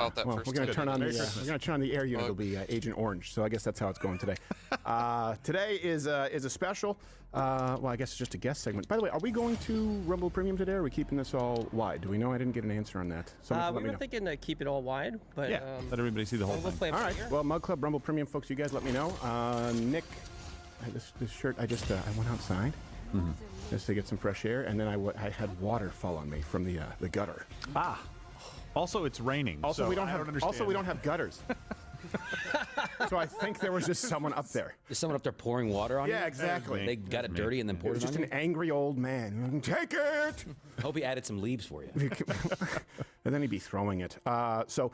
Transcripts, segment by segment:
out that first. We're going to turn on the air unit. It'll be Agent Orange. So I guess that's how it's going today. Today is a special. Well, I guess it's just a guest segment. By the way, are we going to Rumble Premium today? Or are we keeping this all wide? Do we know? I didn't get an answer on that. We were thinking to keep it all wide, but let everybody see the whole thing. All right. Well, Mug Club Rumble Premium folks, you guys let me know. Nick, this shirt. I went outside. Just to get some fresh air, and then I had water fall on me from the gutter. Also, it's raining. Also, so we don't have gutters. So I think there was just someone up there. Is someone up there pouring water on you? Yeah, exactly. They got it dirty and then poured it on just you? an angry old man. Take it! Hope he added some leaves for you. And then he'd be throwing it. So,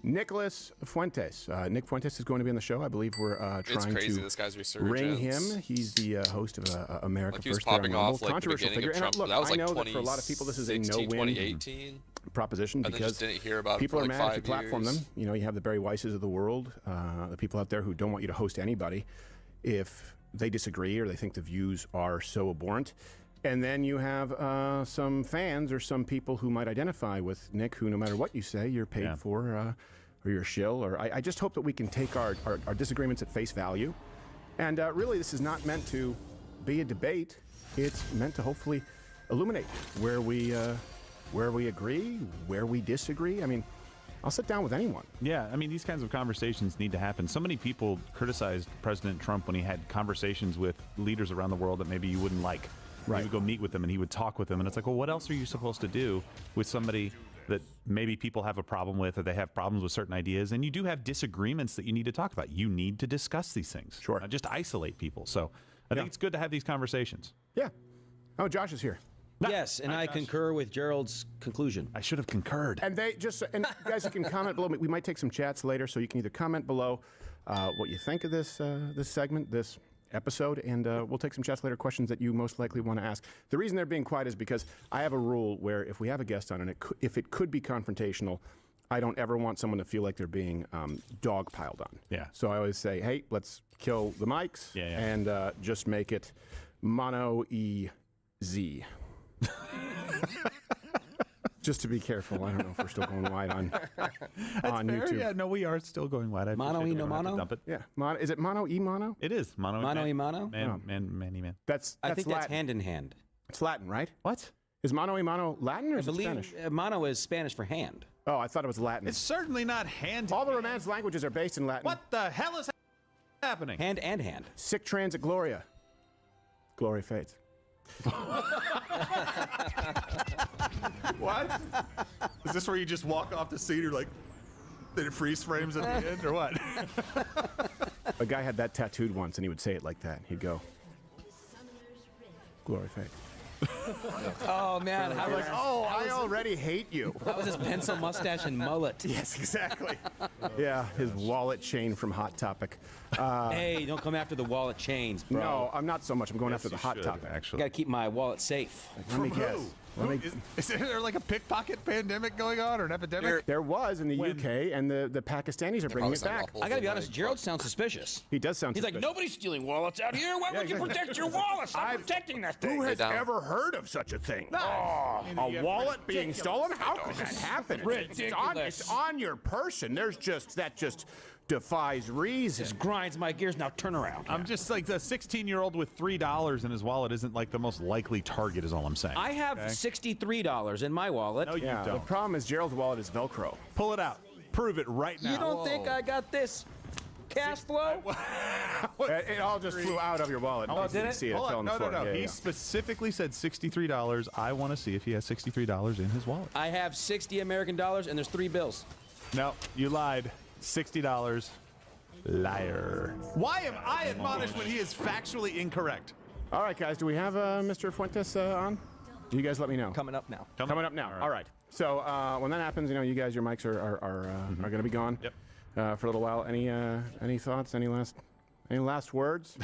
Nicholas Fuentes. Nick Fuentes is going to be on the show. I believe we're trying crazy, to this guy's resurgence. ring him. He's the host of America Like he was First. There popping on off Rumble. like the Controversial beginning figure. of Trump. And look, That was like I know that for a lot of people this is a no-win 2018 proposition and then because just didn't hear about people it for are like mad if you 5 platform years. them. You know, you have the Barry Weisses of the world, the people out there who don't want you to host anybody if they disagree or they think the views are so abhorrent. And then you have some fans or some people who might identify with Nick, who no matter what you say, you're paid for, or you're a shill. Or I just hope that we can take our disagreements at face value. And really, this is not meant to be a debate. It's meant to hopefully illuminate where we agree, where we disagree. I mean, I'll sit down with anyone. Yeah, I mean, these kinds of conversations need to happen. So many people criticized President Trump when he had conversations with leaders around the world that maybe you wouldn't like. Right. He would go meet with them and he would talk with them. And it's like, well, what else are you supposed to do with somebody that maybe people have a problem with or they have problems with certain ideas? And you do have disagreements that you need to talk about. You need to discuss these things. Sure. Not just isolate people. So I think it's good to have these conversations. Yeah. Oh, Josh is here. Yes, and I concur with Gerald's conclusion. I should have concurred. And guys, you can comment below. We might take some chats later, so you can either comment below what you think of this segment, this episode, and we'll take some chats later, questions that you most likely want to ask. The reason they're being quiet is because I have a rule where if we have a guest on and if it could be confrontational, I don't ever want someone to feel like they're being dogpiled on. Yeah. So I always say, hey, let's kill the mics and just make it mono-e-z. Just to be careful. I don't know if we're still going wide on YouTube. Yeah, no, we are still going wide. Mono e no mono? Dump it. Yeah. Is it mono e mono? It is. Mono e mono? Man. I think Latin. that's hand in hand. It's Latin, right? What? Is mono e mono Latin or is it Spanish? Mono is Spanish for hand. Oh, I thought it was Latin. It's certainly not hand. All the Romance languages are based in Latin. What the hell is happening? Hand and hand. Sic transit gloria. Glory fades. What? Is this where you just walk off the seat or like it freeze frames at the end or what? A guy had that tattooed once and he would say it like that. He'd go, glory fades. Oh, man. I was like, I already hate you. That was his pencil mustache and mullet. Yes, exactly. Yeah, his wallet chain from Hot Topic. Hey, don't come after the wallet chains, bro. No, I'm not so much. I'm going after the Hot Topic. Actually, Gotta keep my wallet safe. Let me guess. Is there like a pickpocket pandemic going on or an epidemic? There was in the UK, and the Pakistanis are bringing it back. I gotta be honest, Gerald sounds suspicious. He does sound He's suspicious. like, nobody's stealing wallets out here. Why would you protect your wallets? I'm protecting that thing. Who has ever heard of such a thing? A wallet being stolen? How could that happen? It's on your person. That just defies reason. This grinds my gears. Now turn around. I'm just like the 16-year-old with $3 in his wallet isn't like the most likely target is all I'm saying. I have $63 in my wallet. No, you The don't. problem is Gerald's wallet is Velcro. Pull it out. Prove it right now. You don't think I got this cash flow? It all just flew out of your wallet. Oh, did it? See it. It Hold fell on. on the floor. No. Yeah, He specifically said $63. I want to see if he has $63 in his wallet. I have 60 American dollars and there's 3 bills. No, you lied. $60. Liar. Why am I admonished when he is factually incorrect? All right, guys. Do we have Mr. Fuentes on? You guys let me know. Coming up now. Coming up now. All right. So when that happens, you guys, your mics are going to be gone for a little while. Any thoughts? Any last words?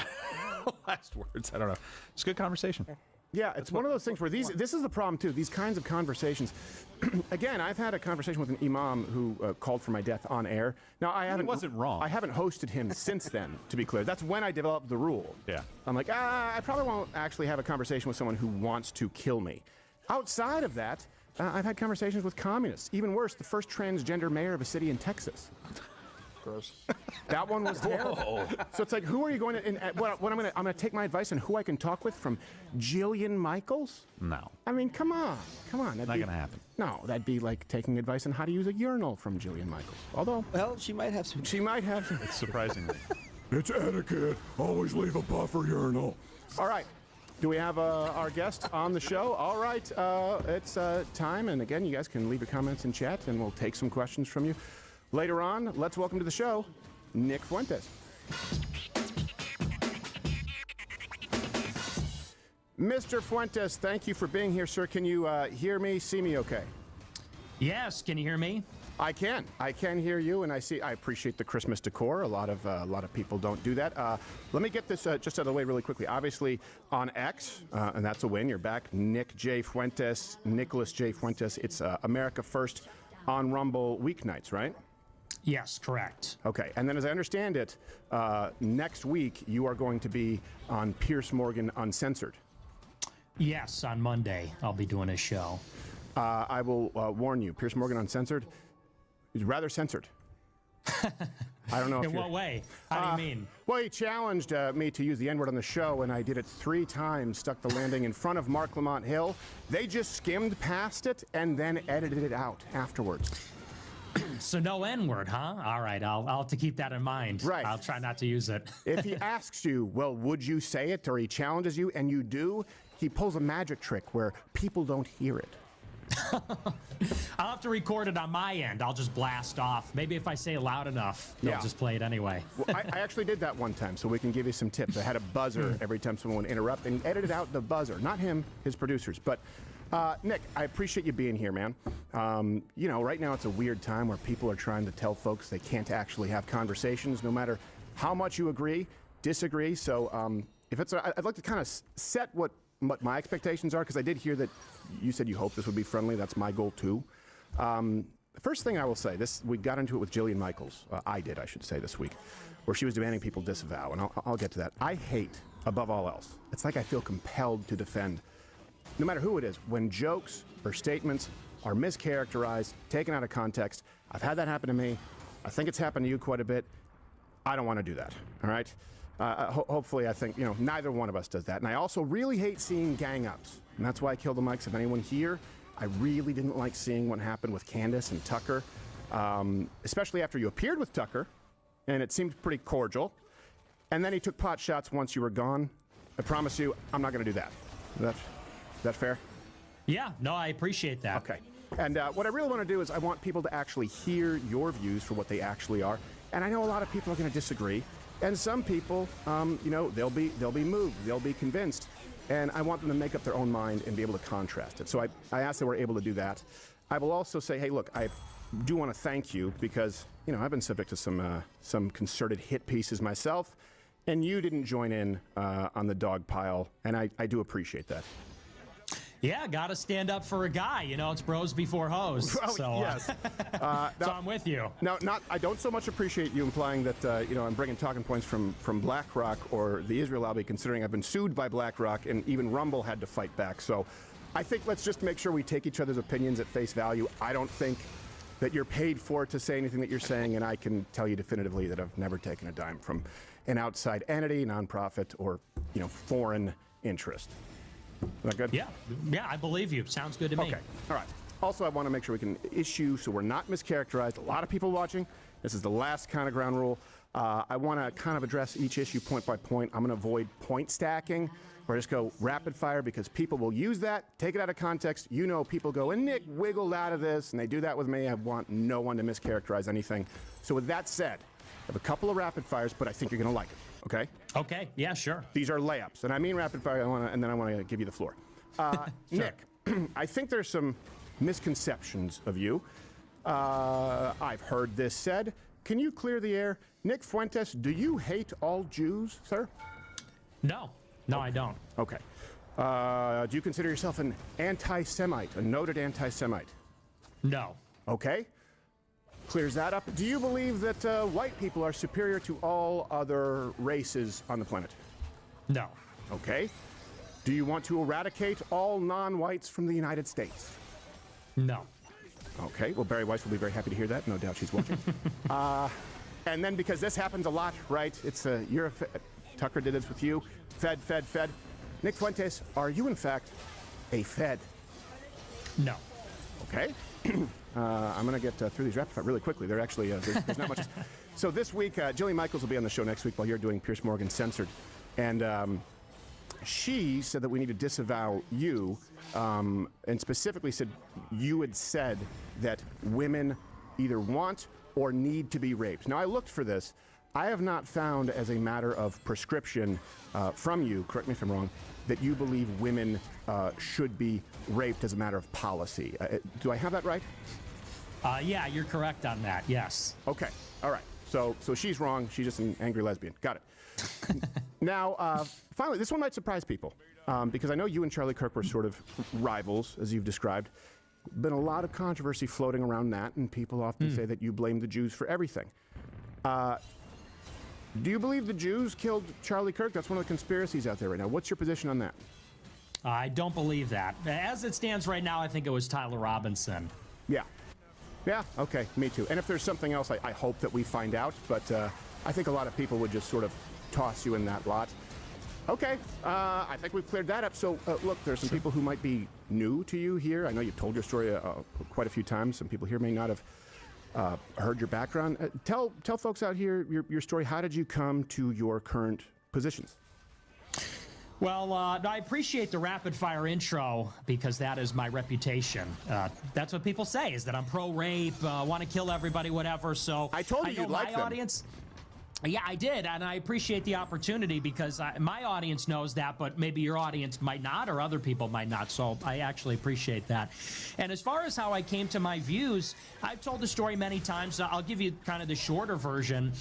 Last words. I don't know. It's a good conversation. Yeah, it's one of those things where this is the problem too. These kinds of conversations. Again, I've had a conversation with an imam who called for my death on air. Now He wasn't wrong. I haven't hosted him since then, to be clear. That's when I developed the rule. Yeah. I'm like, I probably won't actually have a conversation with someone who wants to kill me. Outside of that, I've had conversations with communists. Even worse, the first transgender mayor of a city in Texas. Gross. That one was terrible. So it's like, who are you going to? And what I'm gonna take my advice on who I can talk with from Jillian Michaels. No. I mean, come on. That'd Not gonna happen. No, that'd be like taking advice on how to use a urinal from Jillian Michaels. Although, Well, she might have some. she might have. It's surprising. It's etiquette. Always leave a buffer urinal. All right. Do we have our guest on the show? All right. It's time. And again, you guys can leave your comments in chat, and we'll take some questions from you later on. Let's welcome to the show, Nick Fuentes. Mr. Fuentes, thank you for being here, sir. Can you hear me, see me okay? Yes, can you hear me? I can hear you, and I appreciate the Christmas decor. A lot of people don't do that. Let me get this just out of the way really quickly. Obviously, on X, and that's a win. You're back, Nick J. Fuentes, Nicholas J. Fuentes. It's America First on Rumble weeknights, right? Yes, correct. Okay, and then as I understand it, next week you are going to be on Piers Morgan Uncensored. Yes, on Monday I'll be doing a show. I will warn you, Piers Morgan Uncensored is rather censored. I don't know if In what way? How do you mean? Well, he challenged me to use the N-word on the show, and I did it 3 times, stuck the landing in front of Mark Lamont Hill. They just skimmed past it and then edited it out afterwards. So no N-word, huh? All right, I'll have to keep that in mind. Right. I'll try not to use it. If he asks you, well, would you say it, or he challenges you, and you do, he pulls a magic trick where people don't hear it. I'll have to record it on my end. I'll just blast off. Maybe if I say it loud enough, they'll Yeah. just play it anyway. Well, I actually did that one time, so we can give you some tips. I had a buzzer every time someone would interrupt, and he edited out the buzzer. Not him, his producers. But, Nick, I appreciate you being here, man. You know, right now it's a weird time where people are trying to tell folks they can't actually have conversations, no matter how much you agree, disagree. So if it's, I'd like to kind of set what my expectations are, because I did hear that you said you hope this would be friendly. That's my goal, too. The first thing I will say, we got into it with Jillian Michaels. I should say, this week, where she was demanding people disavow, and I'll get to that. I hate, above all else, it's like I feel compelled to defend, no matter who it is, when jokes or statements are mischaracterized, taken out of context. I've had that happen to me. I think it's happened to you quite a bit. I don't want to do that, all right? Hopefully, I think, you know, neither one of us does that. And I also really hate seeing gang-ups. And that's why I killed the mics. If anyone here, I really didn't like seeing what happened with Candace and Tucker, especially after you appeared with Tucker, and it seemed pretty cordial. And then he took pot shots once you were gone. I promise you, I'm not going to do that. Is that fair? Yeah, no, I appreciate that. Okay. And what I really want to do is I want people to actually hear your views for what they actually are. And I know a lot of people are going to disagree. And some people, you know, they'll be moved, they'll be convinced, and I want them to make up their own mind and be able to contrast it. So I asked that we're able to do that. I will also say, hey, look, I do want to thank you because, you know, I've been subject to some concerted hit pieces myself, and you didn't join in on the dog pile, and I do appreciate that. Yeah, gotta stand up for a guy. You know, it's bros before hoes. Oh, So, yes. so I'm with you. Now, I don't so much appreciate you implying that, you know, I'm bringing talking points from BlackRock or the Israel lobby, considering I've been sued by BlackRock and even Rumble had to fight back. So I think let's just make sure we take each other's opinions at face value. I don't think that you're paid for to say anything that you're saying, and I can tell you definitively that I've never taken a dime from an outside entity, nonprofit, or, you know, foreign interest. Is that good? Yeah, I believe you. Sounds good to me. Okay, all right. Also, I want to make sure we can issue so we're not mischaracterized. A lot of people watching. This is the last kind of ground rule. I want to kind of address each issue point by point. I'm going to avoid point stacking or just go rapid fire because people will use that, take it out of context. You know, people go, and Nick wiggled out of this, and they do that with me. I want no one to mischaracterize anything. So with that said, I have a couple of rapid fires, but I think you're going to like it. Okay? Okay, yeah, sure. These are layups, and I mean rapid fire, and then I want to give you the floor. Nick, I think there's some misconceptions of you. I've heard this said. Can you clear the air? Nick Fuentes, do you hate all Jews, sir? No, I don't. Okay. Do you consider yourself an anti-Semite, a noted anti-Semite? No. Okay. Clears that up. Do you believe that white people are superior to all other races on the planet? No. Okay. Do you want to eradicate all non-whites from the United States? No. Okay, well, Barry Weiss will be very happy to hear that. No doubt she's watching. And then because this happens a lot, right? It's you're a Tucker did this with you. Fed. Nick Fuentes, are you in fact a Fed? No. Okay. I'm going to get through these rapid fire really quickly. They're actually, there's not much. So this week, Jillian Michaels will be on the show next week while you're doing Pierce Morgan Censored. And she said that we need to disavow you, and specifically said you had said that women either want or need to be raped. Now, I looked for this. I have not found, as a matter of prescription from you, correct me if I'm wrong, that you believe women should be raped as a matter of policy. Do I have that right? Yeah, you're correct on that. Yes. Okay. All right. So she's wrong. She's just an angry lesbian. Got it. Now, finally, this one might surprise people because I know you and Charlie Kirk were sort of rivals, as you've described. Been a lot of controversy floating around that, and people often say that you blame the Jews for everything. Do you believe the Jews killed Charlie Kirk? That's one of the conspiracies out there right now. What's your position on that? I don't believe that. As it stands right now, I think it was Tyler Robinson. Yeah. Yeah, okay, me too. And if there's something else, I hope that we find out. But I think a lot of people would just sort of toss you in that lot. Okay, I think we've cleared that up. So, look, there's some people who might be new to you here. I know you've told your story quite a few times. Some people here may not have heard your background. Tell folks out here your story. How did you come to your current positions? Well, I appreciate the rapid-fire intro because that is my reputation. That's what people say, is that I'm pro-rape, want to kill everybody, whatever. So I told you you'd like them. Audience. Yeah, I did, and I appreciate the opportunity because my audience knows that, but maybe your audience might not, or other people might not, so I actually appreciate that. And as far as how I came to my views, I've told the story many times. I'll give you kind of the shorter version,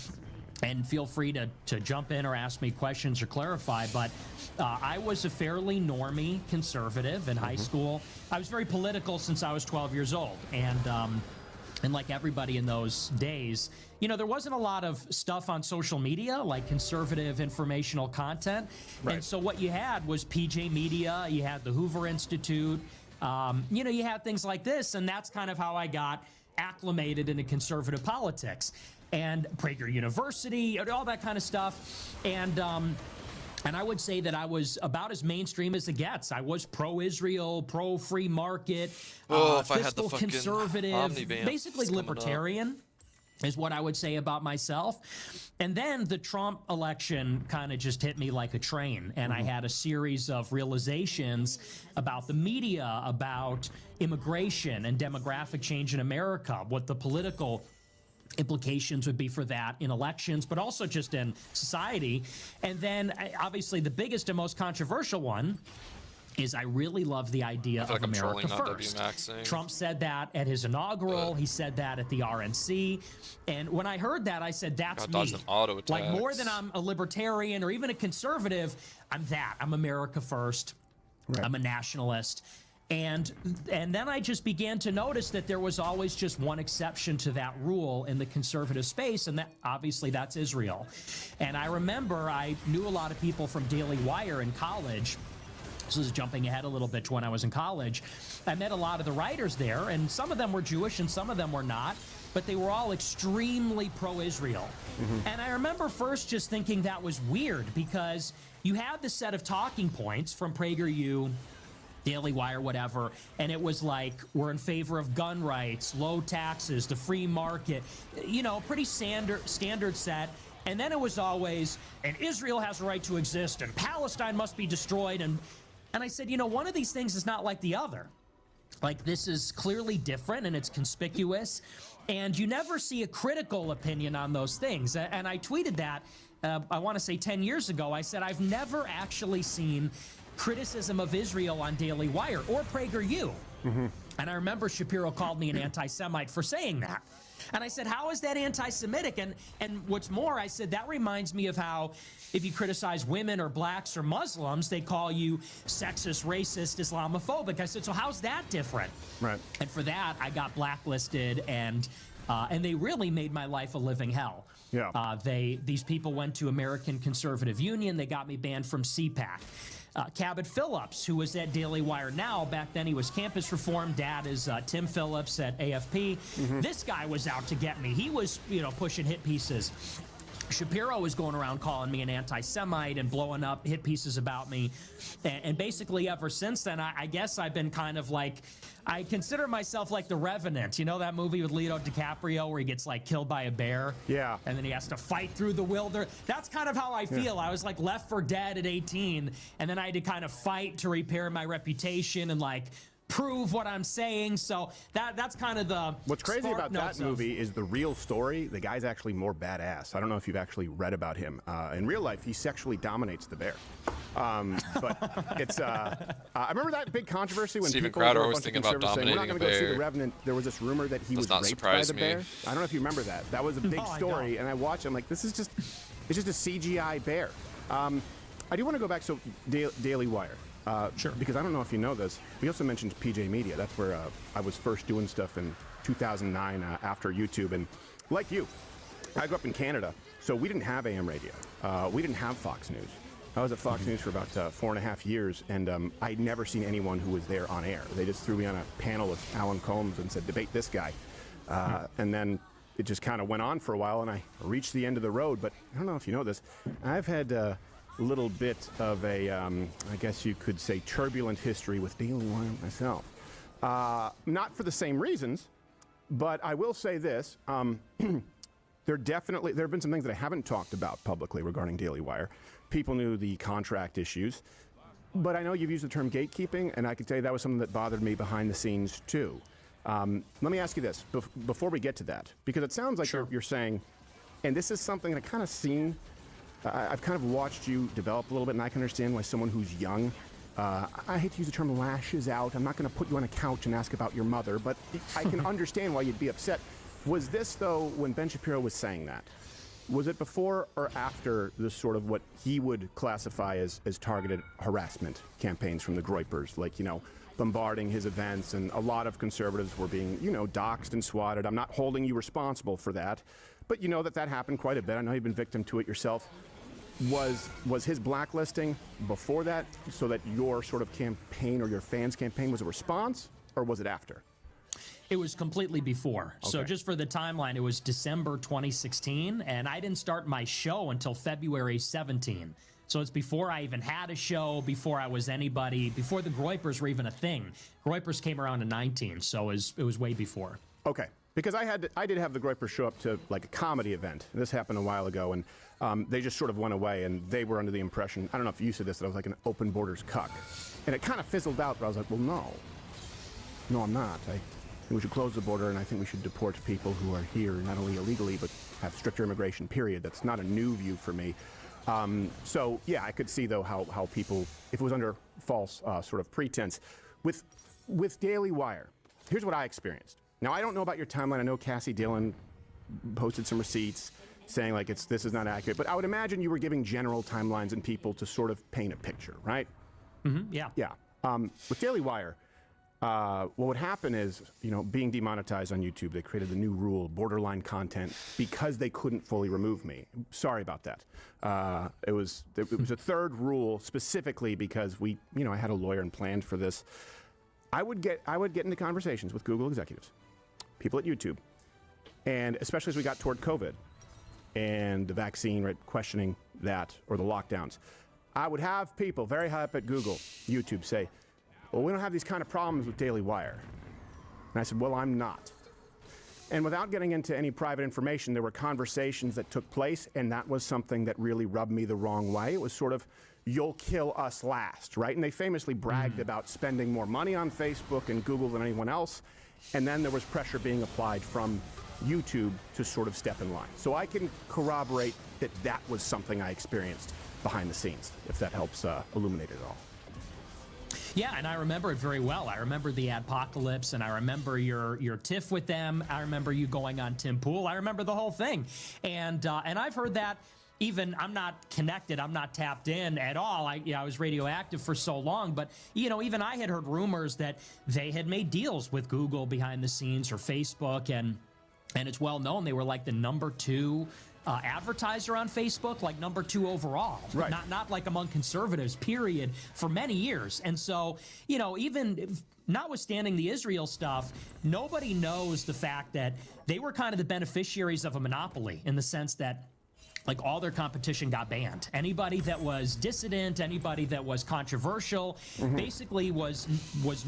and feel free to jump in or ask me questions or clarify, but I was a fairly normie conservative in high school. I was very political since I was 12 years old, and like everybody in those days, you know, there wasn't a lot of stuff on social media, like conservative informational content. Right. And so what you had was PJ Media, you had the Hoover Institute, you know, you had things like this, and that's kind of how I got acclimated into conservative politics. And Prager University, all that kind of stuff. And I would say that I was about as mainstream as it gets. I was pro-Israel, pro-free market, fiscal conservative, basically libertarian is what I would say about myself. And then the Trump election kind of just hit me like a train. And I had a series of realizations about the media, about immigration and demographic change in America, what the political implications would be for that in elections, but also just in society. And then obviously the biggest and most controversial one is I really love the idea of America first. Trump said that at his inaugural. He said that at the RNC. And when I heard that, I said, that's me. Like, more than I'm a libertarian or even a conservative, I'm that. I'm America first. Right. I'm a nationalist. And then I just began to notice that there was always just one exception to that rule in the conservative space, and that obviously that's Israel. And I remember I knew a lot of people from Daily Wire in college. This is jumping ahead a little bit to when I was in college. I met a lot of the writers there, and some of them were Jewish and some of them were not, but they were all extremely pro-Israel. And I remember first just thinking that was weird because you had the set of talking points from PragerU, Daily Wire, whatever, and it was like, we're in favor of gun rights, low taxes, the free market, you know, pretty standard set. And then it was always, and Israel has a right to exist, and Palestine must be destroyed. And I said, you know, one of these things is not like the other. Like, this is clearly different, and it's conspicuous, and you never see a critical opinion on those things. And I tweeted that, I want to say 10 years ago. I said, I've never actually seen criticism of Israel on Daily Wire or PragerU. And I remember Shapiro called me an anti-Semite for saying that. And I said, how is that anti-Semitic? And what's more, I said, that reminds me of how if you criticize women or blacks or Muslims, they call you sexist, racist, Islamophobic. I said, so how's that different? Right. And for that, I got blacklisted, and they really made my life a living hell. Yeah. These people went to American Conservative Union. They got me banned from CPAC. Cabot Phillips, who was at Daily Wire now. Back then he was Campus Reform. Dad is Tim Phillips at AFP. This guy was out to get me. He was, pushing hit pieces. Shapiro was going around calling me an anti-Semite and blowing up hit pieces about me. And basically ever since then, I guess I've been kind of like, I consider myself like the Revenant. You know that movie with Leonardo DiCaprio where he gets like killed by a bear? Yeah. And then he has to fight through the wilderness. That's kind of how I feel. I was like Left for Dead at 18, and then I had to kind of fight to repair my reputation and like prove what I'm saying. So that's kind of the What's crazy about that movie is the real story. The guy's actually more badass. I don't know if you've actually read about him. In real life, he sexually dominates the bear. But it's I remember that big controversy when Steven people Crowder were a always bunch of thinking about conservatives saying, we're not dominating going to go a see The bear. Revenant. There was this rumor that he was not raped by surprise the me. bear. I don't know if you remember that. That was a big I story, don't. and I watched it. I'm like, this is just a CGI bear. I do want to go back. So Daily Wire. Sure. Because I don't know if you know this, we also mentioned PJ Media. That's where I was first doing stuff in 2009 after YouTube. And like you, I grew up in Canada, so we didn't have AM radio. We didn't have Fox News. I was at Fox News for about 4.5 years, and I'd never seen anyone who was there on air. They just threw me on a panel with Alan Colmes and said, debate this guy. And then it just kind of went on for a while, and I reached the end of the road. But I don't know if you know this. I've had little bit of a, I guess you could say, turbulent history with Daily Wire myself. Not for the same reasons, but I will say this. There have been some things that I haven't talked about publicly regarding Daily Wire. People knew the contract issues, but I know you've used the term gatekeeping, and I can tell you that was something that bothered me behind the scenes, too. Let me ask you this, before we get to that, because it sounds like you're saying, and this is something that I kind of seen, I've kind of watched you develop a little bit, and I can understand why someone who's young, I hate to use the term lashes out. I'm not going to put you on a couch and ask about your mother, but I can understand why you'd be upset. Was this, though, when Ben Shapiro was saying that, was it before or after the sort of what he would classify as targeted harassment campaigns from the Groypers, like, bombarding his events, and a lot of conservatives were being, doxxed and swatted? I'm not holding you responsible for that, but you know that happened quite a bit. I know you've been victim to it yourself. Was his blacklisting before that, so that your sort of campaign or your fans' campaign was a response, or was it after? It was completely before. Okay. So just for the timeline, it was December 2016, and I didn't start my show until February 17. So it's before I even had a show, before I was anybody, before the Groypers were even a thing. Groypers came around in 19, so it was way before. Okay, because I did have the Groypers show up to like a comedy event. This happened a while ago, and they just sort of went away, and they were under the impression, I don't know if you said this, that I was like an open borders cuck. And it kind of fizzled out, but I was like, well, no, I'm not. I think we should close the border, and I think we should deport people who are here not only illegally, but have stricter immigration, period. That's not a new view for me. So, yeah, I could see, though, how people, if it was under false sort of pretense. With Daily Wire, here's what I experienced. Now, I don't know about your timeline. I know Cassie Dillon posted some receipts saying, like, this is not accurate. But I would imagine you were giving general timelines and people to sort of paint a picture, right? Mm-hmm, yeah. Yeah. With Daily Wire, what would happen is, being demonetized on YouTube, they created the new rule, borderline content, because they couldn't fully remove me. Sorry about that. It was a third rule specifically because I had a lawyer and planned for this. I would get into conversations with Google executives, people at YouTube, and especially as we got toward COVID and the vaccine, right, questioning that, or the lockdowns. I would have people very high up at Google, YouTube, say, well, we don't have these kind of problems with Daily Wire. And I said, well, I'm not. And without getting into any private information, there were conversations that took place, and that was something that really rubbed me the wrong way. It was sort of, you'll kill us last, right? And they famously bragged about spending more money on Facebook and Google than anyone else. And then there was pressure being applied from YouTube to sort of step in line. So I can corroborate that was something I experienced behind the scenes, if that helps illuminate it all. Yeah, and I remember it very well. I remember the adpocalypse, and I remember your tiff with them. I remember you going on Tim Pool. I remember the whole thing. And I've heard that. Even I'm not connected, I'm not tapped in at all. I was radioactive for so long, but even I had heard rumors that they had made deals with Google behind the scenes or Facebook, and it's well known they were like the #2 advertiser on Facebook, like number 2 overall. Right. Not like among conservatives, period, for many years. And so, you know, even notwithstanding the Israel stuff, nobody knows the fact that they were kind of the beneficiaries of a monopoly in the sense that like all their competition got banned. Anybody that was dissident, anybody that was controversial, basically was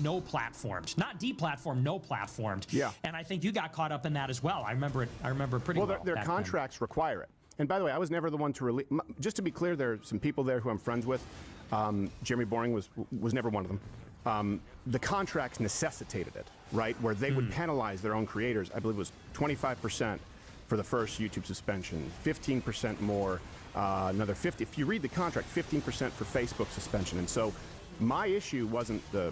no platformed. Not deplatformed, no platformed. Yeah. And I think you got caught up in that as well. I remember it pretty well. Well, their contracts require it. And by the way, I was never the one to release. Just to be clear, there are some people there who I'm friends with. Jeremy Boring was never one of them. The contracts necessitated it, right? Where they would penalize their own creators. I believe it was 25% for the first YouTube suspension, 15% more, another 50. If you read the contract, 15% for Facebook suspension. And so my issue wasn't the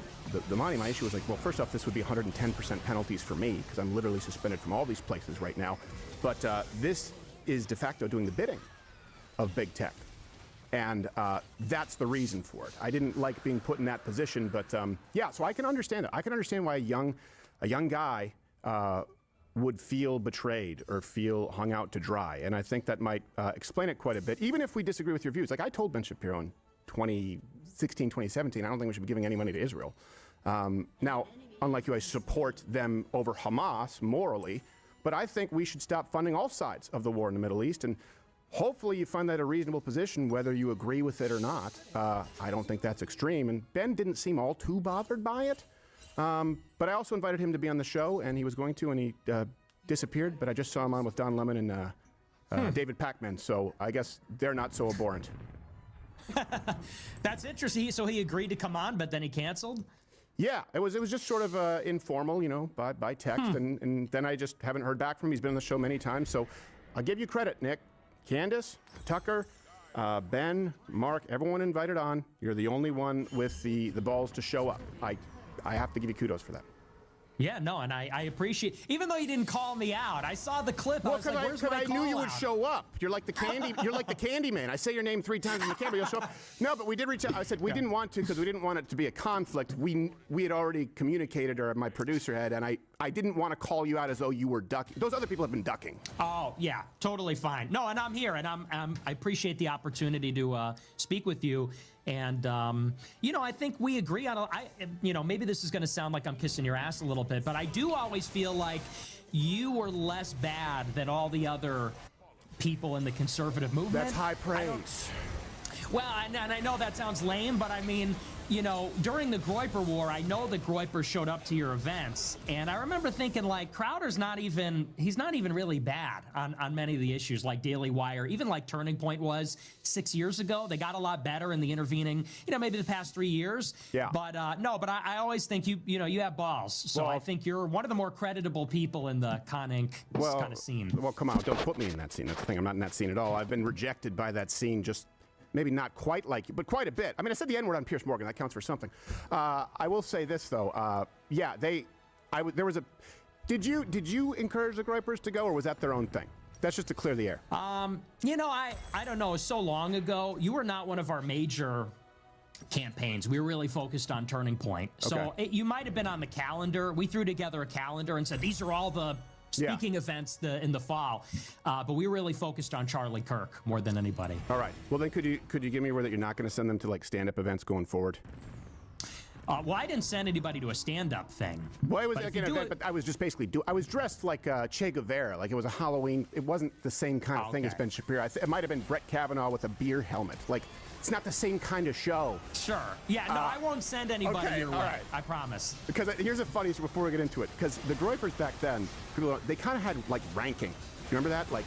money. My issue was like, well, first off, this would be 110% penalties for me because I'm literally suspended from all these places right now. But this is de facto doing the bidding of big tech. And that's the reason for it. I didn't like being put in that position, but yeah, so I can understand it. I can understand why a young guy would feel betrayed or feel hung out to dry. And I think that might explain it quite a bit, even if we disagree with your views. Like I told Ben Shapiro in 2016, 2017, I don't think we should be giving any money to Israel. Now, unlike you, I support them over Hamas morally, but I think we should stop funding all sides of the war in the Middle East. And hopefully you find that a reasonable position, whether you agree with it or not. I don't think that's extreme. And Ben didn't seem all too bothered by it. But I also invited him to be on the show, and he was going to, and he disappeared. But I just saw him on with Don Lemon and David Pakman, so I guess they're not so abhorrent. That's interesting. So he agreed to come on, but then he canceled? Yeah, it was just sort of informal, you know, by text, and then I just haven't heard back from him. He's been on the show many times, so I'll give you credit, Nick. Candace, Tucker, Ben, Mark, everyone invited on. You're the only one with the balls to show up. I have to give you kudos for that. Yeah, no, and I appreciate, even though you didn't call me out, I saw the clip. Well, because I knew you would show up. You're like the candy. You're like the candy man. I say your name 3 times in the camera, you'll show up. No, but we did reach out. I said we didn't want to because we didn't want it to be a conflict. We had already communicated, or my producer had, and I didn't want to call you out as though you were ducking. Those other people have been ducking. Oh, yeah, totally fine. No, and I'm here, and I appreciate the opportunity to speak with you. And, you know, I think we agree on, you know, maybe this is going to sound like I'm kissing your ass a little bit, but I do always feel like you were less bad than all the other people in the conservative movement. That's high praise. Well, and I know that sounds lame, but I mean, you know, during the Groyper War, I know that Groyper showed up to your events, and I remember thinking, like, Crowder's he's not even really bad on many of the issues, like Daily Wire, even like Turning Point was 6 years ago. They got a lot better in the intervening, you know, maybe the past 3 years. Yeah. But no, but I always think you know, you have balls. So I think you're one of the more creditable people in the Con Inc. kind of scene. Well, come on, don't put me in that scene. That's the thing. I'm not in that scene at all. I've been rejected by that scene just maybe not quite like you, but quite a bit. I mean, I said the N-word on Piers Morgan. That counts for something. I will say this, though. Yeah, there was a... Did you encourage the Groypers to go, or was that their own thing? That's just to clear the air. You know, I don't know. It was so long ago. You were not one of our major campaigns. We were really focused on Turning Point. So you might have been on the calendar. We threw together a calendar and said, these are all the speaking events in the fall, but we really focused on Charlie Kirk more than anybody. All right. Well, then could you give me a word that you're not going to send them to like stand-up events going forward? Well, I didn't send anybody to a stand-up thing. Well, it was like an event, but I was just basically I was dressed like Che Guevara, like it was a Halloween. It wasn't the same kind of thing as Ben Shapiro. It might have been Brett Kavanaugh with a beer helmet. Like, it's not the same kind of show. Sure. Yeah, no, I won't send anybody your way. Right. I promise. Because here's a funny story before we get into it. Because the Groypers back then, they kind of had like ranking. You remember that? Like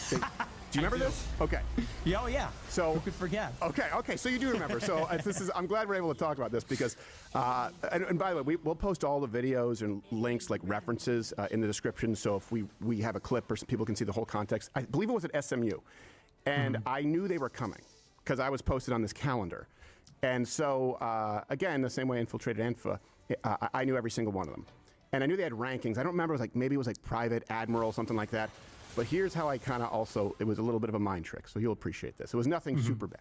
do you remember this? Okay. Oh yeah. So who could forget? Okay. So you do remember. So I'm glad we're able to talk about this because, and by the way, we'll post all the videos and links, like references, in the description. So if we have a clip or people can see the whole context. I believe it was at SMU, and I knew they were coming because I was posted on this calendar. And so, again, the same way I infiltrated ANFA, I knew every single one of them. And I knew they had rankings. I don't remember, maybe it was like Private Admiral, something like that. But here's how I kind of also, it was a little bit of a mind trick, so you'll appreciate this. It was nothing super bad.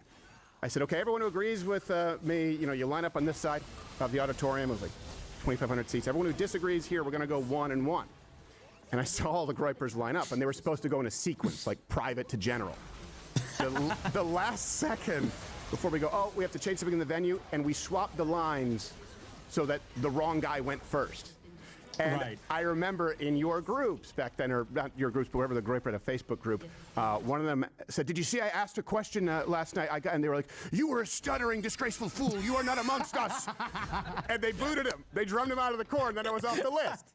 I said, okay, everyone who agrees with me, you know, you line up on this side of the auditorium. It was like 2,500 seats. Everyone who disagrees here, we're going to go 1 and 1. and I saw all the Groypers line up, and they were supposed to go in a sequence, like private to general. The last second before we go, oh, we have to change something in the venue, and we swapped the lines so that the wrong guy went first. And Right. I remember in your groups back then, or not your groups, but whatever the Groyper had a Facebook group, one of them said, did you see I asked a question last night? And they were like, you were a stuttering, disgraceful fool. You are not amongst us. And they booted him. They drummed him out of the corps, and then it was off the list.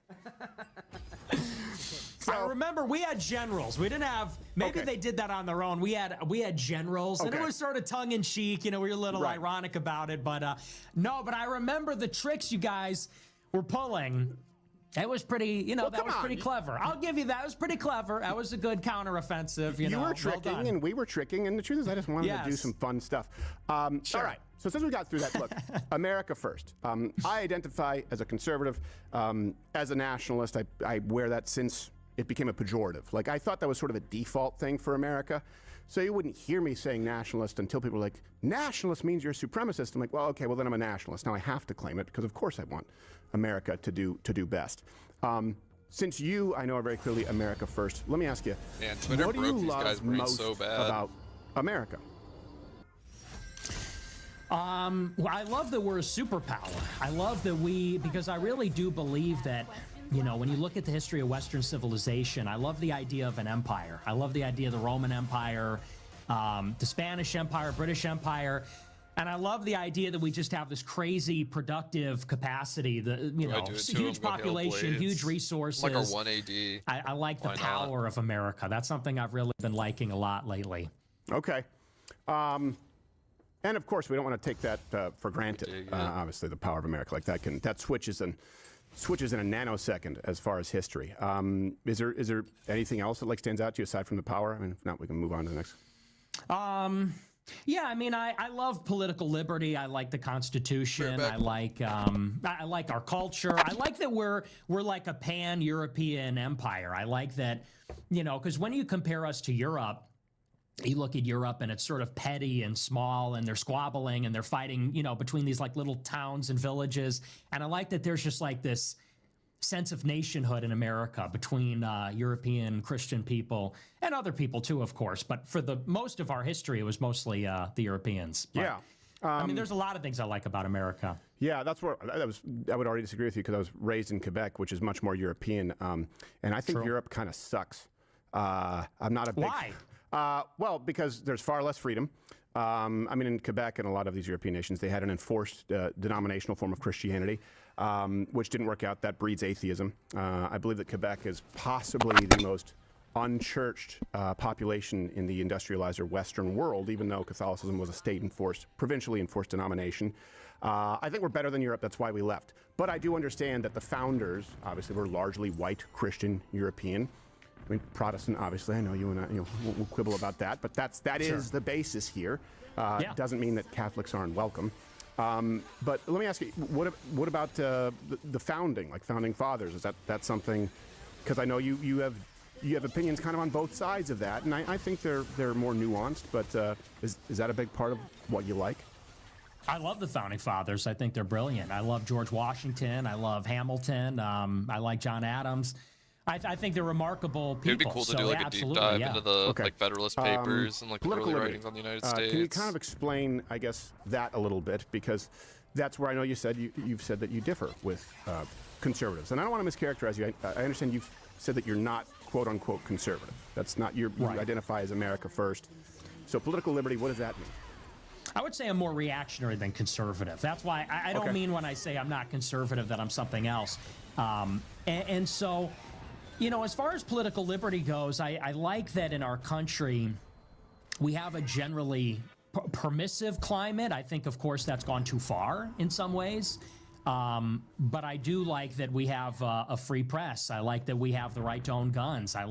I remember we had generals. We didn't have. Maybe they did that on their own. We had generals, and it was sort of tongue in cheek. You know, we were a little ironic about it, but no. But I remember the tricks you guys were pulling. It was pretty. You know, that was pretty clever. I'll give you that. It was pretty clever. That was a good counteroffensive. You know, were tricking, and we were tricking, and the truth is, I just wanted to do some fun stuff. All right. So since we got through that, look, America first. I identify as a conservative, as a nationalist. I wear that since it became a pejorative. Like, I thought that was sort of a default thing for America. So you wouldn't hear me saying nationalist until people were like, nationalist means you're a supremacist. I'm like, well, okay, well then I'm a nationalist. Now I have to claim it because of course I want America to do best. Since you, I know, are very clearly America first, let me ask you, Man, Twitter what do you broke these guys' love brains most so bad. about America? Well, I love that we're a superpower. I love that because I really do believe that, you know, when you look at the history of Western civilization, I love the idea of an empire. I love the idea of the Roman Empire, the Spanish Empire, British Empire. And I love the idea that we just have this crazy productive capacity, huge population, huge resources. Like our 1 AD. I like the power of America. That's something I've really been liking a lot lately. Okay. And of course, we don't want to take that for granted. Obviously, the power of America, like that switches in a nanosecond as far as history. Is there anything else that like stands out to you aside from the power? I mean, if not, we can move on to the next. Yeah, I mean, I love political liberty. I like the Constitution. I like our culture. I like that we're like a pan-European empire. I like that, you know, because when you compare us to Europe, you look at Europe and it's sort of petty and small, and they're squabbling and they're fighting, you know, between these like little towns and villages. And I like that there's just like this sense of nationhood in America between European Christian people and other people too, of course. But for the most of our history, it was mostly the Europeans. But, I mean, there's a lot of things I like about America. Yeah, that's where I would already disagree with you because I was raised in Quebec, which is much more European, and I think Europe kind of sucks. I'm not a big. Why? Well, because there's far less freedom. I mean, in Quebec and a lot of these European nations, they had an enforced denominational form of Christianity, which didn't work out. That breeds atheism. I believe that Quebec is possibly the most unchurched population in the industrialized or Western world, even though Catholicism was a state-enforced, provincially enforced denomination. I think we're better than Europe. That's why we left. But I do understand that the founders, obviously, were largely white, Christian, European. I mean, Protestant, obviously. I know you and I, we'll quibble about that, but that is the basis here. Doesn't mean that Catholics aren't welcome. But let me ask you, what about the founding, like founding fathers? Is that something? Because I know you have opinions kind of on both sides of that, and I think they're more nuanced. But is that a big part of what you like? I love the founding fathers. I think they're brilliant. I love George Washington. I love Hamilton. I like John Adams. I think they're remarkable people. It'd be cool to do like a deep dive into the like Federalist Papers and like the early writings on the United States. Can you kind of explain, I guess, that a little bit? Because that's where I know you've said that you differ with conservatives, and I don't want to mischaracterize you. I understand you've said that you're not quote unquote conservative. That's not you identify as America first. So political liberty, what does that mean? I would say I'm more reactionary than conservative. That's why I don't mean when I say I'm not conservative that I'm something else. And so, you know, as far as political liberty goes, I like that in our country we have a generally permissive climate. I think, of course, that's gone too far in some ways. But I do like that we have a free press. I like that we have the right to own guns. I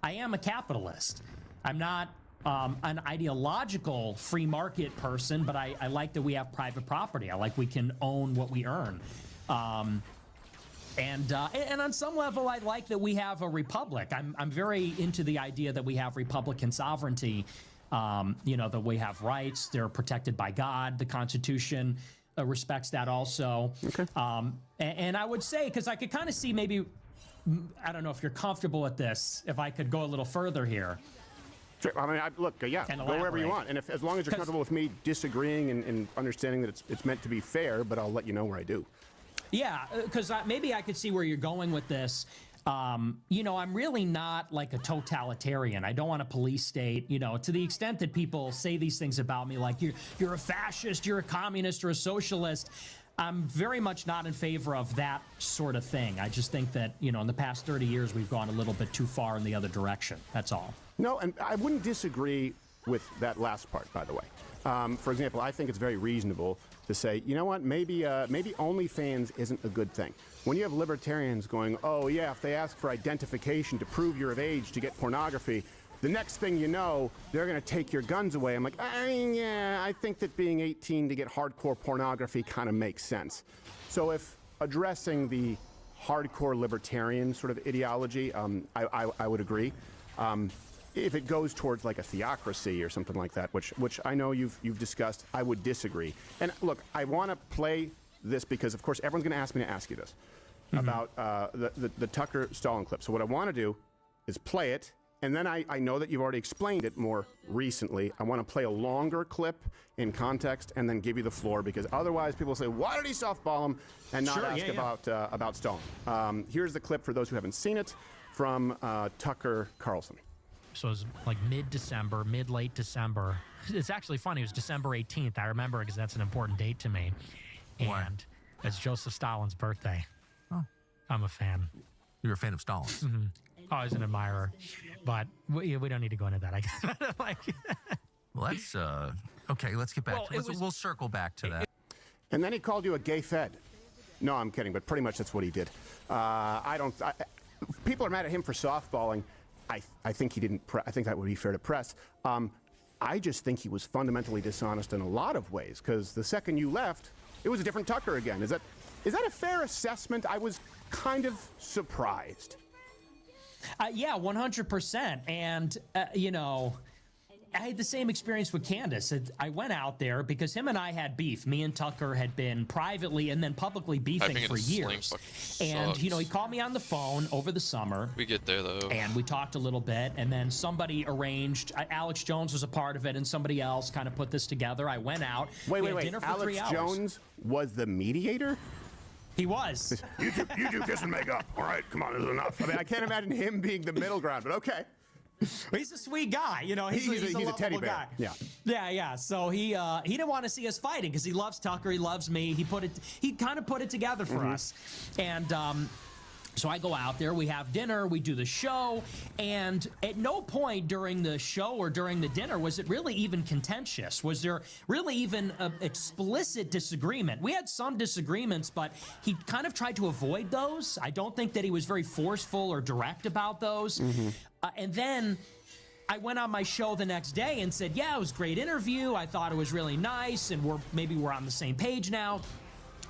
am a capitalist. I'm not an ideological free market person, but I like that we have private property. I like we can own what we earn. And on some level, I like that we have a republic. I'm very into the idea that we have Republican sovereignty. You know, that we have rights. They're protected by God. The Constitution respects that also. Okay. And I would say, because I could kind of see maybe I don't know if you're comfortable with this, if I could go a little further here. Sure. I mean, look, yeah, go wherever you want. And as long as you're comfortable with me disagreeing and understanding that it's meant to be fair, but I'll let you know where I do. Yeah, because maybe I could see where you're going with this. You know, I'm really not like a totalitarian. I don't want a police state, you know, to the extent that people say these things about me, like you're a fascist, you're a communist, or a socialist. I'm very much not in favor of that sort of thing. I just think that, you know, in the past 30 years, we've gone a little bit too far in the other direction. That's all. No, and I wouldn't disagree with that last part, by the way. For example, I think it's very reasonable to say, you know what, maybe OnlyFans isn't a good thing. When you have libertarians going, oh yeah, if they ask for identification to prove you're of age to get pornography, the next thing you know, they're going to take your guns away. I'm like, yeah, I think that being 18 to get hardcore pornography kind of makes sense. So if addressing the hardcore libertarian sort of ideology, I would agree. If it goes towards like a theocracy or something like that, which I know you've discussed, I would disagree. And look, I want to play this because, of course, everyone's going to ask me to ask you this about the Tucker Stalin clip. So what I want to do is play it. And then I know that you've already explained it more recently. I want to play a longer clip in context and then give you the floor, because otherwise people say, why did he softball him, and not ask about Stalin. Here's the clip for those who haven't seen it from Tucker Carlson. So it was like mid-December, late December. It's actually funny. It was December 18th. I remember it because that's an important date to me. And it's Joseph Stalin's birthday. Oh. I'm a fan. You're a fan of Stalin? Mm-hmm. I was an admirer, but we don't need to go into that. I guess. Well, that's okay. Let's get back. We'll circle back to that. And then he called you a gay fed. No, I'm kidding, but pretty much that's what he did. People are mad at him for softballing. I think he didn't. I think that would be fair to press. I just think he was fundamentally dishonest in a lot of ways, because the second you left, it was a different Tucker again. Is that a fair assessment? I was kind of surprised. Yeah, 100%. And, you know, I had the same experience with Candace. I went out there because him and I had beef. Me and Tucker had been privately and then publicly beefing for years. And, you know, he called me on the phone over the summer. We get there, though. And we talked a little bit. And then somebody arranged, Alex Jones was a part of it, and somebody else kind of put this together. I went out. Wait. Dinner for Alex 3 hours. Jones was the mediator? He was. You two kiss and make up. All right, come on, this is enough. I mean, I can't imagine him being the middle ground, but okay. Well, he's a sweet guy, you know. He's a teddy bear. Guy. Yeah. So he didn't want to see us fighting because he loves Tucker. He loves me. He kind of put it together for us, and so I go out there. We have dinner. We do the show, and at no point during the show or during the dinner was it really even contentious. Was there really even an explicit disagreement? We had some disagreements, but he kind of tried to avoid those. I don't think that he was very forceful or direct about those. And then I went on my show the next day and said, yeah, it was a great interview. I thought it was really nice, and maybe we're on the same page now.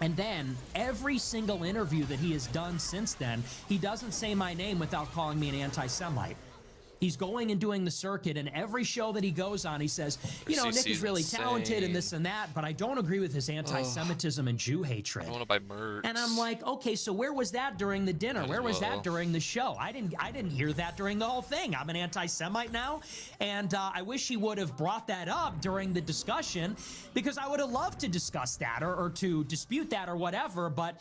And then every single interview that he has done since then, he doesn't say my name without calling me an anti-Semite. He's going and doing the circuit, and every show that he goes on, he says, you know, Nick is really talented and this and that, but I don't agree with his anti-Semitism and Jew hatred. I want to buy merch. And I'm like, okay, so where was that during the dinner? Where was that during the show? I didn't hear that during the whole thing. I'm an anti-Semite now, and I wish he would have brought that up during the discussion, because I would have loved to discuss that or to dispute that or whatever, but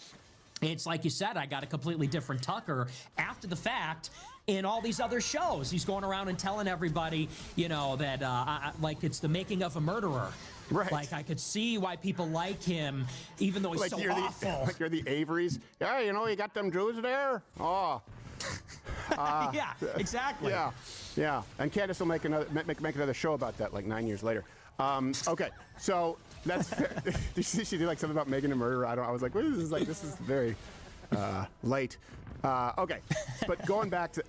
it's like you said, I got a completely different Tucker after the fact. In all these other shows, he's going around and telling everybody, you know, that like it's the making of a murderer. Right. Like I could see why people like him, even though he's like so awful. Like you're the Averys. Yeah, you know, you got them Jews there. Oh. Yeah, exactly. Yeah. And Candace will make another show about that like 9 years later. Okay, so that's. She did like something about making a murderer. I was like, what is this? Like, this is very late. Okay, but going back to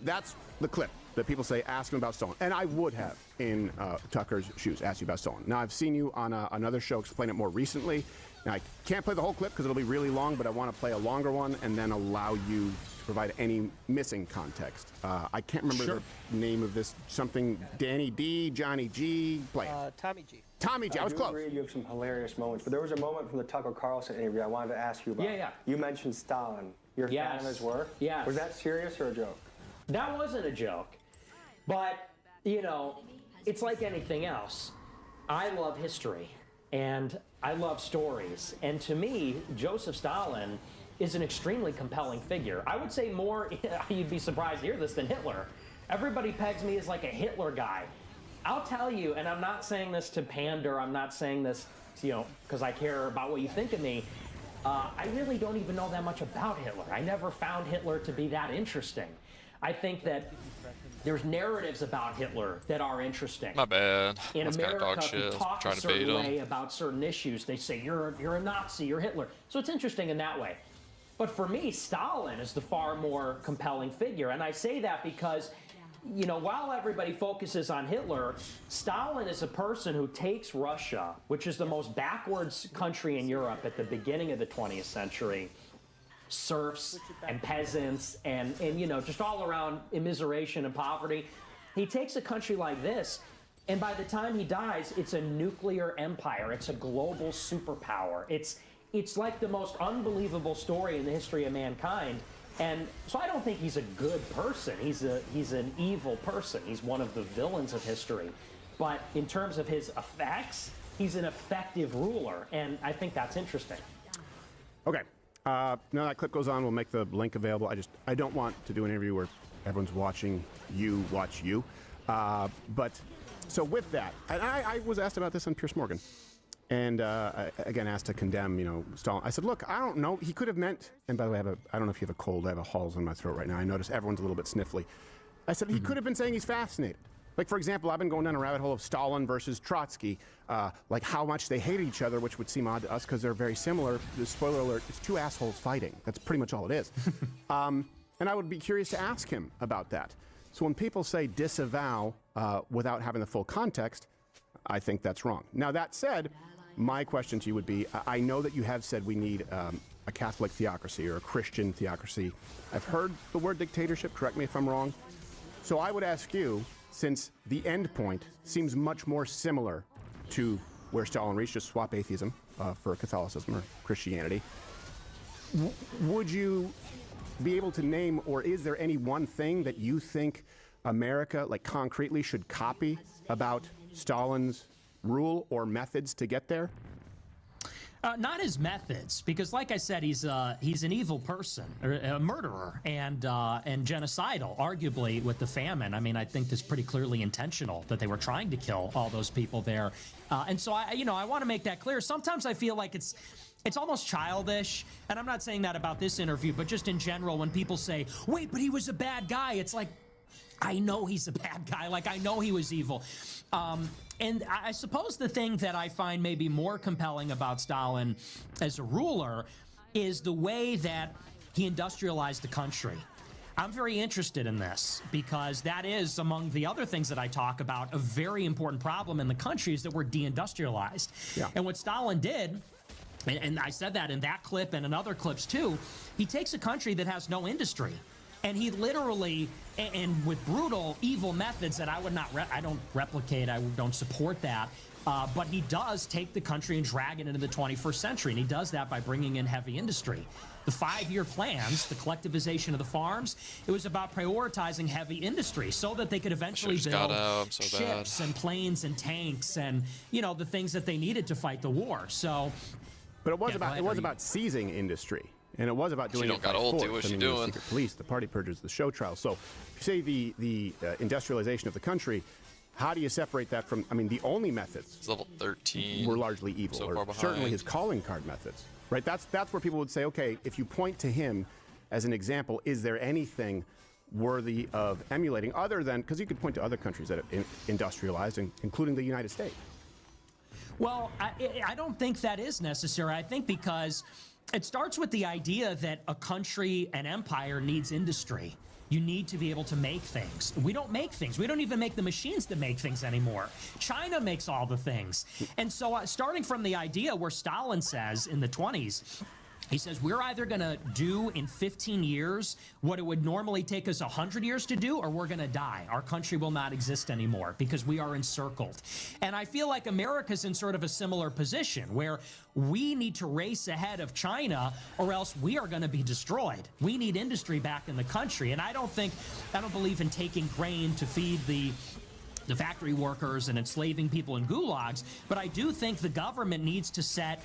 that's the clip that people say ask him about Stalin, and I would have in Tucker's shoes asked you about Stalin. Now I've seen you on another show explain it more recently. Now I can't play the whole clip because it'll be really long, but I want to play a longer one and then allow you to provide any missing context. I can't remember the name of this. Something Danny D, Johnny G. Play it. Tommy G. Tommy G. I was close. Agree you have some hilarious moments, but there was a moment from the Tucker Carlson interview I wanted to ask you about. Yeah. You mentioned Stalin You're a fan of his work? Yes. Was that serious or a joke? That wasn't a joke. But, you know, it's like anything else. I love history, and I love stories. And to me, Joseph Stalin is an extremely compelling figure. I would say more, you'd be surprised to hear this, than Hitler. Everybody pegs me as like a Hitler guy. I'll tell you, and I'm not saying this to pander, I'm not saying this, you know, because I care about what you think of me. I really don't even know that much about Hitler. I never found Hitler to be that interesting. I think that there's narratives about Hitler that are interesting. My bad. In That's America, kind of dog if you shit. talk a Trying to certain bait way him. about certain issues, they say you're a Nazi, you're Hitler. So it's interesting in that way. But for me, Stalin is the far more compelling figure. And I say that because, you know, while everybody focuses on Hitler, Stalin is a person who takes Russia, which is the most backwards country in Europe at the beginning of the 20th century, serfs and peasants and you know, just all around immiseration and poverty. He takes a country like this, and by the time he dies, it's a nuclear empire. It's a global superpower. It's like the most unbelievable story in the history of mankind. And so I don't think he's a good person. He's an evil person. He's one of the villains of history. But in terms of his effects, he's an effective ruler, and I think that's interesting. Okay. Now that clip goes on, we'll make the link available. I don't want to do an interview where everyone's watching you watch you. But so with that, and I was asked about this on Piers Morgan, and I, again, asked to condemn, you know, Stalin. I said, look, I don't know. He could have meant, and by the way, I don't know if you have a cold. I have a halls in my throat right now. I notice everyone's a little bit sniffly. I said, he could have been saying he's fascinated. Like, for example, I've been going down a rabbit hole of Stalin versus Trotsky, like how much they hate each other, which would seem odd to us because they're very similar. The spoiler alert, it's two assholes fighting. That's pretty much all it is. And I would be curious to ask him about that. So when people say disavow without having the full context, I think that's wrong. Now, that said, my question to you would be, I know that you have said we need a Catholic theocracy or a Christian theocracy. I've heard the word dictatorship, correct me if I'm wrong. So I would ask you, since the end point seems much more similar to where Stalin reached, just swap atheism for Catholicism or Christianity, would you be able to name, or is there any one thing that you think America, like concretely, should copy about Stalin's rule or methods to get there? Not his methods, because, like I said, he's an evil person, or a murderer, and genocidal. Arguably, with the famine, I mean, I think that's pretty clearly intentional that they were trying to kill all those people there, and so I want to make that clear. Sometimes I feel like it's almost childish, and I'm not saying that about this interview, but just in general, when people say, "Wait, but he was a bad guy," it's like, I know he's a bad guy. Like, I know he was evil. And I suppose the thing that I find maybe more compelling about Stalin as a ruler is the way that he industrialized the country. I'm very interested in this because that is, among the other things that I talk about, a very important problem in the country is that we're deindustrialized. Yeah. And what Stalin did, and I said that in that clip and in other clips too, he takes a country that has no industry. And he literally, and with brutal, evil methods that I would not, I don't replicate, I don't support that, but he does take the country and drag it into the 21st century, and he does that by bringing in heavy industry. The 5-year plans, the collectivization of the farms, it was about prioritizing heavy industry so that they could eventually build ships and planes and tanks and, you know, the things that they needed to fight the war. So, but it was about seizing industry. And it was about doing it by force. What you The doing? secret police, the party purges, the show trial. So, if you say the industrialization of the country, how do you separate that from? I mean, the only methods It's level 13 were largely evil, so or far behind. certainly his calling card methods. Right? That's where people would say, okay, if you point to him as an example, is there anything worthy of emulating other than, because you could point to other countries that have industrialized, including the United States. Well, I don't think that is necessary. I think because it starts with the idea that a country, an empire, needs industry. You need to be able to make things. We don't make things. We don't even make the machines to make things anymore. China makes all the things. And so starting from the idea where Stalin says in the 20s, He says, we're either going to do in 15 years what it would normally take us 100 years to do, or we're going to die. Our country will not exist anymore because we are encircled. And I feel like America's in sort of a similar position where we need to race ahead of China or else we are going to be destroyed. We need industry back in the country. And I don't believe in taking grain to feed the factory workers and enslaving people in gulags, but I do think the government needs to set.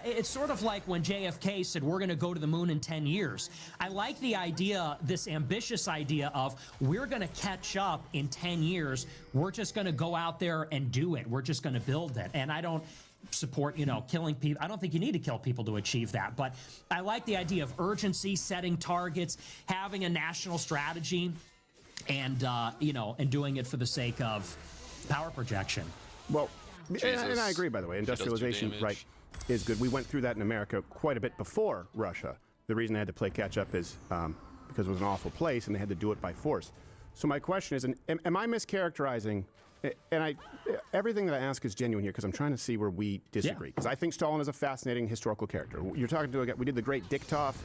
It's sort of like when JFK said, we're going to go to the moon in 10 years. I like the idea, this ambitious idea of we're going to catch up in 10 years. We're just going to go out there and do it. We're just going to build it. And I don't support, killing people. I don't think you need to kill people to achieve that. But I like the idea of urgency, setting targets, having a national strategy, and, and doing it for the sake of power projection. Well, and I agree, by the way. Industrialization, right, is good. We went through that in America quite a bit before Russia. The reason they had to play catch up is because it was an awful place and they had to do it by force. So my question is, am I mischaracterizing? And everything that I ask is genuine here because I'm trying to see where we disagree. Because I think Stalin is a fascinating historical character. You're talking to a guy, we did the Great Diktat,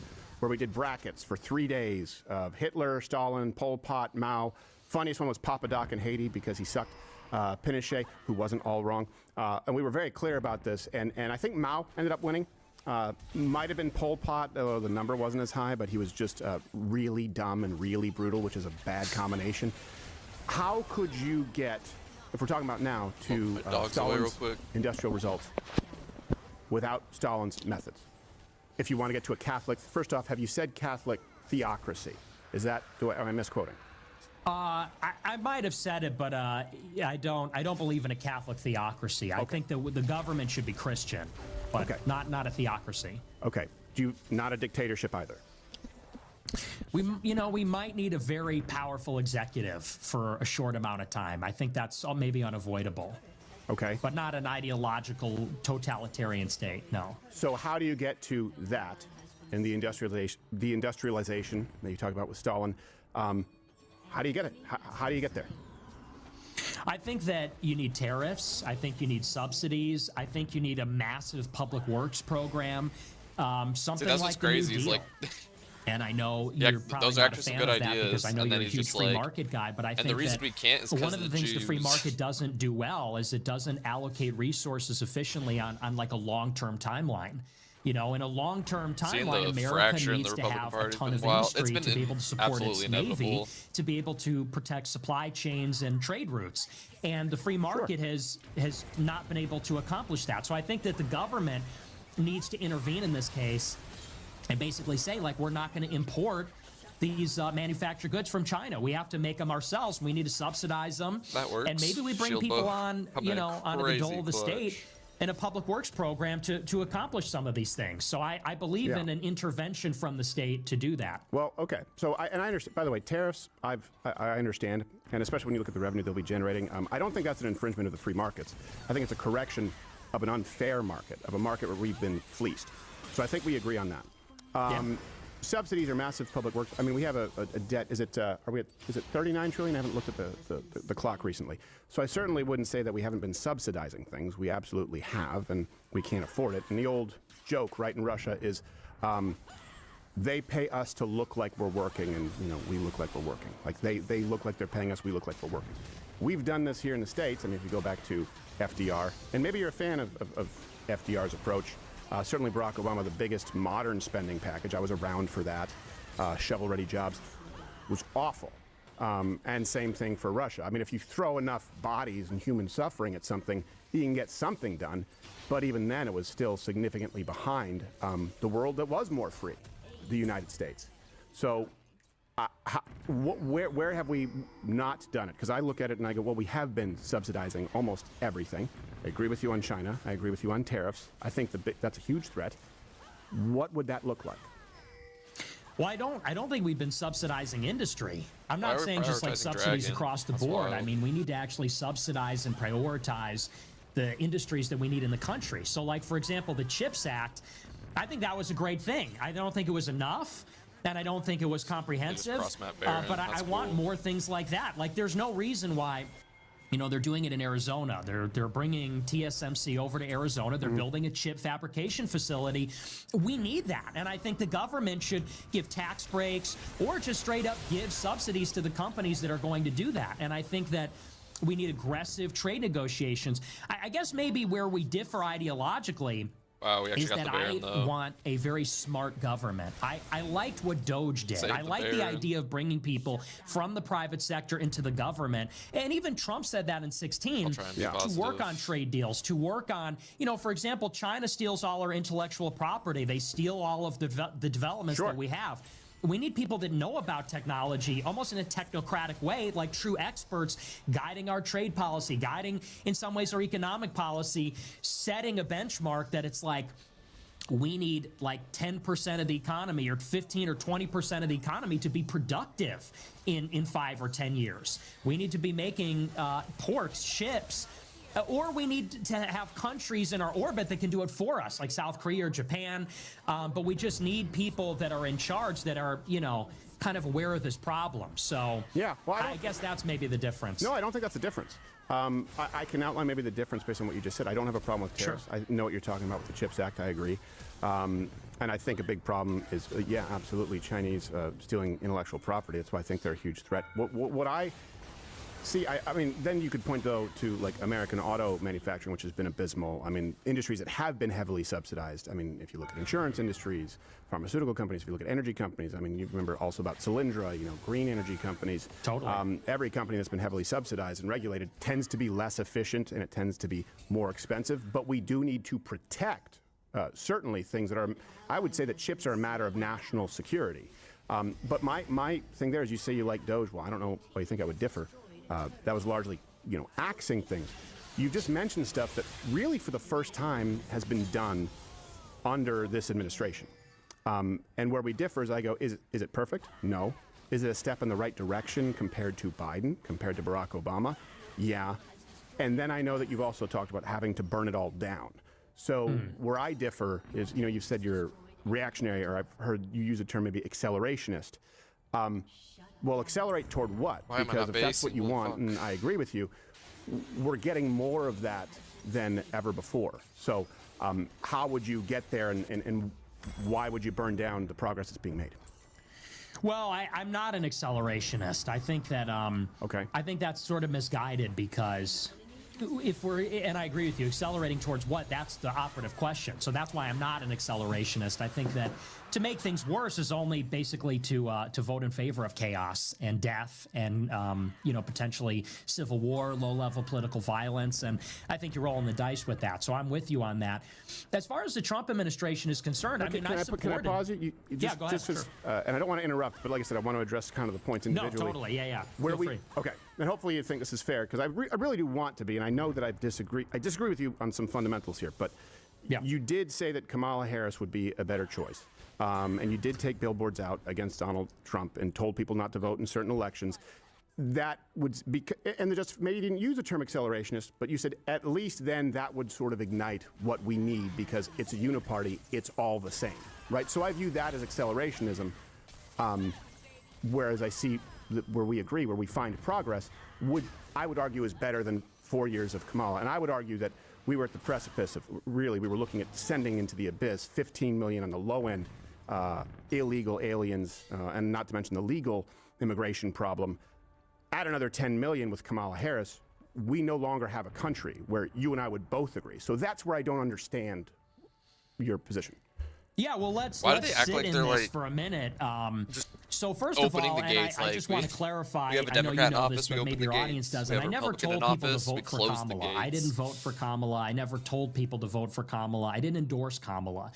where we did brackets for 3 days of Hitler, Stalin, Pol Pot, Mao. Funniest one was Papa Doc in Haiti because he sucked. Pinochet, who wasn't all wrong. And we were very clear about this. And I think Mao ended up winning. Might have been Pol Pot, though the number wasn't as high, but he was just really dumb and really brutal, which is a bad combination. How could you get, if we're talking about now, to Stalin's industrial results without Stalin's methods? If you want to get to a Catholic, first off, have you said Catholic theocracy? Am I misquoting? I might have said it, but I don't believe in a Catholic theocracy. I think that the government should be Christian, but not a theocracy. Okay. Not a dictatorship either. We might need a very powerful executive for a short amount of time. I think that's maybe unavoidable. Okay. But not an ideological totalitarian state, no. So how do you get to that in the industrialization that you talk about with Stalin? How do you get it? How do you get there? I think that you need tariffs. I think you need subsidies. I think you need a massive public works program. Something like the New Deal. And I know you're probably not a fan of that because I know you're a huge free market guy, but I think the reason we can't is one of the things the free market doesn't do well is it doesn't allocate resources efficiently on like a long-term timeline. In a long-term timeline, America needs to have a ton of industry to be able to support its Navy, to be able to protect supply chains and trade routes. And the free market has not been able to accomplish that. So I think that the government needs to intervene in this case and basically say, we're not going to import these manufactured goods from China. We have to make them ourselves. We need to subsidize them. That works. And maybe we bring people on, onto the dole of the state in a public works program to accomplish some of these things. So I believe in an intervention from the state to do that. Well, okay. So I understand. By the way, tariffs, I understand, and especially when you look at the revenue they'll be generating. I don't think that's an infringement of the free markets. I think it's a correction of an unfair market, of a market where we've been fleeced. So I think we agree on that. Subsidies are massive public works. I mean, we have a debt. Is it 39 trillion? I haven't looked at the clock recently. So I certainly wouldn't say that we haven't been subsidizing things. We absolutely have, and we can't afford it. And the old joke, right, in Russia is they pay us to look like we're working, and we look like we're working. Like they look like they're paying us, we look like we're working. We've done this here in the States. I mean, if you go back to FDR, and maybe you're a fan of FDR's approach. Certainly Barack Obama, the biggest modern spending package. I was around for that. Shovel-ready jobs was awful. And same thing for Russia. I mean, if you throw enough bodies and human suffering at something, you can get something done. But even then, it was still significantly behind the world that was more free, the United States. So where have we not done it? Because I look at it and I go, well, we have been subsidizing almost everything. I agree with you on China. I agree with you on tariffs. I think that's a huge threat. What would that look like? Well, I don't think we've been subsidizing industry. I'm not saying just like subsidies across the board. I mean, we need to actually subsidize and prioritize the industries that we need in the country. So like, for example, the CHIPS Act, I think that was a great thing. I don't think it was enough. And I don't think it was comprehensive, but I want more things like that. Like, there's no reason why, You know, they're doing it in Arizona. They're bringing TSMC over to Arizona. They're building a chip fabrication facility. We need that. And I think the government should give tax breaks or just straight up give subsidies to the companies that are going to do that. And I think that we need aggressive trade negotiations. I guess maybe where we differ ideologically is that I want a very smart government. I liked what Doge did. I like the idea of bringing people from the private sector into the government. And even Trump said that in 2016 to work on trade deals, to work on, you know, for example, China steals all our intellectual property. They steal all of the developments that we have. We need people that know about technology almost in a technocratic way, like true experts, guiding our trade policy, guiding in some ways our economic policy, setting a benchmark that it's like, we need like 10% of the economy or 15 or 20% of the economy to be productive in 5 or 10 years. We need to be making ports, ships, or we need to have countries in our orbit that can do it for us, like South Korea or Japan. But we just need people that are in charge that are, you know, kind of aware of this problem. So yeah, well, I guess that's maybe the difference. No, I don't think that's the difference. I can outline maybe the difference based on what you just said. I don't have a problem with tariffs. I know what you're talking about with the CHIPS Act. I agree. And I think a big problem is, yeah, absolutely, Chinese stealing intellectual property. That's why I think they're a huge threat. What I see, I mean, then you could point, though, to like American auto manufacturing, which has been abysmal. I mean, industries that have been heavily subsidized. I mean, if you look at insurance industries, pharmaceutical companies, if you look at energy companies, I mean, you remember also about Solyndra, you know, green energy companies. Totally. Every company that's been heavily subsidized and regulated tends to be less efficient and it tends to be more expensive. But we do need to protect certainly things that are, I would say that chips are a matter of national security. But my thing there is, you say you like Doge. Well, I don't know why you think I would differ. That was largely, you know, axing things. You just mentioned stuff that really for the first time has been done under this administration. And where we differ is I go, is it perfect? No. Is it a step in the right direction compared to Biden, compared to Barack Obama? Yeah. And then I know that you've also talked about having to burn it all down. So where I differ is, you know, you've said you're reactionary, or I've heard you use the term maybe accelerationist. Well, accelerate toward what? Because if that's what you want, and I agree with you, we're getting more of that than ever before. So how would you get there, and why would you burn down the progress that's being made? Well, I'm not an accelerationist. I think that I think that's sort of misguided, because if we're, and I agree with you, accelerating towards what? That's the operative question. So that's why I'm not an accelerationist. I think that to make things worse is only basically to vote in favor of chaos and death and you know, potentially civil war, low-level political violence, and I think you're rolling the dice with that. So I'm with you on that. As far as the Trump administration is concerned, I mean, I supported. Can I pause you? Yeah, go ahead. Sure. And I don't want to interrupt, but like I said, I want to address kind of the points individually. No, totally. Yeah. Feel free. Okay. And hopefully you think this is fair, because I really do want to be, and I know that I disagree with you on some fundamentals here, but you did say that Kamala Harris would be a better choice. And you did take billboards out against Donald Trump and told people not to vote in certain elections. That would be, and maybe you didn't use the term accelerationist, but you said at least then that would sort of ignite what we need, because it's a uniparty, it's all the same, right? So I view that as accelerationism, whereas I see where we agree, where we find progress, I would argue is better than 4 years of Kamala. And I would argue that we were at the precipice of, really, we were looking at descending into the abyss, 15 million on the low end, illegal aliens, and not to mention the legal immigration problem. Add another 10 million with Kamala Harris, we no longer have a country, where you and I would both agree. So that's where I don't understand your position. Yeah, well, let's sit in this for a minute. So first of all, and I just want to clarify, I know you know this, but maybe your audience doesn't. I never told people to vote for Kamala. I didn't vote for Kamala. I never told people to vote for Kamala. I didn't endorse Kamala.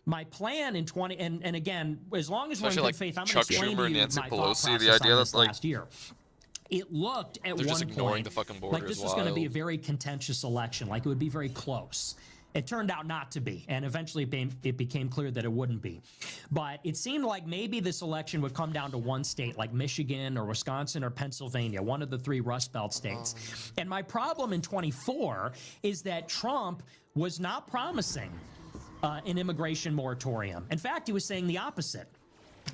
My plan in and again, as long as we're in good faith, I'm going to explain to you my thought process on this last year. It looked at one point like this was going to be a very contentious election, like it would be very close. It turned out not to be, and eventually it became clear that it wouldn't be. But it seemed like maybe this election would come down to one state, like Michigan or Wisconsin or Pennsylvania, one of the 3 Rust Belt states. And my problem in 24 is that Trump was not promising an immigration moratorium. In fact, he was saying the opposite.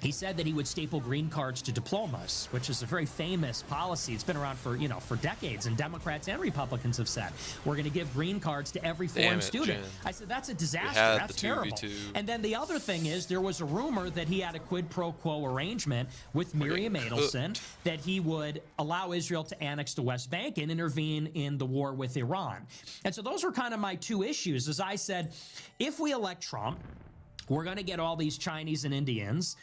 He said that he would staple green cards to diplomas, which is a very famous policy. It's been around for, for decades, and Democrats and Republicans have said, we're going to give green cards to every foreign student. Jen. I said, that's a disaster. That's terrible. 2v2. And then the other thing is, there was a rumor that he had a quid pro quo arrangement with Miriam Adelson that he would allow Israel to annex the West Bank and intervene in the war with Iran. And so those were kind of my two issues. As I said, if we elect Trump, we're going to get all these Chinese and Indians.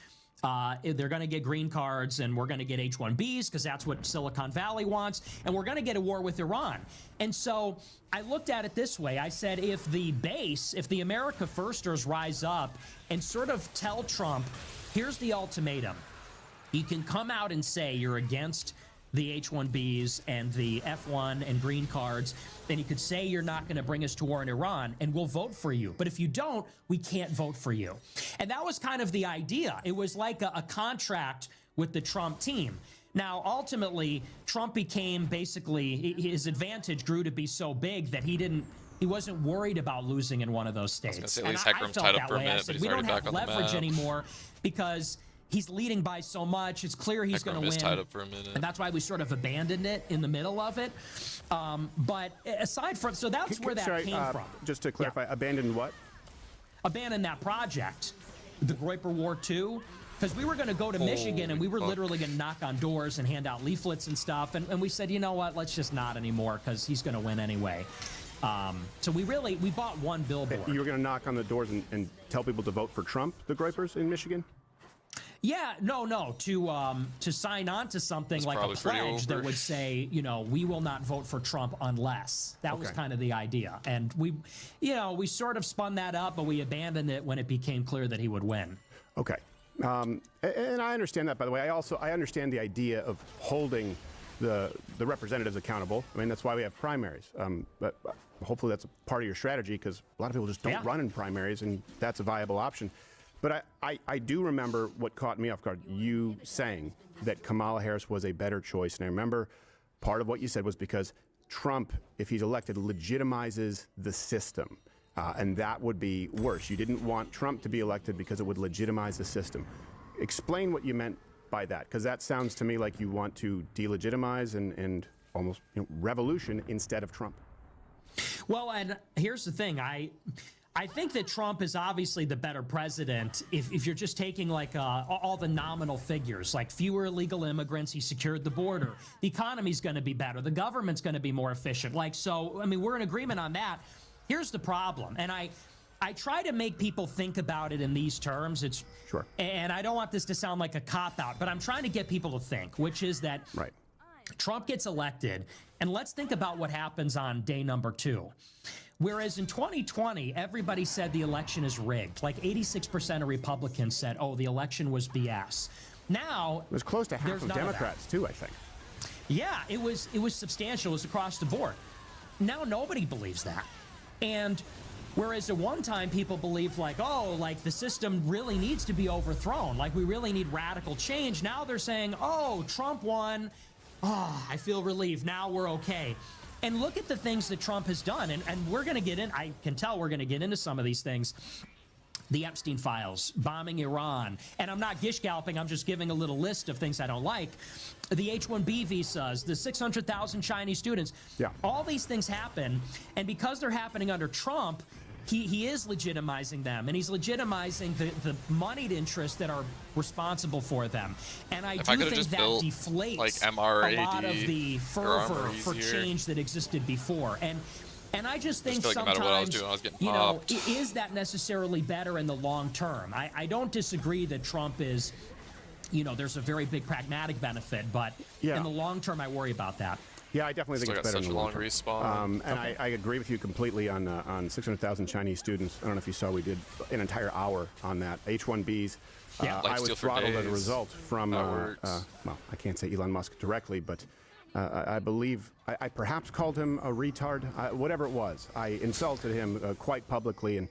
They're going to get green cards, and we're going to get H-1Bs because that's what Silicon Valley wants, and we're going to get a war with Iran. And so I looked at it this way. I said, if the America Firsters rise up and sort of tell Trump, here's the ultimatum. You can come out and say you're against the H-1Bs and the F-1 and green cards, then you could say you're not going to bring us to war in Iran, and we'll vote for you. But if you don't, we can't vote for you. And that was kind of the idea. It was like a contract with the Trump team. Now, ultimately, Trump became basically, his advantage grew to be so big that he wasn't worried about losing in one of those states. I was gonna say, at least Heckram's tied up for a minute, but he's already back on the map. We don't have leverage anymore because he's leading by so much. It's clear he's going to win. Tied up for a minute. And that's why we sort of abandoned it in the middle of it. But aside from, so that's where that came from. Just to clarify, abandoned what? Abandoned that project, the Groyper War II. Because we were going to go to Michigan, and we were literally going to knock on doors and hand out leaflets and stuff. And we said, you know what, let's just not anymore, because he's going to win anyway. So we bought one billboard. You were going to knock on the doors and tell people to vote for Trump, the Groypers in Michigan? Yeah, no, to sign on to something like a pledge that would say, we will not vote for Trump unless. That was kind of the idea. And we sort of spun that up, but we abandoned it when it became clear that he would win. Okay. And I understand that, by the way. I understand the idea of holding the representatives accountable. I mean, that's why we have primaries. But hopefully that's a part of your strategy, because a lot of people just don't run in primaries, and that's a viable option. But I do remember what caught me off guard, you saying that Kamala Harris was a better choice. And I remember part of what you said was because Trump, if he's elected, legitimizes the system. And that would be worse. You didn't want Trump to be elected because it would legitimize the system. Explain what you meant by that, because that sounds to me like you want to delegitimize and almost revolution instead of Trump. Well, and here's the thing. I think that Trump is obviously the better president if you're just taking like all the nominal figures, like fewer illegal immigrants, he secured the border, the economy's going to be better, the government's going to be more efficient. We're in agreement on that. Here's the problem, and I try to make people think about it in these terms. And I don't want this to sound like a cop-out, but I'm trying to get people to think, which is that Trump gets elected, and let's think about what happens on day number 2. Whereas in 2020, everybody said the election is rigged. Like 86% of Republicans said, oh, the election was BS. Now, it was close to half of Democrats, too, I think. Yeah, it was substantial. It was across the board. Now nobody believes that. And whereas at one time people believed the system really needs to be overthrown, like we really need radical change. Now they're saying, oh, Trump won. Oh, I feel relieved. Now we're okay. And look at the things that Trump has done. And we're going to get in, I can tell we're going to get into some of these things. The Epstein files, bombing Iran. And I'm not gish-galloping, I'm just giving a little list of things I don't like. The H-1B visas, the 600,000 Chinese students. Yeah. All these things happen. And because they're happening under Trump, he is legitimizing them, and he's legitimizing the moneyed interests that are responsible for them. And I do think that deflates a lot of the fervor for change that existed before. And I just think sometimes, is that necessarily better in the long term? I don't disagree that Trump is, there's a very big pragmatic benefit, but in the long term, I worry about that. Yeah, I definitely think it's better in the long term. And I agree with you completely on 600,000 Chinese students. I don't know if you saw, we did an entire hour on that. H-1Bs. I was throttled as a result from, well, I can't say Elon Musk directly, but I believe I perhaps called him a retard, whatever it was. I insulted him quite publicly, and,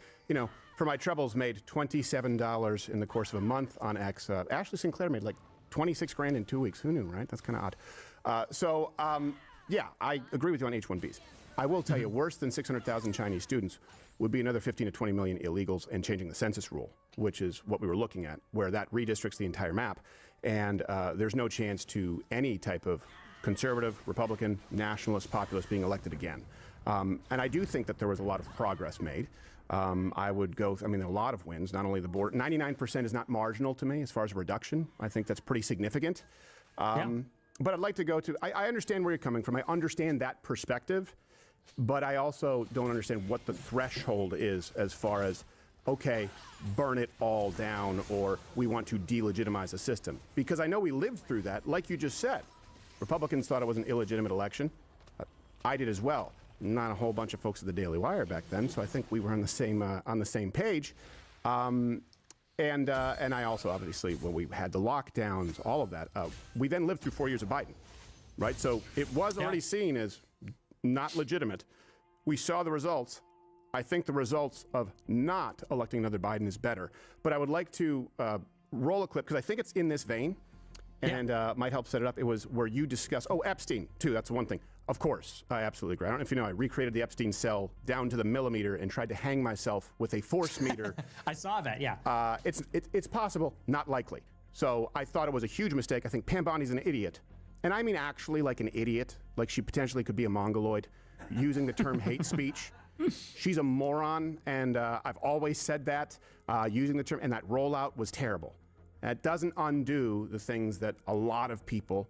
for my troubles, made $27 in the course of a month on X. Ashley Sinclair made like 26 grand in 2 weeks. Who knew, right? That's kind of odd. yeah, I agree with you on H-1Bs. I will tell you, worse than 600,000 Chinese students would be another 15 to 20 million illegals and changing the census rule, which is what we were looking at, where that redistricts the entire map. And there's no chance to any type of conservative, Republican, nationalist, populist being elected again. And I do think that there was a lot of progress made. I would go, I mean, there are a lot of wins, not only the border. 99% is not marginal to me as far as a reduction. I think that's pretty significant. But I'd like to go to, I understand where you're coming from. I understand that perspective, but I also don't understand what the threshold is as far as, okay, burn it all down, or we want to delegitimize the system. Because I know we lived through that, like you just said. Republicans thought it was an illegitimate election. I did as well. Not a whole bunch of folks at the Daily Wire back then, so I think we were on the same page. And I also, obviously, when we had the lockdowns, all of that, we then lived through 4 years of Biden, right? So it was already seen as not legitimate. We saw the results. I think the results of not electing another Biden is better. But I would like to roll a clip, because I think it's in this vein, and might help set it up. It was where you discussed, Epstein, too, that's one thing. Of course, I absolutely agree. I don't know if you know, I recreated the Epstein cell down to the millimeter and tried to hang myself with a force meter. I saw that, yeah. It's possible, not likely. So I thought it was a huge mistake. I think Pam Bondi's an idiot. And I mean actually like an idiot, like she potentially could be a mongoloid, using the term hate speech. She's a moron, and I've always said that, using the term, and that rollout was terrible. That doesn't undo the things that a lot of people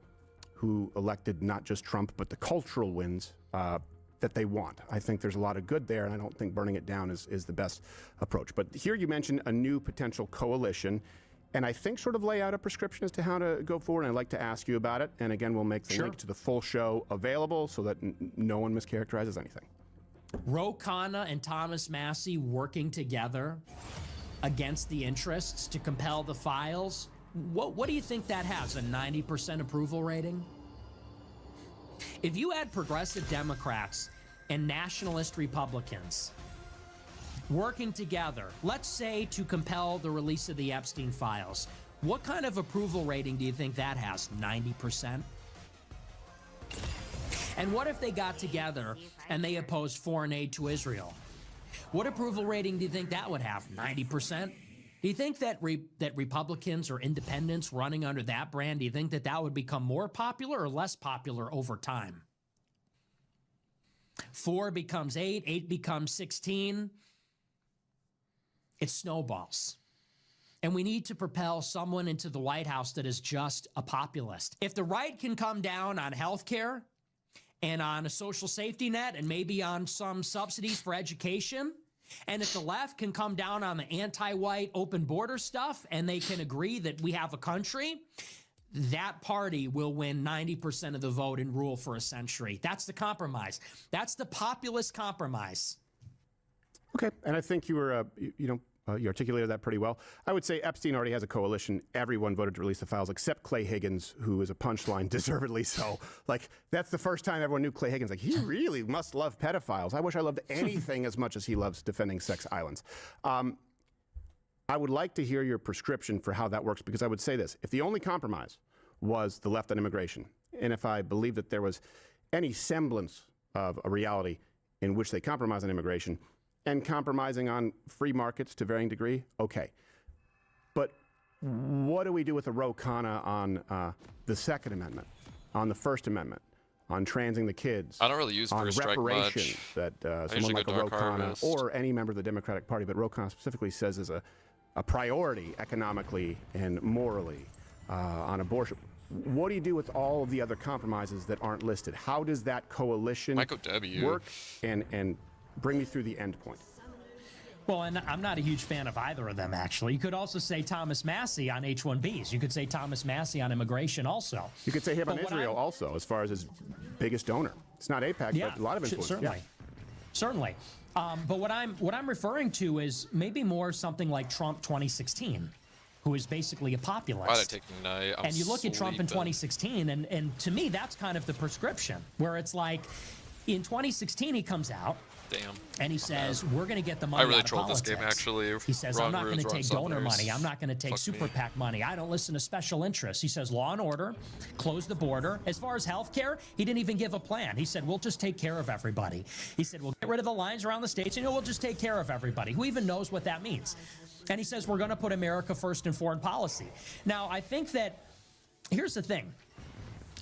who elected not just Trump, but the cultural wins that they want. I think there's a lot of good there, and I don't think burning it down is the best approach. But here you mentioned a new potential coalition, and I think sort of lay out a prescription as to how to go forward, and I'd like to ask you about it. And again, we'll make the link to the full show available so that no one mischaracterizes anything. Ro Khanna and Thomas Massie working together against the interests to compel the files. What do you think that has, a 90% approval rating? If you had progressive Democrats and nationalist Republicans working together, let's say to compel the release of the Epstein files, what kind of approval rating do you think that has? 90%? And what if they got together and they opposed foreign aid to Israel? What approval rating do you think that would have? 90%? Do you think that that Republicans or independents running under that brand, do you think that that would become more popular or less popular over time? 4 becomes 8, 8 becomes 16. It snowballs. And we need to propel someone into the White House that is just a populist. If the right can come down on health care and on a social safety net and maybe on some subsidies for education, and if the left can come down on the anti-white open border stuff and they can agree that we have a country, that party will win 90% of the vote and rule for a century. That's the compromise. That's the populist compromise. Okay, and I think you were, you articulated that pretty well. I would say Epstein already has a coalition. Everyone voted to release the files except Clay Higgins, who is a punchline, deservedly so. Like, that's the first time everyone knew Clay Higgins. Like, he really must love pedophiles. I wish I loved anything as much as he loves defending sex islands. I would like to hear your prescription for how that works, because I would say this. If the only compromise was the left on immigration, and if I believe that there was any semblance of a reality in which they compromise on immigration, and compromising on free markets to varying degree, okay. But what do we do with the Ro Khanna on the Second Amendment, on the First Amendment, on transing the kids? I don't really use on first strike reparations much. That someone like a Ro Khanna or any member of the Democratic Party, but Ro Khanna specifically says is a priority economically and morally on abortion. What do you do with all of the other compromises that aren't listed? How does that coalition work? And bring me through the end point. Well, and I'm not a huge fan of either of them, actually. You could also say Thomas Massie on H-1Bs. You could say Thomas Massie on immigration also. You could say him on Israel also, as far as his biggest donor. It's not AIPAC, but a lot of influence. Certainly. But what I'm referring to is maybe more something like Trump 2016, who is basically a populist. And you look at Trump in 2016, and to me, that's kind of the prescription, where it's like, in 2016, he comes out. Damn. And he says, we're going to get the money I really out of trolled politics. this game, actually. He says, I'm not going to take donor money. I'm not going to take super PAC money. I don't listen to special interests. He says, law and order, close the border. As far as health care, he didn't even give a plan. He said, we'll just take care of everybody. He said, we'll get rid of the lines around the states, and we'll just take care of everybody. Who even knows what that means? And he says, we're going to put America first in foreign policy. Now, I think that, here's the thing.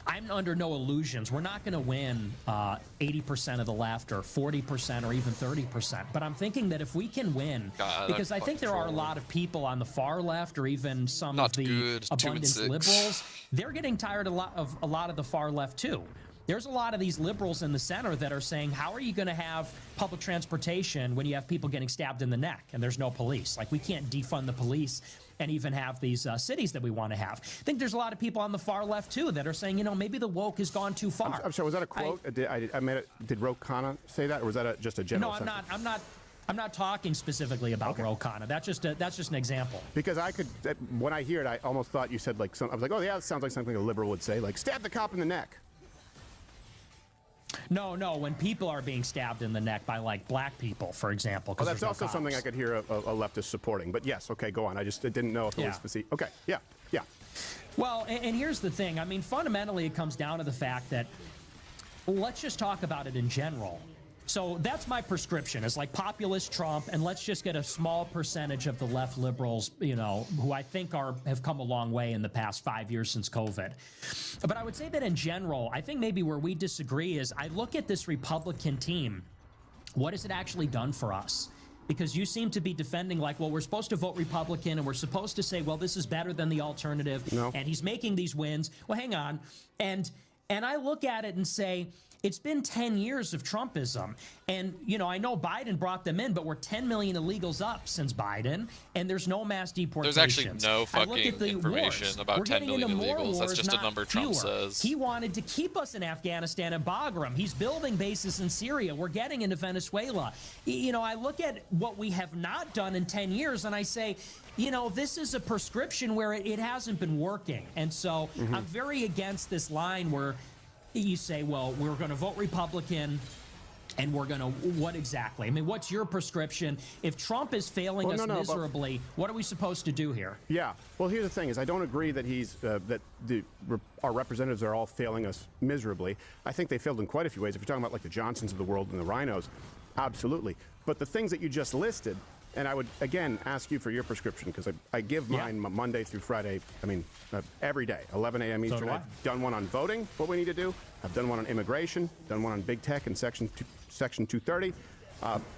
I'm under no illusions. We're not going to win 80% of the left or 40% or even 30%. But I'm thinking that if we can win, because I think there are a lot of people on the far left or even some of the abundance liberals, they're getting tired of a lot of the far left too. There's a lot of these liberals in the center that are saying, how are you going to have public transportation when you have people getting stabbed in the neck and there's no police? Like, we can't defund the police and even have these cities that we want to have. I think there's a lot of people on the far left, too, that are saying, you know, maybe the woke has gone too far. I'm sorry, was that a quote? I made it. Did Ro Khanna say that, or was that just a general sentiment? No, I'm not talking specifically about Ro Khanna. That's just an example. Because I could, when I hear it, I almost thought you said, like, I was like, oh, yeah, that sounds like something a liberal would say, like, stab the cop in the neck. No, when people are being stabbed in the neck by, like, black people, for example. Oh, that's also something I could hear a leftist supporting. But yes, okay, go on. I just didn't know if it was specific. Okay, yeah. Well, and here's the thing. I mean, fundamentally, it comes down to the fact that, let's just talk about it in general. So that's my prescription. It's like populist Trump, and let's just get a small percentage of the left liberals, you know, who I think have come a long way in the past 5 years since COVID. But I would say that in general, I think maybe where we disagree is I look at this Republican team. What has it actually done for us? Because you seem to be defending like, well, we're supposed to vote Republican and we're supposed to say, well, this is better than the alternative. No. And he's making these wins. Well, hang on. And I look at it and say, it's been 10 years of Trumpism. And, you know, I know Biden brought them in, but we're 10 million illegals up since Biden, and there's no mass deportations. There's actually no fucking information about 10 million illegals. That's just a number Trump says. He wanted to keep us in Afghanistan and Bagram. He's building bases in Syria. We're getting into Venezuela. You know, I look at what we have not done in 10 years, and I say, you know, this is a prescription where it hasn't been working. And so I'm very against this line where you say, well, we're going to vote Republican and we're going to, what exactly? I mean, what's your prescription? If Trump is failing us miserably, what are we supposed to do here? Yeah. Well, here's the thing is I don't agree that our representatives are all failing us miserably. I think they failed in quite a few ways. If you're talking about like the Johnsons of the world and the Rhinos, absolutely. But the things that you just listed, and I would, again, ask you for your prescription because I give mine Monday through Friday, every day, 11 a.m. Eastern. So I've done one on voting, what we need to do. I've done one on immigration, done one on big tech and Section 230.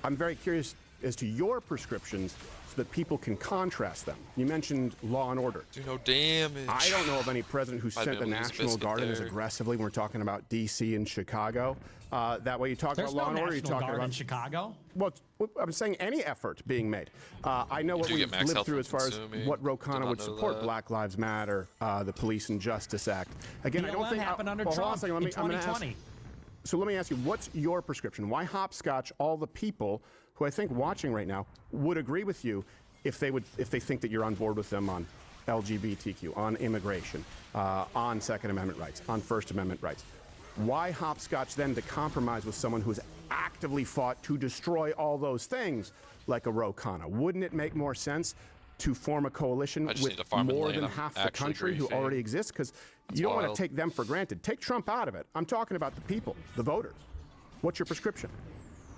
I'm very curious as to your prescriptions so that people can contrast them. You mentioned law and order. Do no damage. I don't know of any president who sent the National Guard in as aggressively when we're talking about D.C. and Chicago. That way you talk about law and order, you're talking about... in Chicago? Well, I'm saying any effort being made. I know what we've lived through as far as what Ro Khanna would support, Black Lives Matter, the Police and Justice Act. Again, I don't think... happened under Trump in 2020. So let me ask you, what's your prescription? Why hopscotch all the people who I think watching right now would agree with you if they think that you're on board with them on LGBTQ, on immigration, on Second Amendment rights, on First Amendment rights? Why hopscotch then to compromise with someone who's actively fought to destroy all those things like a Ro Khanna? Wouldn't it make more sense to form a coalition with more than half the country who already exists? Because you don't want to take them for granted. Take Trump out of it. I'm talking about the people, the voters. What's your prescription?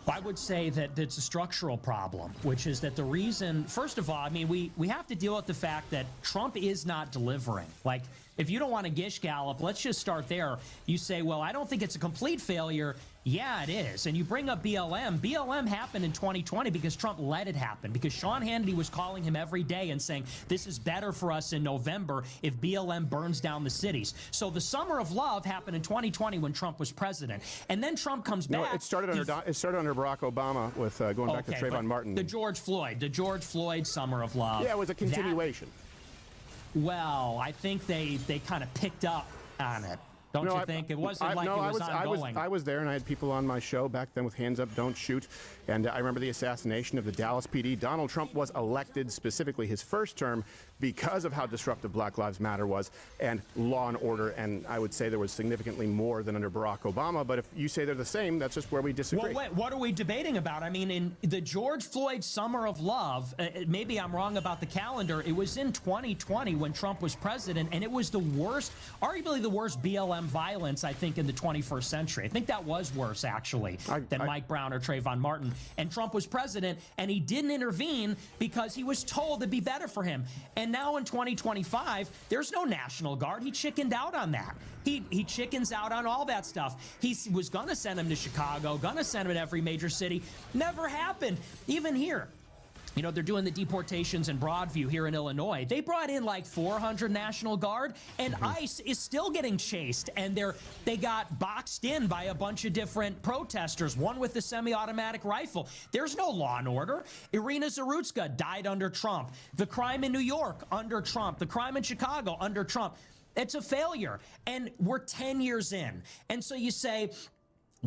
I would say that it's a structural problem, which is that the reason, first of all, I mean, we have to deal with the fact that Trump is not delivering. Like, if you don't want to gish gallop, let's just start there. You say, well, I don't think it's a complete failure. Yeah, it is. And you bring up BLM. BLM happened in 2020 because Trump let it happen, because Sean Hannity was calling him every day and saying, this is better for us in November if BLM burns down the cities. So the summer of love happened in 2020 when Trump was president. And then Trump comes back. No, it started under Barack Obama with going back to Trayvon Martin. The George Floyd summer of love. Yeah, it was a continuation. Well, I think they kind of picked up on it. Don't you think? It wasn't like it was ongoing. I was there, and I had people on my show back then with Hands Up, Don't Shoot. And I remember the assassination of the Dallas PD. Donald Trump was elected, specifically his first term, because of how disruptive Black Lives Matter was and law and order. And I would say there was significantly more than under Barack Obama. But if you say they're the same, that's just where we disagree. Well, wait, what are we debating about? I mean, in the George Floyd Summer of Love, maybe I'm wrong about the calendar, it was in 2020 when Trump was president, and it was the worst, arguably the worst BLM violence, I think, in the 21st century. I think that was worse, actually, than Mike Brown or Trayvon Martin. And Trump was president, and he didn't intervene because he was told it'd be better for him. And now in 2025, there's no National Guard. He chickened out on that. He chickens out on all that stuff. He was going to send him to Chicago, going to send him to every major city. Never happened. Even here. You know, they're doing the deportations in Broadview here in Illinois. They brought in like 400 National Guard, and ICE is still getting chased. And they got boxed in by a bunch of different protesters, one with a semi-automatic rifle. There's no law and order. Irina Zarutska died under Trump. The crime in New York under Trump. The crime in Chicago under Trump. It's a failure. And we're 10 years in. And so you say,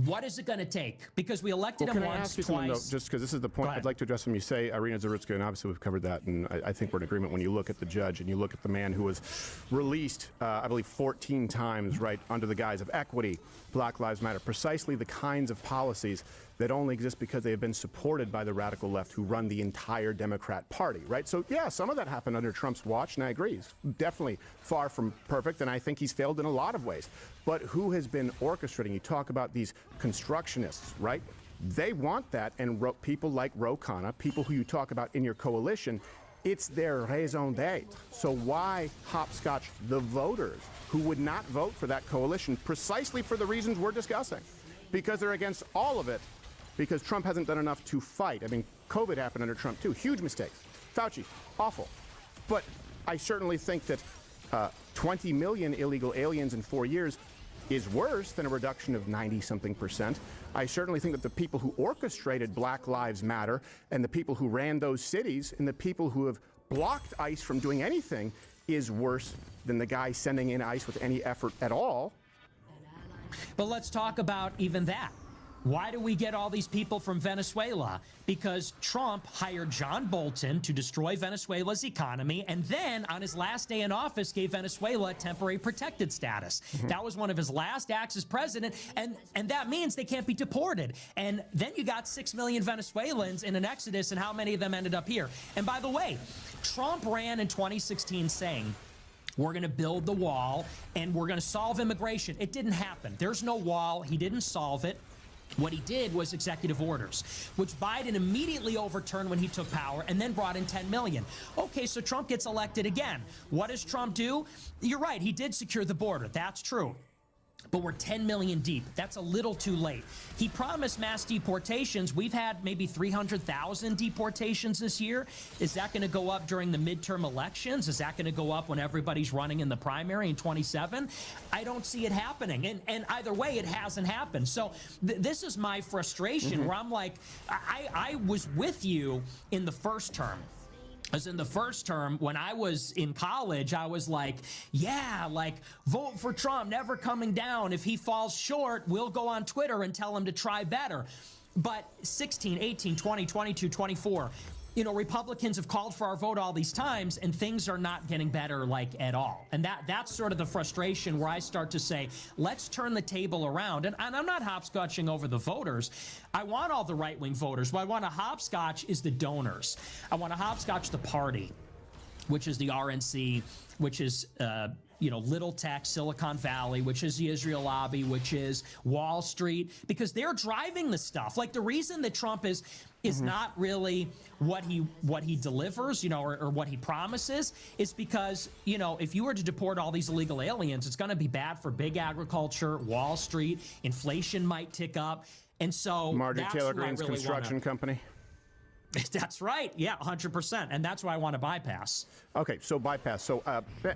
what is it going to take? Because we elected him once, can I ask you twice. Something, though, just because this is the point I'd like to address when you say Irina Zarutska, and obviously we've covered that, and I think we're in agreement when you look at the judge and you look at the man who was released, I believe, 14 times, right, under the guise of equity, Black Lives Matter, precisely the kinds of policies that only exist because they have been supported by the radical left who run the entire Democrat Party, right? So, yeah, some of that happened under Trump's watch, and I agree. He's definitely far from perfect, and I think he's failed in a lot of ways. But who has been orchestrating? You talk about these constructionists, right? They want that, and people like Ro Khanna, people who you talk about in your coalition, it's their raison d'etre. So why hopscotch the voters who would not vote for that coalition precisely for the reasons we're discussing? Because they're against all of it, because Trump hasn't done enough to fight. I mean, COVID happened under Trump, too. Huge mistakes. Fauci, awful. But I certainly think that 20 million illegal aliens in 4 years is worse than a reduction of 90-something%. I certainly think that the people who orchestrated Black Lives Matter and the people who ran those cities and the people who have blocked ICE from doing anything is worse than the guy sending in ICE with any effort at all. But let's talk about even that. Why do we get all these people from Venezuela? Because Trump hired John Bolton to destroy Venezuela's economy, and then on his last day in office gave Venezuela temporary protected status. That was one of his last acts as president, and that means they can't be deported. And then you got 6 million Venezuelans in an exodus, and how many of them ended up here? And by the way, Trump ran in 2016 saying, we're going to build the wall, and we're going to solve immigration. It didn't happen. There's no wall. He didn't solve it. What he did was executive orders, which Biden immediately overturned when he took power and then brought in 10 million. Okay, so Trump gets elected again. What does Trump do? You're right, he did secure the border. That's true. But we're 10 million deep. That's a little too late. He promised mass deportations. We've had maybe 300,000 deportations this year. Is that going to go up during the midterm elections? Is that going to go up when everybody's running in the primary in 27? I don't see it happening. And either way, it hasn't happened. So this is my frustration where I'm like, I was with you in the first term. As in the first term, when I was in college, I was like, yeah, like, vote for Trump, never coming down. If he falls short, we'll go on Twitter and tell him to try better. But 16, 18, 20, 22, 24, you know, Republicans have called for our vote all these times, and things are not getting better, like, at all. And that's sort of the frustration where I start to say, let's turn the table around. And I'm not hopscotching over the voters. I want all the right-wing voters. What I want to hopscotch is the donors. I want to hopscotch the party, which is the RNC, which is you know, Little Tech, Silicon Valley, which is the Israel lobby, which is Wall Street, because they're driving the stuff. Like, the reason that Trump is not really what he delivers, you know, or what he promises, is because, you know, if you were to deport all these illegal aliens, it's going to be bad for big agriculture, Wall Street, inflation might tick up, and so Marjorie Taylor Greene's really construction company. That's right. Yeah, 100%. And that's why I want to bypass. Okay, so bypass. So,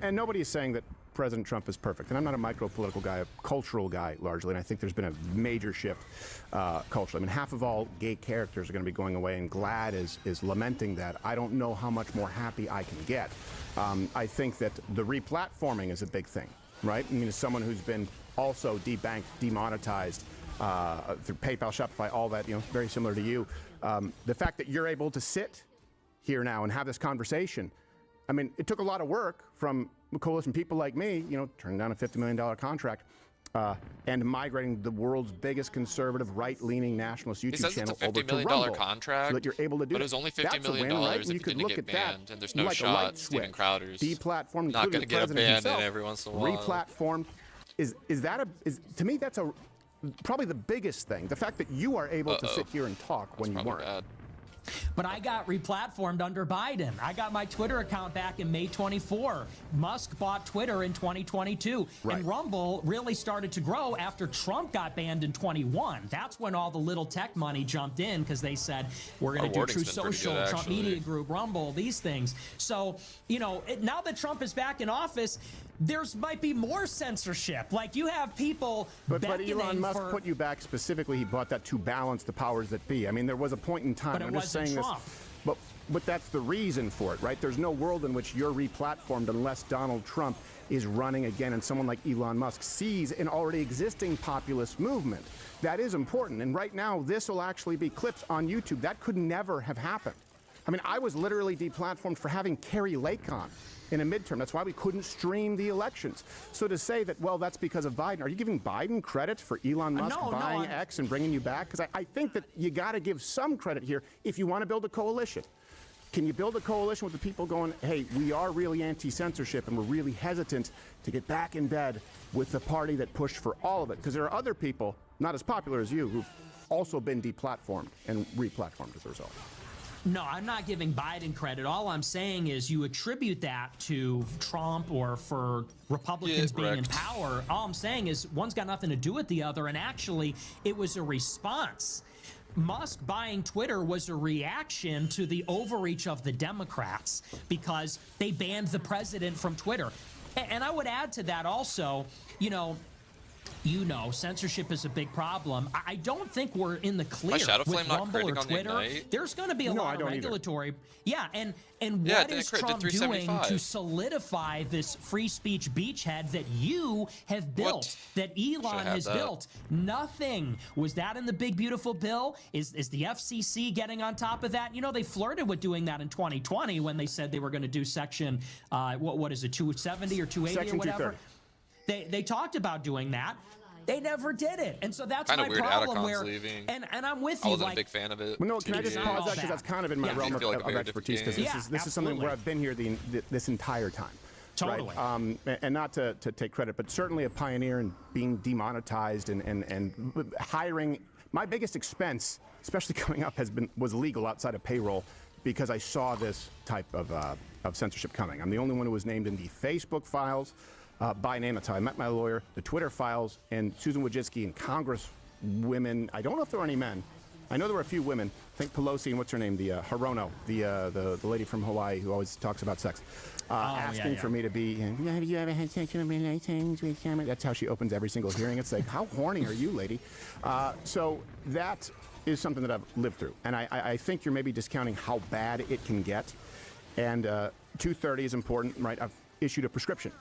and nobody is saying that President Trump is perfect. And I'm not a micro-political guy, a cultural guy largely. And I think there's been a major shift culturally. I mean, half of all gay characters are going to be going away, and GLAAD is lamenting that. I don't know how much more happy I can get. I think that the replatforming is a big thing, right? I mean, as someone who's been also debanked, demonetized through PayPal, Shopify, all that, very similar to you. The fact that you're able to sit here now and have this conversation, I mean, it took a lot of work from coalition people like me, turning down a $50 million contract and migrating the world's biggest conservative, right-leaning nationalist YouTube channel over to Rumble, contract, so that you're able to do but it was only $50 million right? if you you could didn't look get at banned, that, and there's no like shot Steven Crowder's deplatformed, not going to get a ban himself, in every once in a while. Replatformed. To me, that's probably the biggest thing. The fact that you are able to sit here and talk when you weren't. Bad. But I got replatformed under Biden. I got my Twitter account back in May 24. Musk bought Twitter in 2022. Right. And Rumble really started to grow after Trump got banned in 21. That's when all the little tech money jumped in because they said, we're going to do True Social, good, Trump Media Group, Rumble, these things. So, now that Trump is back in office, there's might be more censorship. Like you have people but Elon Musk put you back specifically. He bought that to balance the powers that be. I mean, there was a point in time. But I'm just saying Trump. This, but that's the reason for it, right? There's no world in which you're replatformed unless Donald Trump is running again and someone like Elon Musk sees an already existing populist movement. That is important. And right now, this will actually be clips on YouTube. That could never have happened. I mean, I was literally deplatformed for having Carrie Lake on in a midterm. That's why we couldn't stream the elections. So to say that, well, that's because of Biden, are you giving Biden credit for Elon Musk buying X and bringing you back? Because I think that you got to give some credit here if you want to build a coalition. Can you build a coalition with the people going, hey, we are really anti-censorship and we're really hesitant to get back in bed with the party that pushed for all of it? Because there are other people, not as popular as you, who've also been deplatformed and replatformed as a result. No, I'm not giving Biden credit. All I'm saying is you attribute that to Trump or for Republicans being in power. All I'm saying is one's got nothing to do with the other, and actually it was a response. Musk buying Twitter was a reaction to the overreach of the Democrats because they banned the president from Twitter. And I would add to that also, censorship is a big problem. I don't think we're in the clear with Rumble or Twitter. There's going to be a lot of regulatory. Yeah, and what is Trump doing to solidify this free speech beachhead that you have built, that Elon has built? Nothing. Was that in the big, beautiful bill? Is the FCC getting on top of that? They flirted with doing that in 2020 when they said they were going to do section, what is it, 270 or 280 section or whatever? 230. They talked about doing that. They never did it, and so that's kind my of weird. problem. Leaving. And I'm with you. I wasn't a big fan of it. Well, no, can I just pause that because that's kind of in my realm of expertise? Because this is something where I've been here this entire time. Totally. Right? And not to take credit, but certainly a pioneer in being demonetized and hiring. My biggest expense, especially coming up, was legal outside of payroll because I saw this type of censorship coming. I'm the only one who was named in the Facebook files. By name, that's how I met my lawyer, the Twitter files, and Susan Wojcicki and Congress women. I don't know if there were any men. I know there were a few women. I think Pelosi and what's her name, the Hirono, the lady from Hawaii who always talks about sex, asking for me to be. Have you ever had sexual relations with someone? That's how she opens every single hearing. It's like, how horny are you, lady? So that is something that I've lived through, and I think you're maybe discounting how bad it can get. And 230 is important, right? I've issued a prescription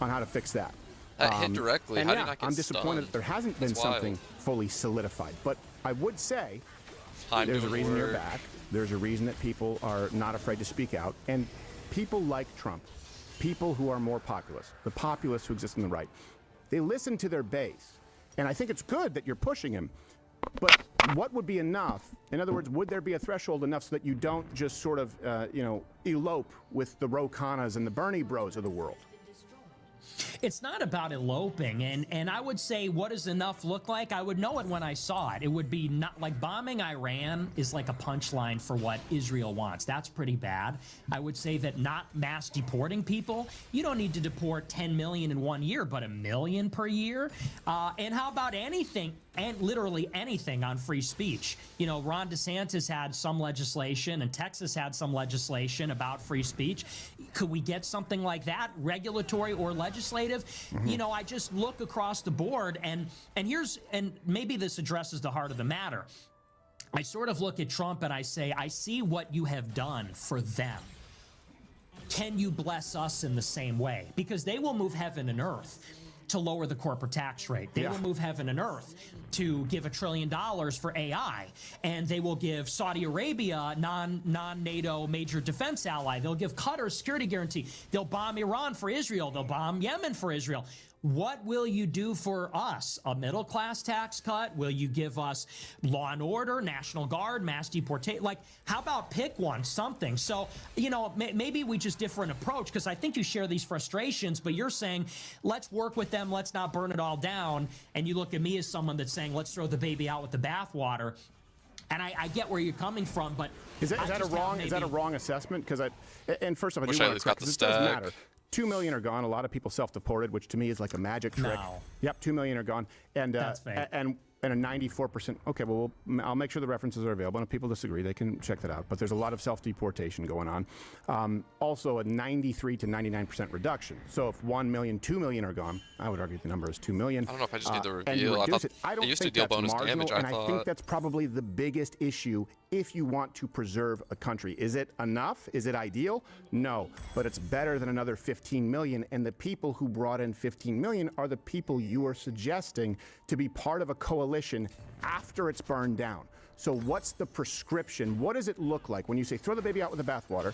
on how to fix that. That hit directly. And how did you not get I'm disappointed that there hasn't been something fully solidified. But I would say there's a reason you're back. There's a reason that people are not afraid to speak out. And people like Trump, people who are more populist, the populists who exist on the right, they listen to their base. And I think it's good that you're pushing him. But what would be enough? In other words, would there be a threshold enough so that you don't just sort of, elope with the Ro Khannas and the Bernie bros of the world? It's not about eloping, and I would say, what does enough look like? I would know it when I saw it. It would be not like bombing Iran is like a punchline for what Israel wants. That's pretty bad. I would say that not mass deporting people. You don't need to deport 10 million in 1 year, but 1 million per year. And how about anything? And literally anything on free speech. Ron DeSantis had some legislation and Texas had some legislation about free speech. Could we get something like that, regulatory or legislative? Mm-hmm. I just look across the board and maybe this addresses the heart of the matter. I sort of look at Trump and I say, I see what you have done for them. Can you bless us in the same way? Because they will move heaven and earth. to lower the corporate tax rate. They will move heaven and earth to give $1 trillion for AI. And they will give Saudi Arabia, non-NATO major defense ally. They'll give Qatar security guarantee. They'll bomb Iran for Israel. They'll bomb Yemen for Israel. What will you do for us? A middle-class tax cut? Will you give us law and order, National Guard, mass deportation? Like, how about pick one, something? So, you know, maybe we just differ an approach, because I think you share these frustrations, but you're saying, let's work with them, let's not burn it all down. And you look at me as someone that's saying, let's throw the baby out with the bathwater. And I get where you're coming from, but is that a wrong assessment? Because and first off, I do want to correct, because it does matter. 2 million are gone. A lot of people self-deported, which to me is like a magic trick. No. Yep, 2 million are gone, and That's fake. and a 94%. Okay, well, I'll make sure the references are available. And if people disagree, they can check that out. But there's a lot of self-deportation going on. Also, a 93 to 99% reduction. So if 1 million, 2 million are gone, I would argue the number is 2 million. I don't know if I just need the And you reveal. reduce it. I don't used think to deal that's bonus marginal, damage, and I I thought. think that's probably the biggest issue if you want to preserve a country. Is it enough? Is it ideal? No, but it's better than another 15 million. And the people who brought in 15 million are the people you are suggesting to be part of a coalition after it's burned down. So what's the prescription? What does it look like when you say throw the baby out with the bathwater?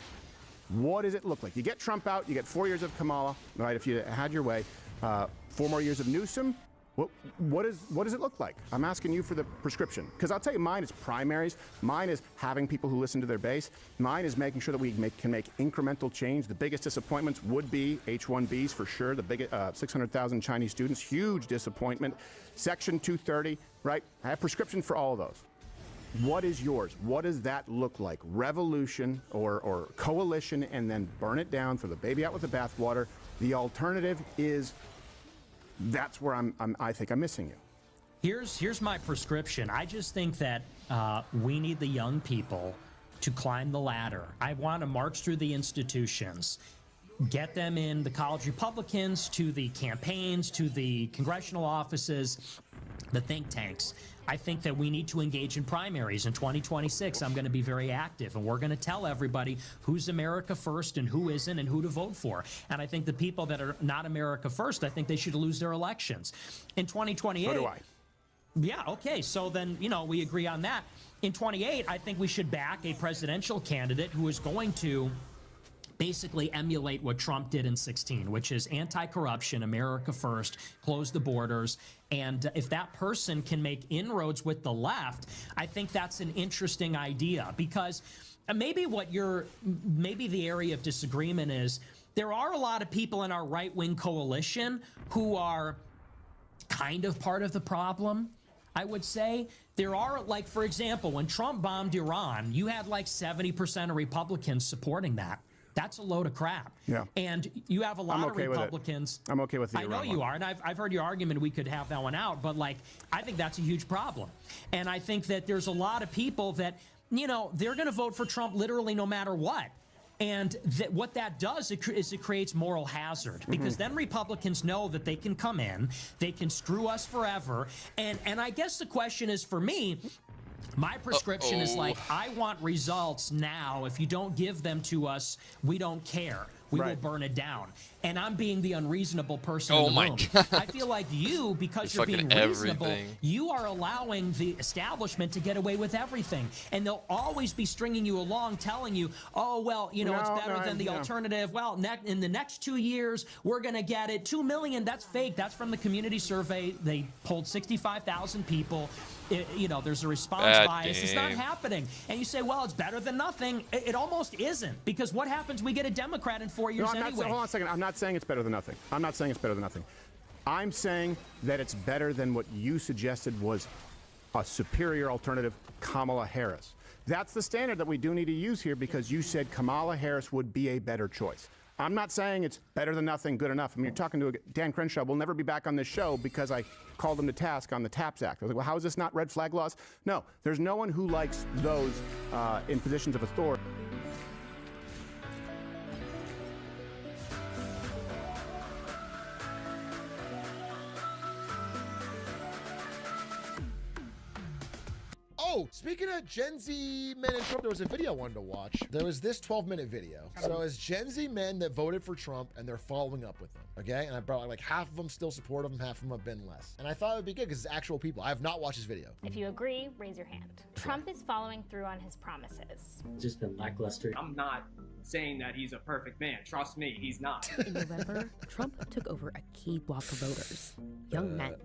What does it look like? You get Trump out, you get 4 years of Kamala, right? If you had your way, 4 more years of Newsom. What does it look like? I'm asking you for the prescription, because I'll tell you, mine is primaries. Mine is having people who listen to their base. Mine is making sure that we can make incremental change. The biggest disappointments would be H-1Bs for sure. The biggest 600,000 Chinese students, huge disappointment. Section 230, right? I have prescription for all of those. What is yours? What does that look like? Revolution or coalition, and then burn it down, throw the baby out with the bathwater. The alternative is. That's where I think I'm missing you. Here's my prescription. I just think that we need the young people to climb the ladder. I want to march through the institutions, get them in the college Republicans, to the campaigns, to the congressional offices, the think tanks. I think that we need to engage in primaries. In 2026, I'm going to be very active, and we're going to tell everybody who's America first and who isn't, and who to vote for. And I think the people that are not America first, I think they should lose their elections. In 2028... So do I. Yeah, okay, so then, you know, we agree on that. In 28, I think we should back a presidential candidate who is going to basically emulate what Trump did in 16, which is anti-corruption, America first, close the borders. And if that person can make inroads with the left, I think that's an interesting idea, because maybe the area of disagreement is there are a lot of people in our right-wing coalition who are kind of part of the problem, I would say. There are, like, for example, when Trump bombed Iran, you had like 70% of Republicans supporting that. That's a load of crap. Yeah. And you have a lot of Republicans. I'm okay with the Iran I know you are, and I've heard your argument. We could have that one out, but like, I think that's a huge problem. And I think that there's a lot of people that, you know, they're going to vote for Trump literally no matter what. And what that does is it creates moral hazard, because then Republicans know that they can come in, they can screw us forever. And I guess the question is, for me, my prescription is like, I want results now. If you don't give them to us, we don't care. We will burn it down. And I'm being the unreasonable person in the room. God. I feel like you, because you're being reasonable, you are allowing the establishment to get away with everything. And they'll always be stringing you along, telling you, oh, well, you know, it's better than the alternative. Well, in the next 2 years, we're going to get it. 2 million, that's fake. That's from the community survey. They polled 65,000 people. You know, there's a response bias. It's not happening. And you say, well, it's better than nothing. It almost isn't, because what happens? We get a Democrat in 4 years anyway. Hold on a second. I'm not saying it's better than nothing. I'm not saying it's better than nothing. I'm saying that it's better than what you suggested was a superior alternative, Kamala Harris. That's the standard that we do need to use here, because you said Kamala Harris would be a better choice. I'm not saying it's better than nothing, good enough. I mean, you're talking to Dan Crenshaw. Will never be back on this show because I called him to task on the TAPS Act. I was like, well, how is this not red flag laws? No, there's no one who likes those in positions of authority. Oh, speaking of Gen Z men in Trump, there was a video I wanted to watch. There was this 12-minute video. So it's Gen Z men that voted for Trump and they're following up with them, okay? And I brought like half of them still support him, half of them have been less. And I thought it would be good because it's actual people. I have not watched this video. If you agree, raise your hand. Trump is following through on his promises. Just been lackluster. I'm not saying that he's a perfect man. Trust me, he's not. In November, Trump took over a key block of voters, young men.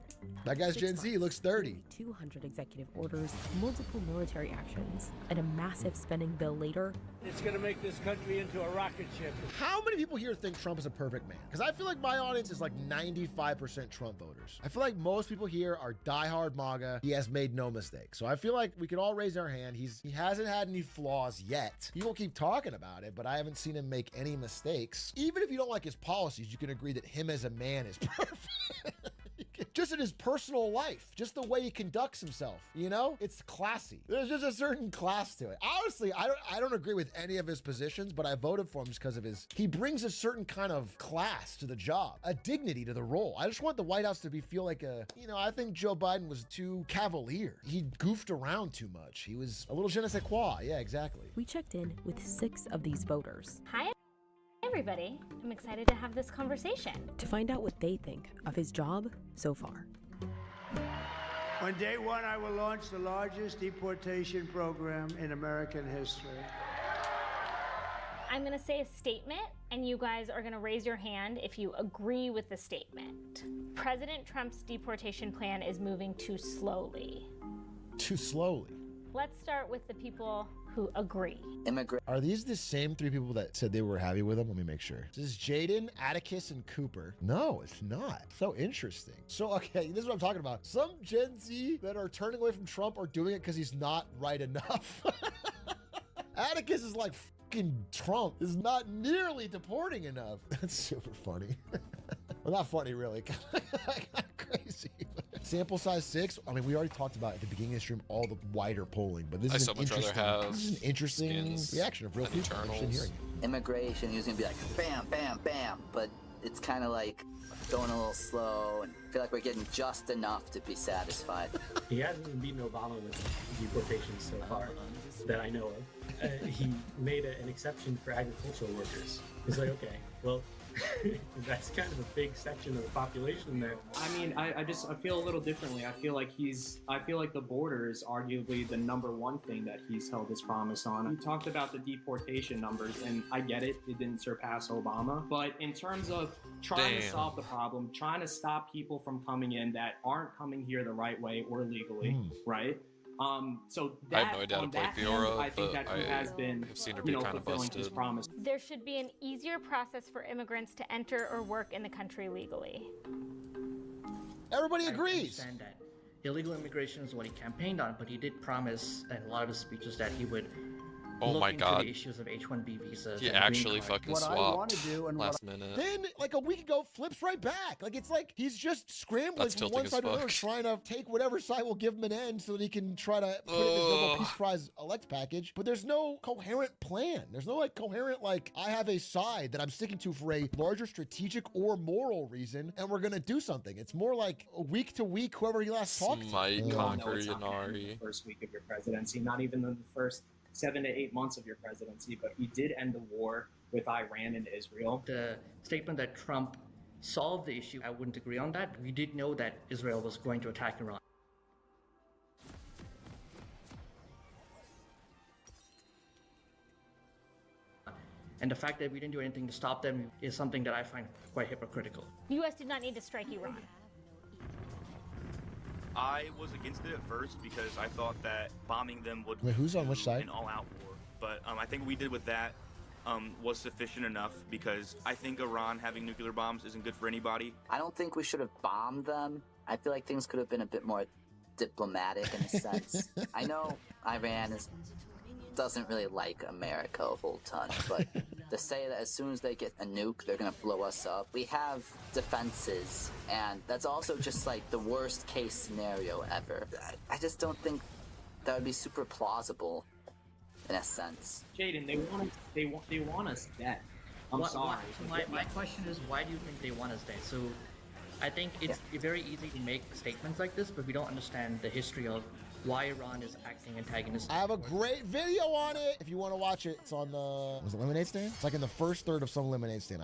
That guy's Gen Z, he looks 30. 200 executive orders, multiple military actions, and a massive spending bill later. It's gonna make this country into a rocket ship. How many people here think Trump is a perfect man? Because I feel like my audience is like 95% Trump voters. I feel like most people here are diehard MAGA. He has made no mistake. So I feel like we could all raise our hand. He hasn't had any flaws yet. People keep talking about it, but I haven't seen him make any mistakes. Even if you don't like his policies, you can agree that him as a man is perfect. Just in his personal life, just the way he conducts himself, you know, it's classy. There's just a certain class to it. Honestly, I don't agree with any of his positions, but I voted for him just because of he brings a certain kind of class to the job, a dignity to the role. I just want the White House to feel like I think Joe Biden was too cavalier. He goofed around too much. He was a little je ne sais quoi. Yeah, exactly. We checked in with 6 of these voters. Hi, everybody. I'm excited to have this conversation. To find out what they think of his job so far. On day one, I will launch the largest deportation program in American history. I'm going to say a statement, and you guys are going to raise your hand if you agree with the statement. President Trump's deportation plan is moving too slowly. Too slowly? Let's start with the people who agree. Are these the same 3 people that said they were happy with him? Let me make sure. This is Jaden, Atticus, and Cooper. No, it's not. So interesting. So, okay, this is what I'm talking about. Some Gen Z that are turning away from Trump are doing it because he's not right enough. Atticus is like, fucking Trump is not nearly deporting enough. That's super funny. Well, not funny, really. Kind of crazy. Sample size 6. I mean, we already talked about at the beginning of the stream all the wider polling, but this is an interesting reaction of real people. Immigration, he was gonna be like bam, bam, bam, but it's kind of like going a little slow, and I feel like we're getting just enough to be satisfied. He hasn't beaten Obama with deportation so far that I know of. He made an exception for agricultural workers. He's like, okay, well, that's kind of a big section of the population there. I mean, I feel a little differently. I feel like the border is arguably the #1 thing that he's held his promise on. He talked about the deportation numbers, and I get it, it didn't surpass Obama. But in terms of trying to solve the problem, trying to stop people from coming in that aren't coming here the right way or legally, right? So that, I have no idea how to play Fiora, I think that he has been, seen her be kind of fulfilling his promise. There should be an easier process for immigrants to enter or work in the country legally. Everybody agrees. I understand that illegal immigration is what he campaigned on, but he did promise in a lot of his speeches that he would look into the issues of H-1B visas. He actually fucking swapped last minute. Then, like a week ago, flips right back. Like it's like he's just scrambling from one side to the other, trying to take whatever side will give him an end so that he can try to put in his Nobel Peace Prize elect package. But there's no coherent plan. There's no like coherent I have a side that I'm sticking to for a larger strategic or moral reason, and we're gonna do something. It's more like week to week, whoever he last talked to. Smite, conquer, Yanari. First week of your presidency, not even the first 7 to 8 months of your presidency, but he did end the war with Iran and Israel. The statement that Trump solved the issue, I wouldn't agree on that. We did know that Israel was going to attack Iran. And the fact that we didn't do anything to stop them is something that I find quite hypocritical. The U.S. did not need to strike Iran. I was against it at first because I thought that bombing them would who's on which side? An all-out war. But I think what we did with that was sufficient enough because I think Iran having nuclear bombs isn't good for anybody. I don't think we should have bombed them. I feel like things could have been a bit more diplomatic in a sense. I know Iran doesn't really like America a whole ton, but to say that as soon as they get a nuke, they're gonna blow us up. We have defenses, and that's also just like the worst case scenario ever. I just don't think that would be super plausible in a sense. Jaden, they want us dead. I'm sorry. My question is, why do you think they want us dead? So I think it's very easy to make statements like this, but we don't understand the history of why Iran is acting antagonistic. I have a great video on it. If you want to watch it, it's on the was it Lemonade Stand? It's like in the first third of some Lemonade Stand.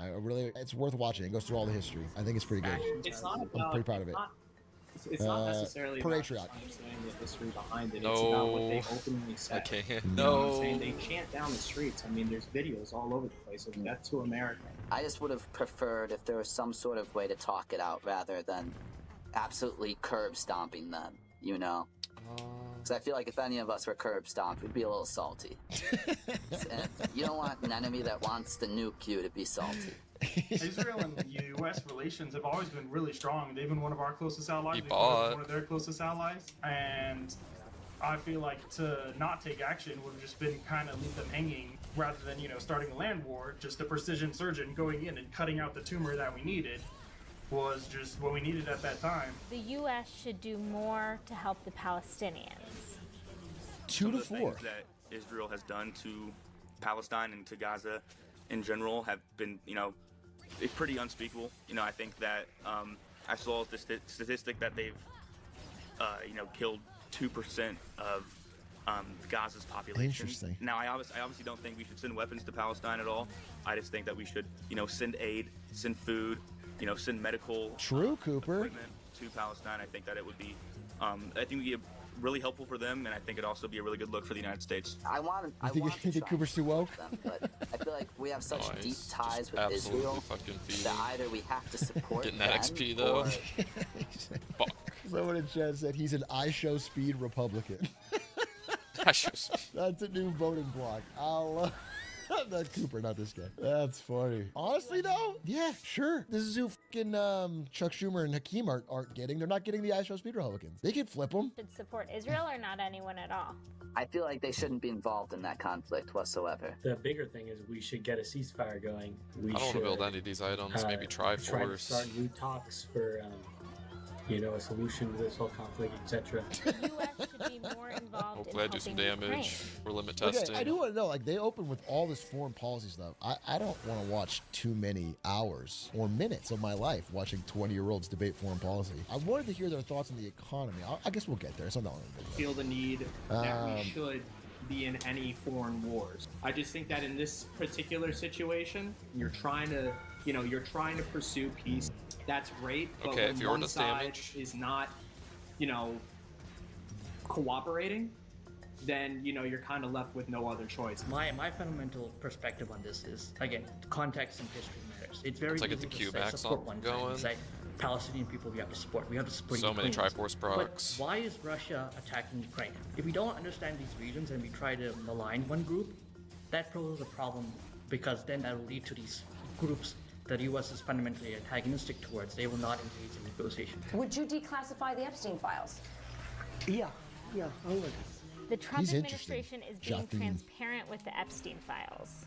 It's worth watching. It goes through all the history. I think it's pretty good. It's not about, I'm pretty proud of it. It's not necessarily about patriot. understanding the history behind it. No. It's about what they openly said. I can't. You know what I'm saying? They chant down the streets. I mean, there's videos all over the place of death to America. I just would have preferred if there was some sort of way to talk it out rather than absolutely curb stomping them, you know? Because I feel like if any of us were curb stomped, we'd be a little salty. And you don't want an enemy that wants to nuke you to be salty. Israel and U.S. relations have always been really strong. They've been one of our closest allies. He They've bought. been one of their closest allies. And I feel like to not take action would have just been kind of leave them hanging rather than, you know, starting a land war. Just a precision surgeon going in and cutting out the tumor that we needed was just what we needed at that time. The U.S. should do more to help the Palestinians. 2 to 4. Things that Israel has done to Palestine and to Gaza in general have been, you know, pretty unspeakable. You know, I think that I saw the statistic that they've, you know, killed 2% of Gaza's population. Interesting. Now, I obviously don't think we should send weapons to Palestine at all. I just think that we should, you know, send aid, send food, you know, send medical equipment to Palestine. I think that it would be, I think it would be really helpful for them, and I think it'd also be a really good look for the United States. You think Cooper's too woke? But I feel like we have such Nice. deep ties Just with absolutely Israel fucking feeding. that either we have to support Getting that them XP though. or Someone in chat said he's an I show speed Republican. I show speed. That's a new voting block. I'll not Cooper, not this guy. That's funny. Honestly, though, yeah, sure. This is who fucking Chuck Schumer and Hakeem aren't getting. They're not getting the I show speed Republicans. They can flip them. Should support Israel or not anyone at all? I feel like they shouldn't be involved in that conflict whatsoever. The bigger thing is we should get a ceasefire going. I don't want to build any of these items. Maybe try to Triforce. start new talks for, you know, a solution to this whole conflict, etc. The U.S. should be more involved Hopefully, I in do some helping Ukraine. damage. We're limit testing. Okay, I do want to know, like, they open with all this foreign policy stuff. I don't want to watch too many hours or minutes of my life watching 20-year-olds debate foreign policy. I wanted to hear their thoughts on the economy. I guess we'll get there. It's not that long. Feel the need that we should be in any foreign wars. I just think that in this particular situation, you're trying to, you know, you're trying to pursue peace. That's great, but Okay, when if you're one in side damage. is not, you know, cooperating, then, you know, you're kind of left with no other choice. My fundamental perspective on this is, again, context and history matters. It's very Once I easy get the to say Q-Max support on one going. side and say Palestinian people we have to support. We have to support So many Ukrainians. Triforce But procs. why is Russia attacking Ukraine? If we don't understand these regions and we try to malign one group, that poses a problem because then that will lead to these groups that the U.S. is fundamentally antagonistic towards. They will not engage in negotiation. Would you declassify the Epstein files? Yeah, I would. The Trump He's interesting. administration is being Jacqueline. transparent with the Epstein files.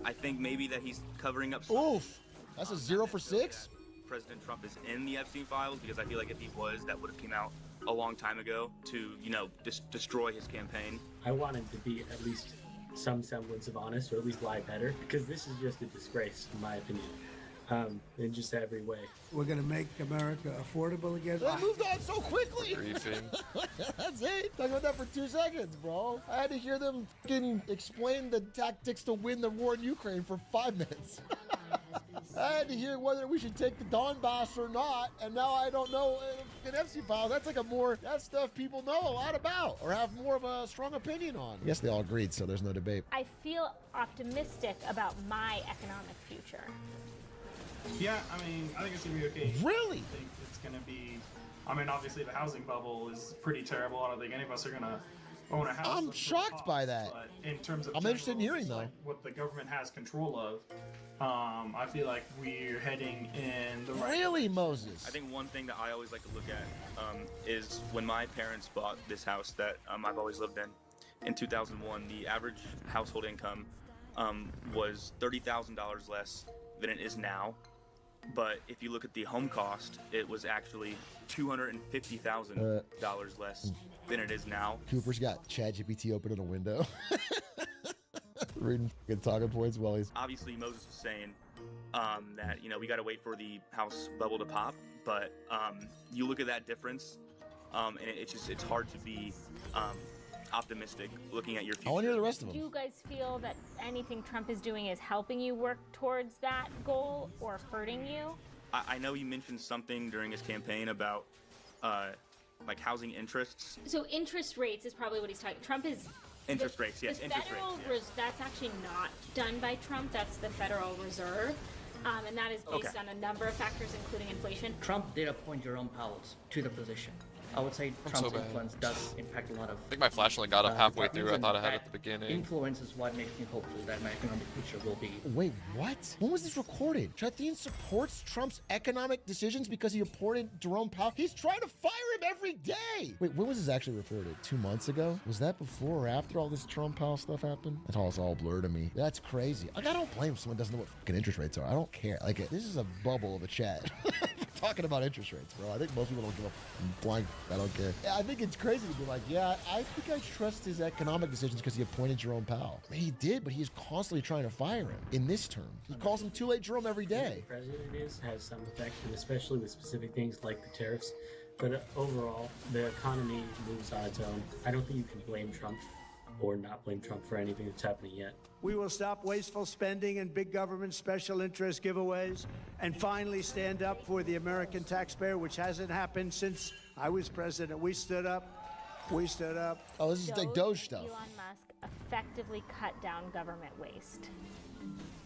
I think maybe that he's covering up. Oof, that's a 0 for 6. President Trump is in the Epstein files, because I feel like if he was, that would have came out a long time ago to, you know, destroy his campaign. I want him to be at least some semblance of honest, or at least lie better, because this is just a disgrace, in my opinion, in just every way. We're going to make America affordable again. They moved on so quickly. Briefing. That's it. Talking about that for 2 seconds, bro. I had to hear them fucking explain the tactics to win the war in Ukraine for 5 minutes. I had to hear whether we should take the Donbass or not, and now I don't know. An Epstein file, that's like that's stuff people know a lot about or have more of a strong opinion on. Yes, they all agreed, so there's no debate. I feel optimistic about my economic future. Yeah, I mean, I think it's gonna be okay. Really? I think it's gonna be. I mean, obviously the housing bubble is pretty terrible. I don't think any of us are gonna own a house. I'm That's shocked cost, by that. But in terms of I'm interested in hearing, just, though. like, what the government has control of, I feel like we're heading in the right. Really, Moses? I think one thing that I always like to look at is when my parents bought this house that I've always lived in 2001, the average household income was $30,000 less than it is now. But if you look at the home cost, it was actually $250,000 less than it is now. Cooper's got ChatGPT open in a window. Reading fucking talking points while he's... Obviously, Moses was saying that, you know, we got to wait for the house bubble to pop. But you look at that difference and it's hard to be optimistic looking at your future. I want to hear the rest of them. Do you guys feel that anything Trump is doing is helping you work towards that goal or hurting you? I know you mentioned something during his campaign about like housing interests. So interest rates is probably what he's talking. Trump is interest rates. Yes, interest rates. That's actually not done by Trump. That's the Federal Reserve, and that is based on a number of factors, including inflation. Trump did appoint Jerome Powell to the position. I would say Trump's influence does impact a lot of. I think my flash only got up halfway through. I thought I had it at the beginning. Influence is what makes me hopeful that my economic future will be. Wait, what? When was this recorded? Chathin supports Trump's economic decisions because he appointed Jerome Powell. He's trying to fire him every day. Wait, when was this actually reported? 2 months ago? Was that before or after all this Jerome Powell stuff happened? That's all blurred to me. That's crazy. Like, I don't blame someone who doesn't know what fucking interest rates are. I don't care. Like, this is a bubble of a chat. Talking about interest rates, bro. I think most people don't give a blank. I don't care. I think it's crazy to be like, yeah, I think I trust his economic decisions because he appointed Jerome Powell. I mean, he did, but he's constantly trying to fire him in this term. He calls him too late Jerome every day. The president has some effect, and especially with specific things like the tariffs. But overall, the economy moves on its own. I don't think you can blame Trump or not blame Trump for anything that's happening yet. We will stop wasteful spending and big government special interest giveaways and finally stand up for the American taxpayer, which hasn't happened since I was president. We stood up. We stood up. Oh, this is like Doge stuff. Elon Musk effectively cut down government waste.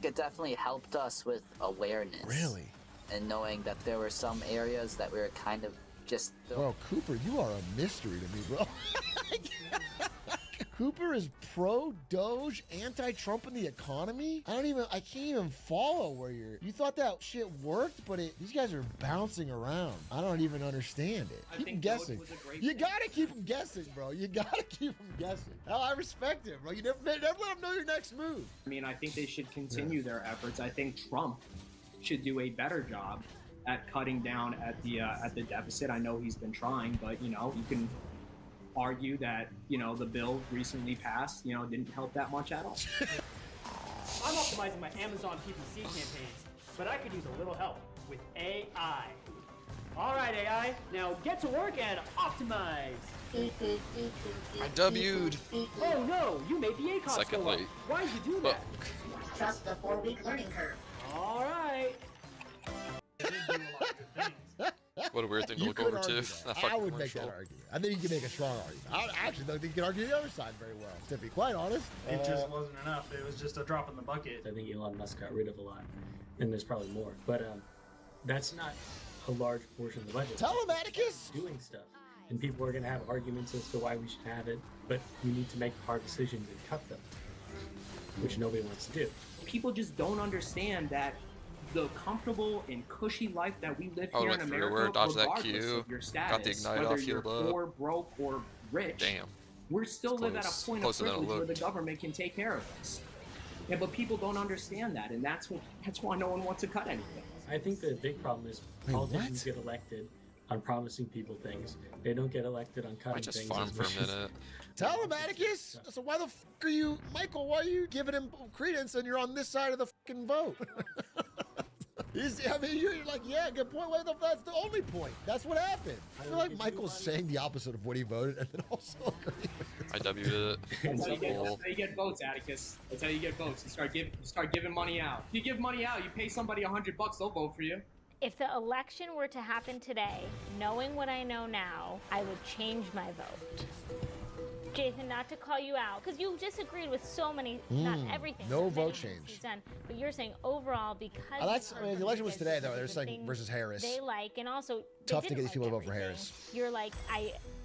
It definitely helped us with awareness. Really? And knowing that there were some areas that we were kind of just... Bro, Cooper, you are a mystery to me, bro. Cooper is pro-Doge, anti-Trump in the economy? I can't even follow where you thought that shit worked, but these guys are bouncing around. I don't even understand it. Keep them guessing. You gotta keep them guessing, bro. You gotta keep them guessing. Hell, I respect it, bro. You never let them know your next move. I mean, I think they should continue their efforts. I think Trump should do a better job at cutting down at the deficit. I know he's been trying, but you can argue that the bill recently passed didn't help that much at all. I'm optimizing my Amazon PPC campaigns, but I could use a little help with AI. All right, AI, now get to work and optimize. I W'd. Oh no, you made the ACOS Second go up. late. Why'd you do that? Trust the 4-week learning curve. All right. What a weird thing to look over to. I would make that argument. I think you can make a strong argument. I actually don't think you can argue the other side very well, to be quite honest. It just wasn't enough. It was just a drop in the bucket. I think Elon Musk got rid of a lot, and there's probably more. But that's not a large portion of the budget. Telematicus? Doing stuff. And people are going to have arguments as to why we should have it, but we need to make hard decisions and cut them, which nobody wants to do. People just don't understand that the comfortable and cushy life that we live here in America, regardless of your status, got the ignite whether off, you're poor, broke, or rich, we still live at a point of privilege where the government can take care of us. Yeah, but people don't understand that, and that's why no one wants to cut anything. I think the big problem is politicians get elected on promising people things. They don't get elected on cutting things. I just farm for a minute. Telematicus? So why the f are you, Michael, why are you giving him credence and you're on this side of the fucking vote? You're like, yeah, good point. That's the only point. That's what happened. I feel like Michael's saying the opposite of what he voted and then also agreeing with I W'd it. That's how you get votes, Atticus. That's how you get votes. You start giving money out. If you give money out, you pay somebody $100, they'll vote for you. If the election were to happen today, knowing what I know now, I would change my vote. Jason, not to call you out, because you disagreed with so many, not everything. No vote change. He's done, but you're saying overall because the election was today though. They're saying versus Harris. They and also tough to get these people to vote for Harris. You're like,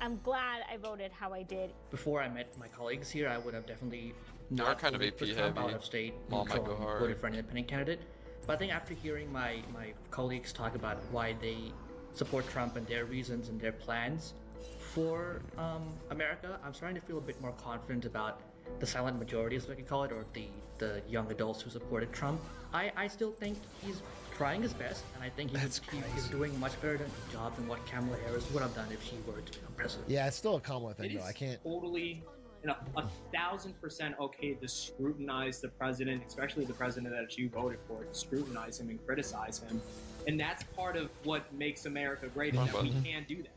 I'm glad I voted how I did. Before I met my colleagues here, I would have definitely You are kind of AP heavy. Out of state, Mom might go hard. Voted for an independent candidate. But I think after hearing my colleagues talk about why they support Trump and their reasons and their plans for America, I'm starting to feel a bit more confident about the silent majority, as we can call it, or the young adults who supported Trump. I still think he's trying his best, and I think he's doing much better job than what Kamala Harris would have done if she were to become president. Yeah, it's still a Kamala thing, though. I can't totally. 1,000% okay to scrutinize the president, especially the president that you voted for, to scrutinize him and criticize him. And that's part of what makes America great, is that we can do that.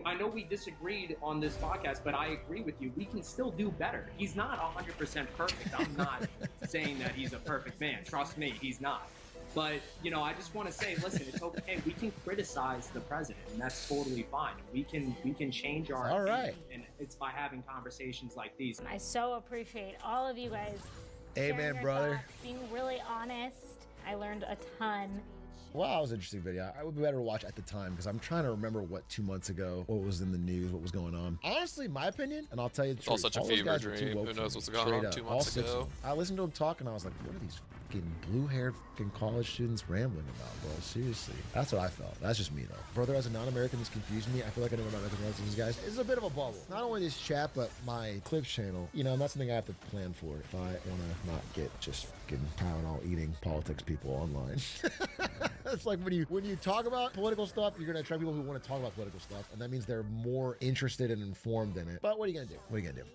I know we disagreed on this podcast, but I agree with you. We can still do better. He's not 100% perfect. I'm not saying that he's a perfect man. Trust me, he's not. But, you know, I just want to say, listen, it's okay. We can criticize the president, and that's totally fine. We can change our opinion, and it's by having conversations like these. I so appreciate all of you guys. Amen, sharing your brother. thoughts, being really honest. I learned a ton. Wow, that was an interesting video. I would be better to watch at the time because I'm trying to remember what 2 months ago, what was in the news, what was going on. Honestly, my opinion, and I'll tell you the truth. It's all such a fever dream. Who knows what's going on 2 months ago? I listened to him talk and I was like, what are these fucking blue-haired fucking college students rambling about, bro? Seriously. That's what I felt. That's just me, though. Brother, as a non-American, this confused me. I feel like I know about these guys. It's a bit of a bubble. Not only this chat, but my Clips channel. You know, and that's something I have to plan for if I want to not get just fucking Tylenol eating politics people online. It's like when you talk about political stuff, you're going to attract people who want to talk about political stuff, and that means they're more interested and informed in it. But what are you going to do? What are you going to do?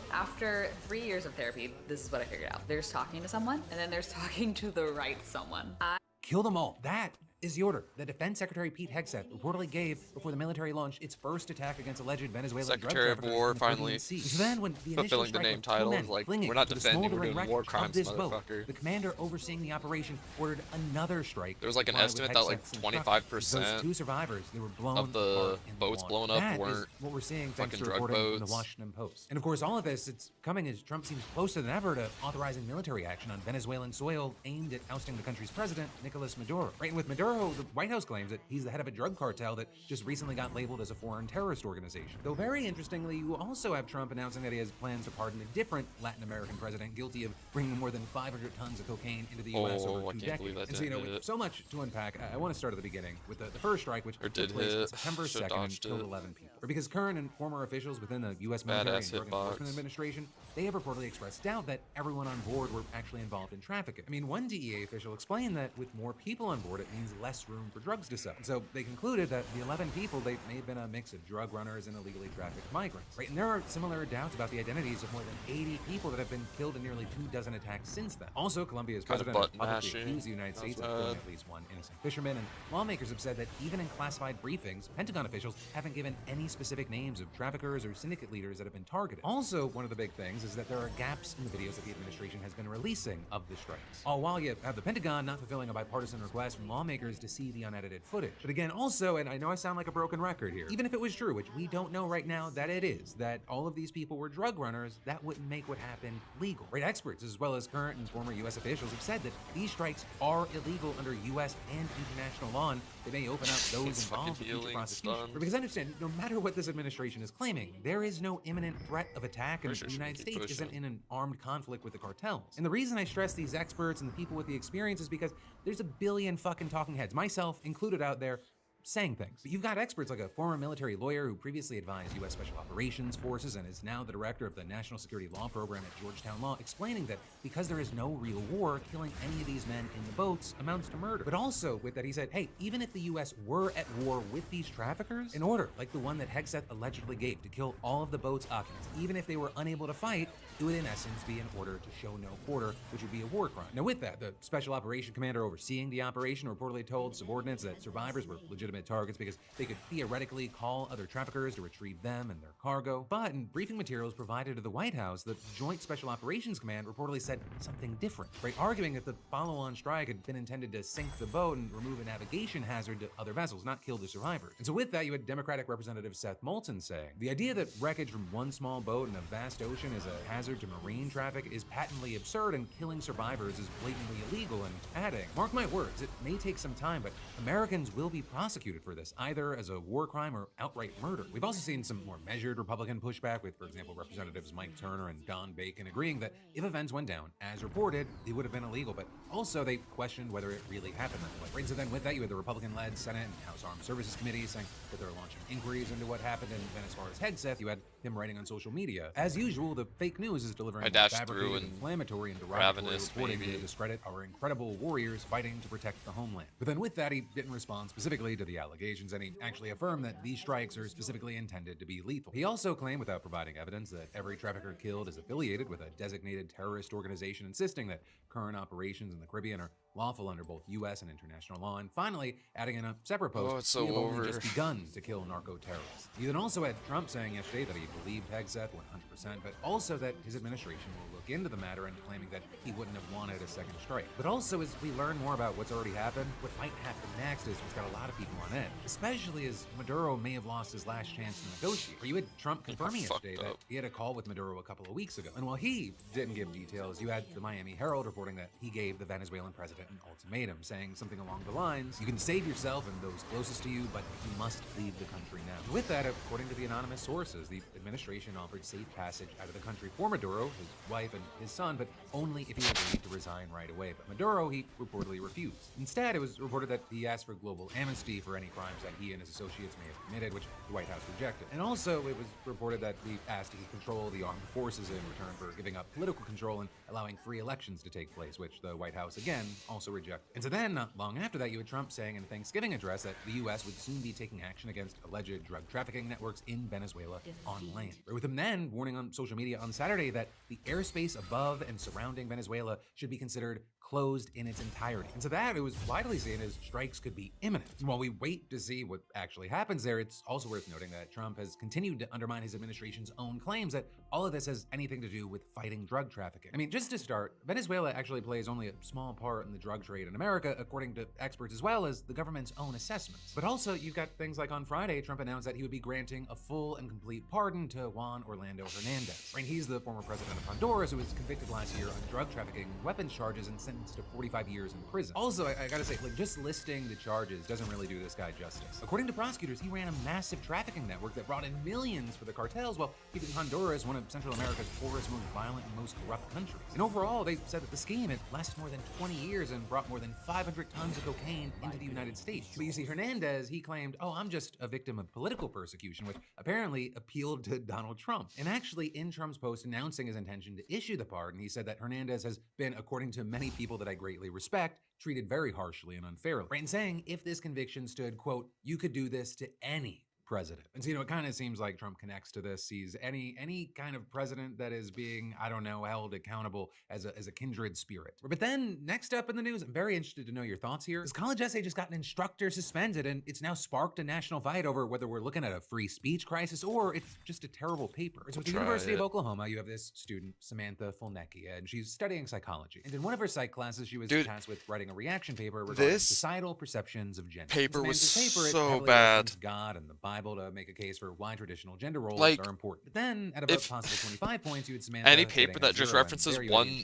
After 3 years of therapy, this is what I figured out. There's talking to someone, and then there's talking to the right someone. Kill them all. That is the order that Defense Secretary Pete Hegseth reportedly gave before the military launched its first attack against alleged Venezuelan Secretary of War finally fulfilling the name title. Like, we're not defending, we're doing war crimes, motherfucker. The commander overseeing the operation ordered another strike. There was like an estimate that like 25% two survivors, they were blown of the boats blown up weren't what we're seeing fucking thanks to drug reporting in boats. the Washington Post. And of course, all of this, it's coming as Trump seems closer than ever to authorizing military action on Venezuelan soil aimed at ousting the country's president, Nicolas Maduro. Right, and with Maduro, the White House claims that he's the head of a drug cartel that just recently got labeled as a foreign terrorist organization. Though very interestingly, you also have Trump announcing that he has plans to pardon a different Latin American president guilty of bringing more than 500 tons of cocaine into the U.S. over 2 decades. And so, you know, with so much to unpack, I want to start at the beginning with the first strike, which took place on September 2nd and killed 11 people. Because current and former officials within the U.S. military and Drug Enforcement Administration, they have reportedly expressed doubt that everyone on board were actually involved in trafficking. I mean, one DEA official explained that with more people on board, it means less room for drugs to sell. So they concluded that the 11 people, they may have been a mix of drug runners and illegally trafficked migrants. Right, and there are similar doubts about the identities of more than 80 people that have been killed in nearly 24 attacks since then. Also, Colombia's president has publicly accused the United States of killing at least one innocent fisherman, and lawmakers have said that even in classified briefings, Pentagon officials haven't given any specific names of traffickers or syndicate leaders that have been targeted. Also, one of the big things is that there are gaps in the videos that the administration has been releasing of the strikes. All while you have the Pentagon not fulfilling a bipartisan request from lawmakers to see the unedited footage. But again, also, and I know I sound like a broken record here, even if it was true, which we don't know right now that it is, that all of these people were drug runners, that wouldn't make what happened legal. Right, experts as well as current and former U.S. officials have said that these strikes are illegal under U.S. and international law, and they may open up those involved in future prosecution. Because understand, no matter what this administration is claiming, there is no imminent threat of attack, and the United States isn't in an armed conflict with the cartels. And the reason I stress these experts and the people with the experience is because there's a billion fucking talking heads, myself included out there, saying things. But you've got experts like a former military lawyer who previously advised U.S. Special Operations Forces and is now the director of the National Security Law Program at Georgetown Law, explaining that because there is no real war, killing any of these men in the boats amounts to murder. But also with that, he said, hey, even if the U.S. were at war with these traffickers, an order like the one that Hegseth allegedly gave to kill all of the boat's occupants, even if they were unable to fight, it would in essence be an order to show no quarter, which would be a war crime. Now with that, the Special Operation Commander overseeing the operation reportedly told subordinates that survivors were legitimate targets because they could theoretically call other traffickers to retrieve them and their cargo. But in briefing materials provided to the White House, the Joint Special Operations Command reportedly said something different, right? Arguing that the follow-on strike had been intended to sink the boat and remove a navigation hazard to other vessels, not kill the survivors. And so with that, you had Democratic Representative Seth Moulton saying, the idea that wreckage from one small boat in a vast ocean is a hazard to marine traffic is patently absurd, and killing survivors is blatantly illegal, and adding, mark my words, it may take some time, but Americans will be prosecuted for this, either as a war crime or outright murder. We've also seen some more measured Republican pushback with, for example, Representatives Mike Turner and Don Bacon agreeing that if events went down as reported, it would have been illegal, but also they questioned whether it really happened that way. Right, so then with that, you had the Republican-led Senate and House Armed Services Committees saying that they're launching inquiries into what happened, and then as far as Hegseth, you had him writing on social media. As usual, the fake news is delivering fabricated, inflammatory, and derogatory reporting to discredit our incredible warriors fighting to protect the homeland. But then with that, he didn't respond specifically to the allegations, and he actually affirmed that these strikes are specifically intended to be lethal. He also claimed, without providing evidence, that every trafficker killed is affiliated with a designated terrorist organization, insisting that current operations in the Caribbean are lawful under both U.S. and international law, and finally adding in a separate post, we have only just begun to kill narco-terrorists. He then also had Trump saying yesterday that he believed Hegseth 100%, but also that his administration will look into the matter and claiming that he wouldn't have wanted a second strike. But also, as we learn more about what's already happened, what might happen next is what's got a lot of people on edge, especially as Maduro may have lost his last chance to negotiate. You had Trump confirming yesterday that he had a call with Maduro a couple of weeks ago, and while he didn't give details, you had the Miami Herald reporting that he gave the Venezuelan president an ultimatum, saying something along the lines, you can save yourself and those closest to you, but you must leave the country now. And with that, according to the anonymous sources, the administration offered safe passage out of the country for Maduro, his wife, and his son, but only if he agreed to resign right away. But Maduro, he reportedly refused. Instead, it was reported that he asked for global amnesty for any crimes that he and his associates may have committed, which the White House rejected. And also, it was reported that he asked to control the armed forces in return for giving up political control and allowing free elections to take place, which the White House, again, also rejected. And so then, not long after that, you had Trump saying in a Thanksgiving address that the U.S. would soon be taking action against alleged drug trafficking networks in Venezuela on land. With him then warning on social media on Saturday that the airspace above and surrounding Venezuela should be considered closed in its entirety. And so that it was widely seen as strikes could be imminent. And while we wait to see what actually happens there, it's also worth noting that Trump has continued to undermine his administration's own claims that all of this has anything to do with fighting drug trafficking. I mean, just to start, Venezuela actually plays only a small part in the drug trade in America, according to experts, as well as the government's own assessments. But also, you've got things like on Friday, Trump announced that he would be granting a full and complete pardon to Juan Orlando Hernandez. I mean, he's the former president of Honduras who was convicted last year on drug trafficking and weapons charges and sentenced to 45 years in prison. Also, I gotta say, like, just listing the charges doesn't really do this guy justice. According to prosecutors, he ran a massive trafficking network that brought in millions for the cartels while keeping Honduras one of Central America's poorest, most violent, and most corrupt countries. And overall, they said that the scheme had lasted more than 20 years and brought more than 500 tons of cocaine into the United States. But you see, Hernandez, he claimed, oh, I'm just a victim of political persecution, which apparently appealed to Donald Trump. And actually, in Trump's post announcing his intention to issue the pardon, he said that Hernandez has been, according to many people that I greatly respect, treated very harshly and unfairly. And saying if this conviction stood, quote, you could do this to any president. And so, it kind of seems like Trump connects to this, sees any kind of president that is being, I don't know, held accountable as a kindred spirit. But then, next up in the news, I'm very interested to know your thoughts here. This college essay just got an instructor suspended, and it's now sparked a national fight over whether we're looking at a free speech crisis or it's just a terrible paper. So at the University of Oklahoma, you have this student, Samantha Fulnecki, and she's studying psychology. And in one of her psych classes, she was tasked with writing a reaction paper regarding societal perceptions of gender. Paper was so bad. God and the Bible to make a case for why traditional gender roles are important. But then, at about possible 25 points, you would Samantha any paper that just references one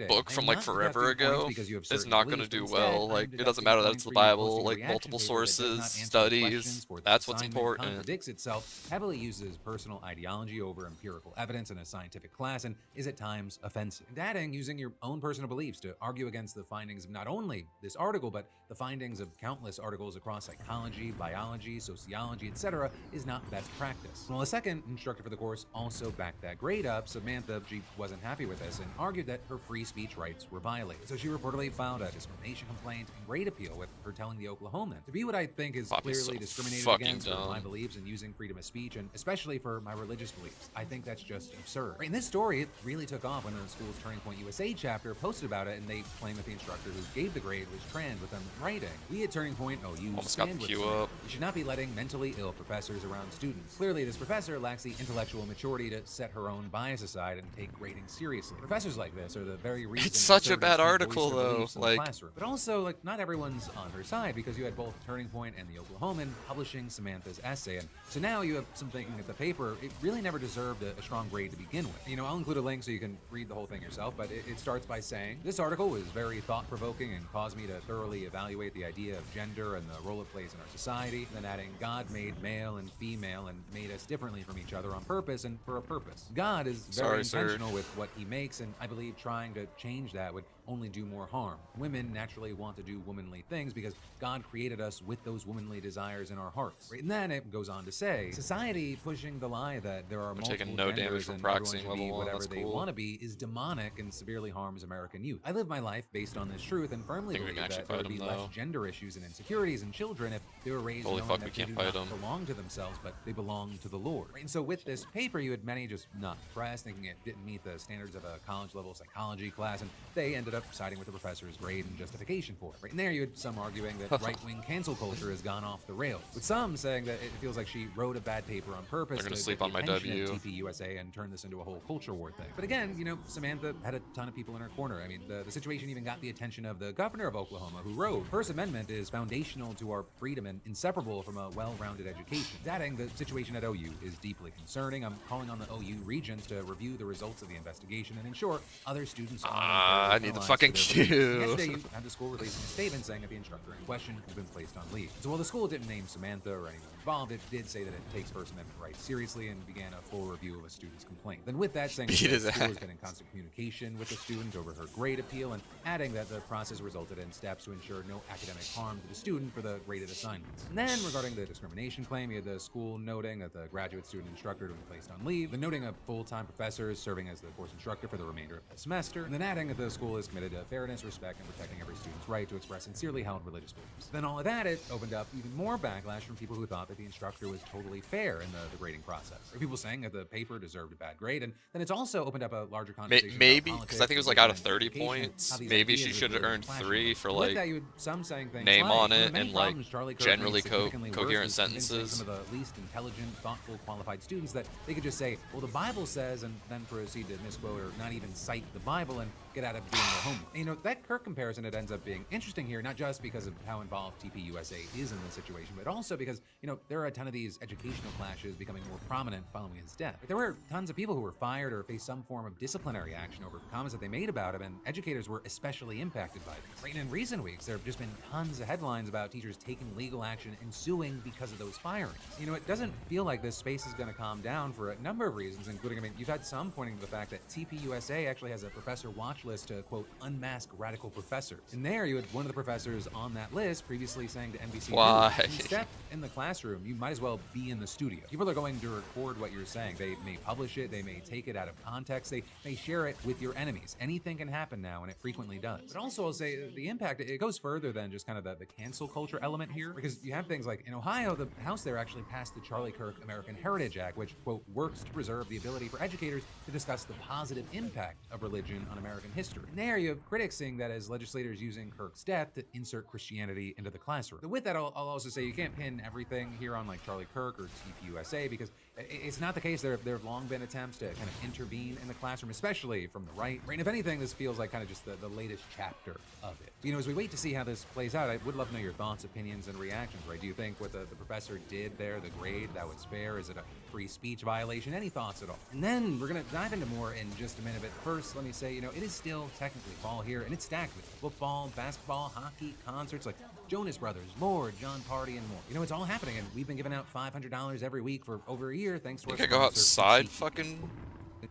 book from like forever ago is not going to do well. Like, it doesn't matter that it's the Bible, like multiple sources, studies, that's what's important. Contradicts itself, heavily uses personal ideology over empirical evidence in a scientific class, and is at times offensive. And adding, using your own personal beliefs to argue against the findings of not only this article, but the findings of countless articles across psychology, biology, sociology, etc., is not best practice. Well, a second instructor for the course also backed that grade up. Samantha, she wasn't happy with this and argued that her free speech rights were violated. So she reportedly filed a discrimination complaint and grade appeal, with her telling the Oklahoman to be what I think is clearly discriminated against for my beliefs and using freedom of speech, and especially for my religious beliefs. I think that's just absurd. And this story, it really took off when the school's Turning Point USA chapter posted about it, and they claimed that the instructor who gave the grade was trans, with them writing, we at Turning Point OU stand with you. You should not be letting mentally ill professors around students. Clearly, this professor lacks the intellectual maturity to set her own bias aside and take grading seriously. Professors like this are the very reason it's such a bad article, though. Like, but also, like, not everyone's on her side, because you had both Turning Point and the Oklahoman publishing Samantha's essay, and so now you have some thinking that the paper, it really never deserved a strong grade to begin with. I'll include a link so you can read the whole thing yourself, but it starts by saying, this article was very thought-provoking and caused me to thoroughly evaluate the idea of gender and the role it plays in our society. Then adding, God made male and female and made us differently from each other on purpose and for a purpose. God is very intentional with what he makes, and I believe trying to change that would only do more harm. Women naturally want to do womanly things because God created us with those womanly desires in our hearts. Right? And then it goes on to say, society pushing the lie that there are multiple taking no damage genders from and proxying everyone should be level 1. whatever That's they cool. want to be is demonic and severely harms American youth. I live my life based on this truth and firmly I think we believe can actually that there would fight be him, less though. gender issues and insecurities in children if they were raised Holy knowing fuck, that we they can't do fight not him. belong to themselves, but they belong to the Lord. And so with this paper, you had many just not impressed, thinking it didn't meet the standards of a college-level psychology class, and they ended up siding with the professor's grade and justification for it. Right? And there you had some arguing that right-wing cancel culture has gone off the rails, with some saying that it feels like she wrote a bad paper on purpose They're gonna to sleep get on the my attention W. of TP USA and turn this into a whole culture war thing. But again, you know, Samantha had a ton of people in her corner. I mean, the situation even got the attention of the governor of Oklahoma, who wrote, "First Amendment is foundational to our freedom and inseparable from a well-rounded education." Adding, the situation at OU is deeply concerning. I'm calling on the OU regents to review the results of the investigation and ensure other students are I need the fucking cue. Yesterday, you had the school releasing a statement saying that the instructor in question has been placed on leave. So while the school didn't name Samantha or anyone involved, it did say that it takes First Amendment rights seriously and began a full review of a student's complaint. Then with that, saying that Beat the his school has ass. been in constant communication with the student over her grade appeal, and adding that the process resulted in steps to ensure no academic harm to the student for the graded assignments. And then regarding the discrimination claim, you had the school noting that the graduate student instructor had been placed on leave, then noting a full-time professor is serving as the course instructor for the remainder of the semester, and then adding that the school is committed to fairness, respect, and protecting every student's right to express sincerely held religious beliefs. Then all of that, it opened up even more backlash from people who thought that the instructor was totally fair in the grading process. Or people saying that the paper deserved a bad grade, and then it's also opened up a larger conversation. Maybe, about because I think it was like politics, out of 30 education, points, how these maybe ideas she would should have really earned clash 3 with for With like that, you had some saying things name like, on one of the it many and like problems Charlie Kirk generally made significantly worse coherent was convincing sentences. some of the least intelligent, thoughtful, qualified students that they could just say, well, the Bible says, and then proceed to misquote or not even cite the Bible and get out of doing their homework. And, you know, that Kirk comparison, it ends up being interesting here, not just because of how involved TPUSA is in this situation, but also because, you know, there are a ton of these educational clashes becoming more prominent following his death. There were tons of people who were fired or faced some form of disciplinary action over comments that they made about him, and educators were especially impacted by this. Right? And in recent weeks, there have just been tons of headlines about teachers taking legal action and suing because of those firings. You know, it doesn't feel like this space is going to calm down for a number of reasons, including, I mean, you've had some pointing to the fact that TPUSA actually has a professor watch list to, quote, unmask radical professors. And there you had one of the professors on that list previously saying to NBC, Why? when you step in the classroom, you might as well be in the studio. People are going to record what you're saying. They may publish it, they may take it out of context, they may share it with your enemies. Anything can happen now, and it frequently does. But also, I'll say the impact, it goes further than just kind of the cancel culture element here, because you have things like in Ohio, the House there actually passed the Charlie Kirk American Heritage Act, which, quote, works to preserve the ability for educators to discuss the positive impact of religion on American history. And there you have critics seeing that as legislators using Kirk's death to insert Christianity into the classroom. But with that, I'll also say you can't pin everything here on like Charlie Kirk or TPUSA, because it's not the case. There have long been attempts to kind of intervene in the classroom, especially from the right. And if anything, this feels like kind of just the latest chapter of it. You know, as we wait to see how this plays out, I would love to know your thoughts, opinions, and reactions, right? Do you think what the professor did there, the grade, that was fair? Is it a free speech violation? Any thoughts at all? And then we're going to dive into more in just a minute. But first, let me say, you know, it is still technically fall here, and it's stacked with football, basketball, hockey, concerts like Jonas Brothers, Lord, John Party, and more. You know, it's all happening, and we've been giving out $500 every week for over a year, thanks to our Think I go sponsor, outside PC. fucking...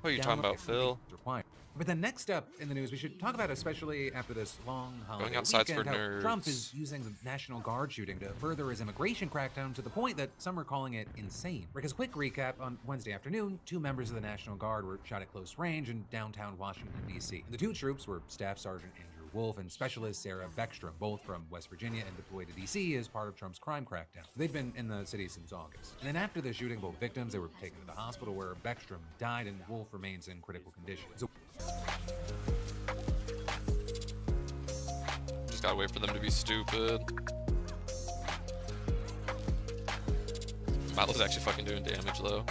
What are you talking about, Phil? Required. But then next up in the news, we should talk about, especially after this long holiday Going outside's weekend, for how nerds. Trump is using the National Guard shooting to further his immigration crackdown to the point that some are calling it insane. Because quick recap, on Wednesday afternoon, 2 members of the National Guard were shot at close range in downtown Washington, D.C. The 2 troops were Staff Sergeant Andrew Wolf and Specialist Sarah Beckstrom, both from West Virginia and deployed to D.C. as part of Trump's crime crackdown. They've been in the city since August. And then after the shooting, both victims, they were taken to the hospital where Beckstrom died and Wolf remains in critical condition. So Just gotta wait for them to be stupid. Milo's actually fucking doing damage though.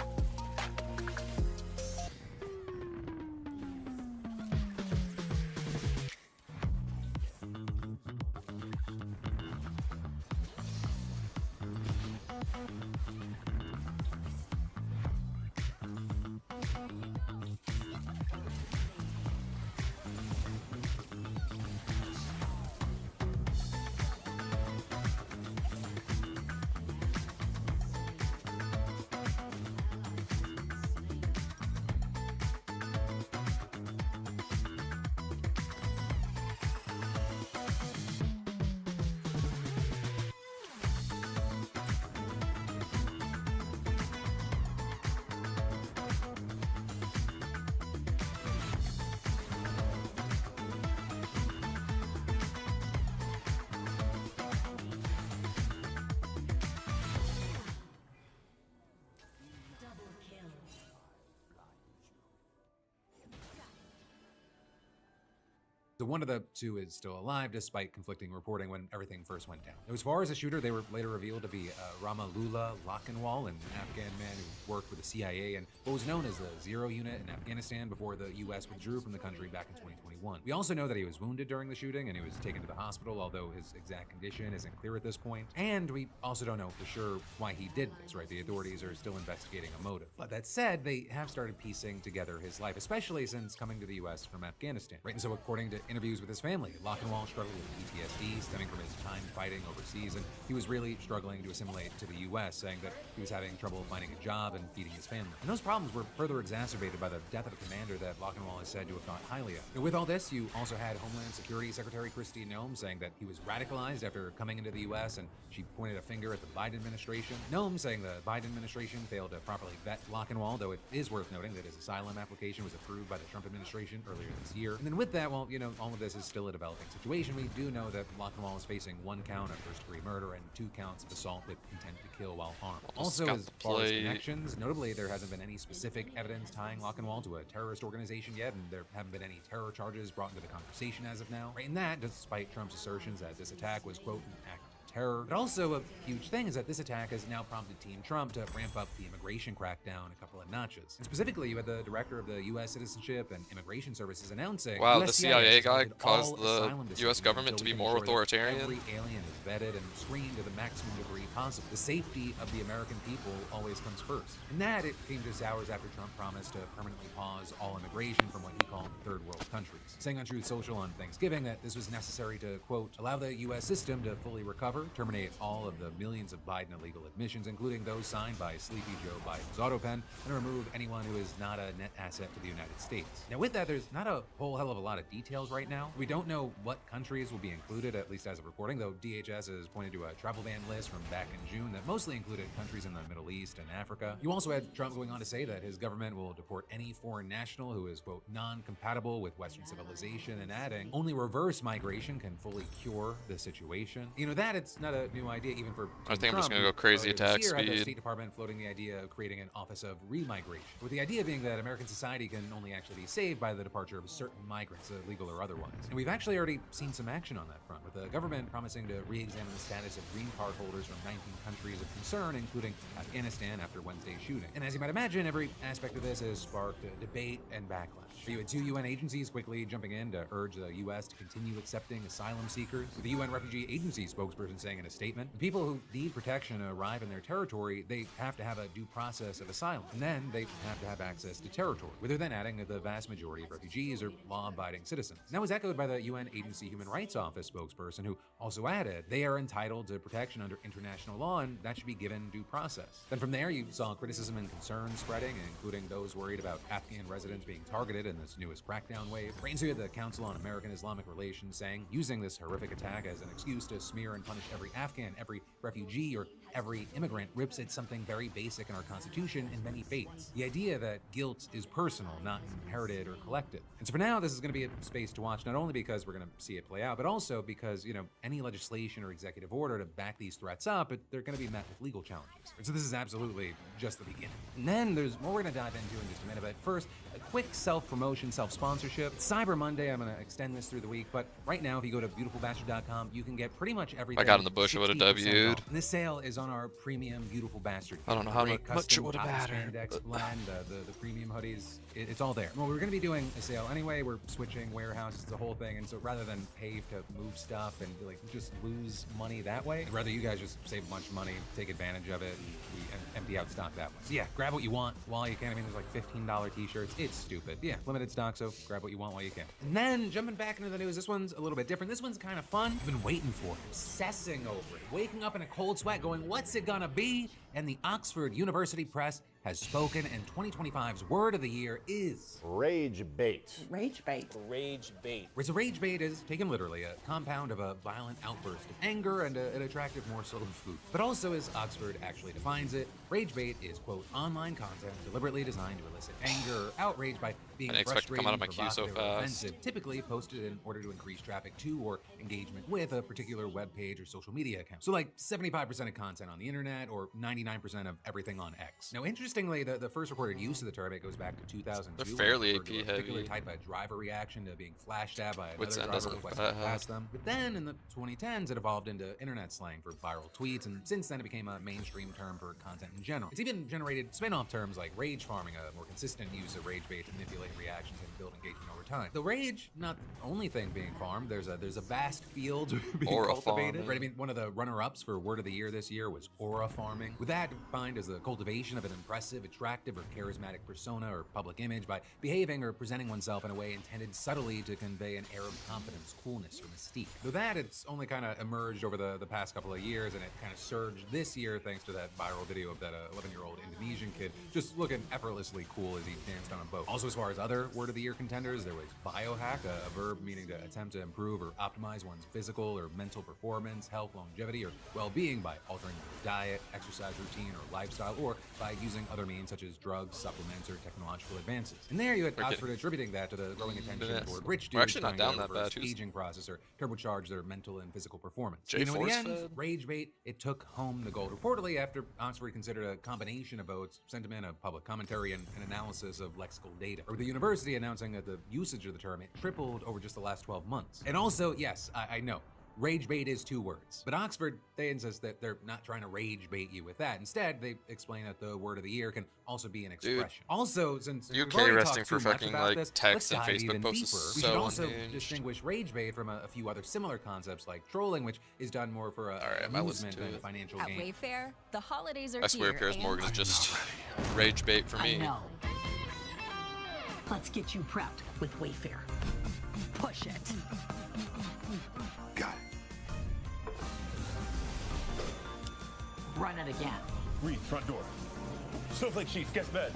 So one of the two is still alive despite conflicting reporting when everything first went down. Now, as far as the shooter, they were later revealed to be Ramalullah Lakhanwal, an Afghan man who worked for the CIA and what was known as the Zero Unit in Afghanistan before the U.S. withdrew from the country back in 2021. We also know that he was wounded during the shooting and he was taken to the hospital, although his exact condition isn't clear at this point. And we also don't know for sure why he did this, right? The authorities are still investigating a motive. But that said, they have started piecing together his life, especially since coming to the U.S. from Afghanistan, right? And so according to interviews with his family, Lakhanwal struggled with PTSD stemming from his time fighting overseas, and he was really struggling to assimilate to the U.S., saying that he was having trouble finding a job and feeding his family. And those problems were further exacerbated by the death of a commander that Lakhanwal is said to have thought highly of. And with all this, you also had Homeland Security Secretary Kristi Noem saying that he was radicalized after coming into the U.S., and she pointed a finger at the Biden administration. Noem saying the Biden administration failed to properly vet Lakhanwal, though it is worth noting that his asylum application was approved by the Trump administration earlier this year. And then with that, well, you know, all of this is still a developing situation. We do know that Lakhanwal is facing 1 count of first-degree murder and 2 counts of assault with intent to kill while armed. Also, as far as connections, notably, there hasn't been any specific evidence tying Lakhanwal to a terrorist organization yet, and there haven't been any terror charges brought into the conversation as of now. Right, and that, despite Trump's assertions that this attack was, quote, an act terror. But also a huge thing is that this attack has now prompted Team Trump to ramp up the immigration crackdown a couple of notches. And specifically, you had the director of the U.S. Citizenship and Immigration Services announcing, wow, the CIA guy caused the U.S. government to be more authoritarian. Every alien is vetted and screened to the maximum degree possible. The safety of the American people always comes first. And that, it came just hours after Trump promised to permanently pause all immigration from what he called third world countries, saying on Truth Social on Thanksgiving that this was necessary to, quote, allow the U.S. system to fully recover, terminate all of the millions of Biden illegal admissions, including those signed by Sleepy Joe Biden's auto pen, and remove anyone who is not a net asset to the United States. Now with that, there's not a whole hell of a lot of details right now. We don't know what countries will be included, at least as of recording, though DHS has pointed to a travel ban list from back in June that mostly included countries in the Middle East and Africa. You also had Trump going on to say that his government will deport any foreign national who is, quote, non-compatible with Western civilization, and adding, only reverse migration can fully cure the situation. You know, that it's not a new idea even for I think Trump, I'm just gonna go crazy attack had the speed. State Department floating the idea of creating an office of remigration, with the idea being that American society can only actually be saved by the departure of certain migrants, illegal or otherwise. And we've actually already seen some action on that front, with the government promising to re-examine the status of green card holders from 19 countries of concern, including Afghanistan, after Wednesday's shooting. And as you might imagine, every aspect of this has sparked a debate and backlash. You had 2 UN agencies quickly jumping in to urge the U.S. to continue accepting asylum seekers, with the UN Refugee Agency spokesperson saying in a statement, people who need protection to arrive in their territory, they have to have a due process of asylum, and then they have to have access to territory, with her then adding that the vast majority of refugees are law-abiding citizens. And that was echoed by the UN Agency Human Rights Office spokesperson, who also added they are entitled to protection under international law, and that should be given due process. Then from there, you saw criticism and concerns spreading, including those worried about Afghan residents being targeted in this newest crackdown wave. Right, and so you had the Council on American-Islamic Relations saying, using this horrific attack as an excuse to smear and punish every Afghan, every refugee, or every immigrant rips at something very basic in our Constitution in many faiths. The idea that guilt is personal, not inherited or collective. And so for now, this is going to be a space to watch, not only because we're going to see it play out, but also because, you know, any legislation or executive order to back these threats up, they're going to be met with legal challenges. So this is absolutely just the beginning. And then there's more we're going to dive into in just a minute, but first, a quick self-promotion, self-sponsorship. It's Cyber Monday. I'm going to extend this through the week, but right now, if you go to beautifulbastard.com, you can get pretty much everything. I got in the bush, I would have W'd. And this sale is on our premium Beautiful Bastard. I don't know how much it would have mattered. Spandex blend, the premium hoodies, it's all there. Well, we're going to be doing a sale anyway. We're switching warehouses, the whole thing, and so rather than pay to move stuff and like just lose money that way, I'd rather you guys just save a bunch of money, take advantage of it, and empty out stock that way. So yeah, grab what you want while you can. I mean, there's like $15 t-shirts. It's stupid. Yeah, limited stock, so grab what you want while you can. And then jumping back into the news, this one's a little bit different. This one's kind of fun. I've been waiting for it, obsessing over it, waking up in a cold sweat going, what's it gonna be? And the Oxford University Press has spoken, and 2025's word of the year is rage bait. Rage bait. Rage bait. Whereas a rage bait is, taken literally, a compound of a violent outburst of anger and an attractive morsel of food. But also, as Oxford actually defines it, rage bait is, quote, online content deliberately designed to elicit anger or outrage by being I didn't expect to come out of my queue so frustrating, provocative, or fast. offensive, typically posted in order to increase traffic to or engagement with a particular web page or social media account. So like 75% of content on the internet or 99% of everything on X. Now, interestingly, the first recorded use of the term goes back to 2002. They're fairly referred to AP a particular heavy. type of driver reaction to being flashed at by Wits another End doesn't driver look requesting to bad. pass them. But then in the 2010s, it evolved into internet slang for viral tweets, and since then it became a mainstream term for content in general. It's even generated spin-off terms like rage farming, a more consistent use of rage bait to manipulate reactions and build engagement over time. The rage, not the only thing being farmed, there's a vast field being Aura cultivated. farming. Right? I mean, one of the runner-ups for word of the year this year was aura farming. With that defined as the cultivation of an impressive, attractive, or charismatic persona or public image by behaving or presenting oneself in a way intended subtly to convey an air of confidence, coolness, or mystique. Though that, it's only kind of emerged over the past couple of years, and it kind of surged this year thanks to that viral video of that 11-year-old Indonesian kid just looking effortlessly cool as he danced on a boat. Also, as far as other word of the year contenders, there was biohack, a verb meaning to attempt to improve or optimize one's physical or mental performance, health, longevity, or well-being by altering one's diet, exercise routine, or lifestyle, or by using other means such as drugs, supplements, or technological advances. And there you had Oxford attributing that to the growing attention toward rich We're dudes actually not trying down to that reverse bad. aging process or turbocharge their mental and physical performance. Jay You know, in the end, Force-fed? rage bait, it took home the gold. Reportedly, after Oxford considered a combination of votes, sentiment of public commentary, and an analysis of lexical data. Or the university announcing that the usage of the term, it tripled over just the last 12 months. And also, yes, I know, rage bait is 2 words. But Oxford, they insist that they're not trying to rage bait you with that. Instead, they explain that the word of the year can also be an expression. Also, since we've UK already resting talked for too much fucking, about like, this, text let's and dive Facebook even posts deeper. is We so should also unhinged. distinguish rage bait from a few other similar concepts like trolling, which is done more for amusement than financial At gain. Wayfair, the holidays are I swear here. Piers and- Morgan is just rage bait for me. I know. Let's get you prepped with Wayfair. Push it. Got it. Run it again. Read front door. Snowflake sheet, guest bed.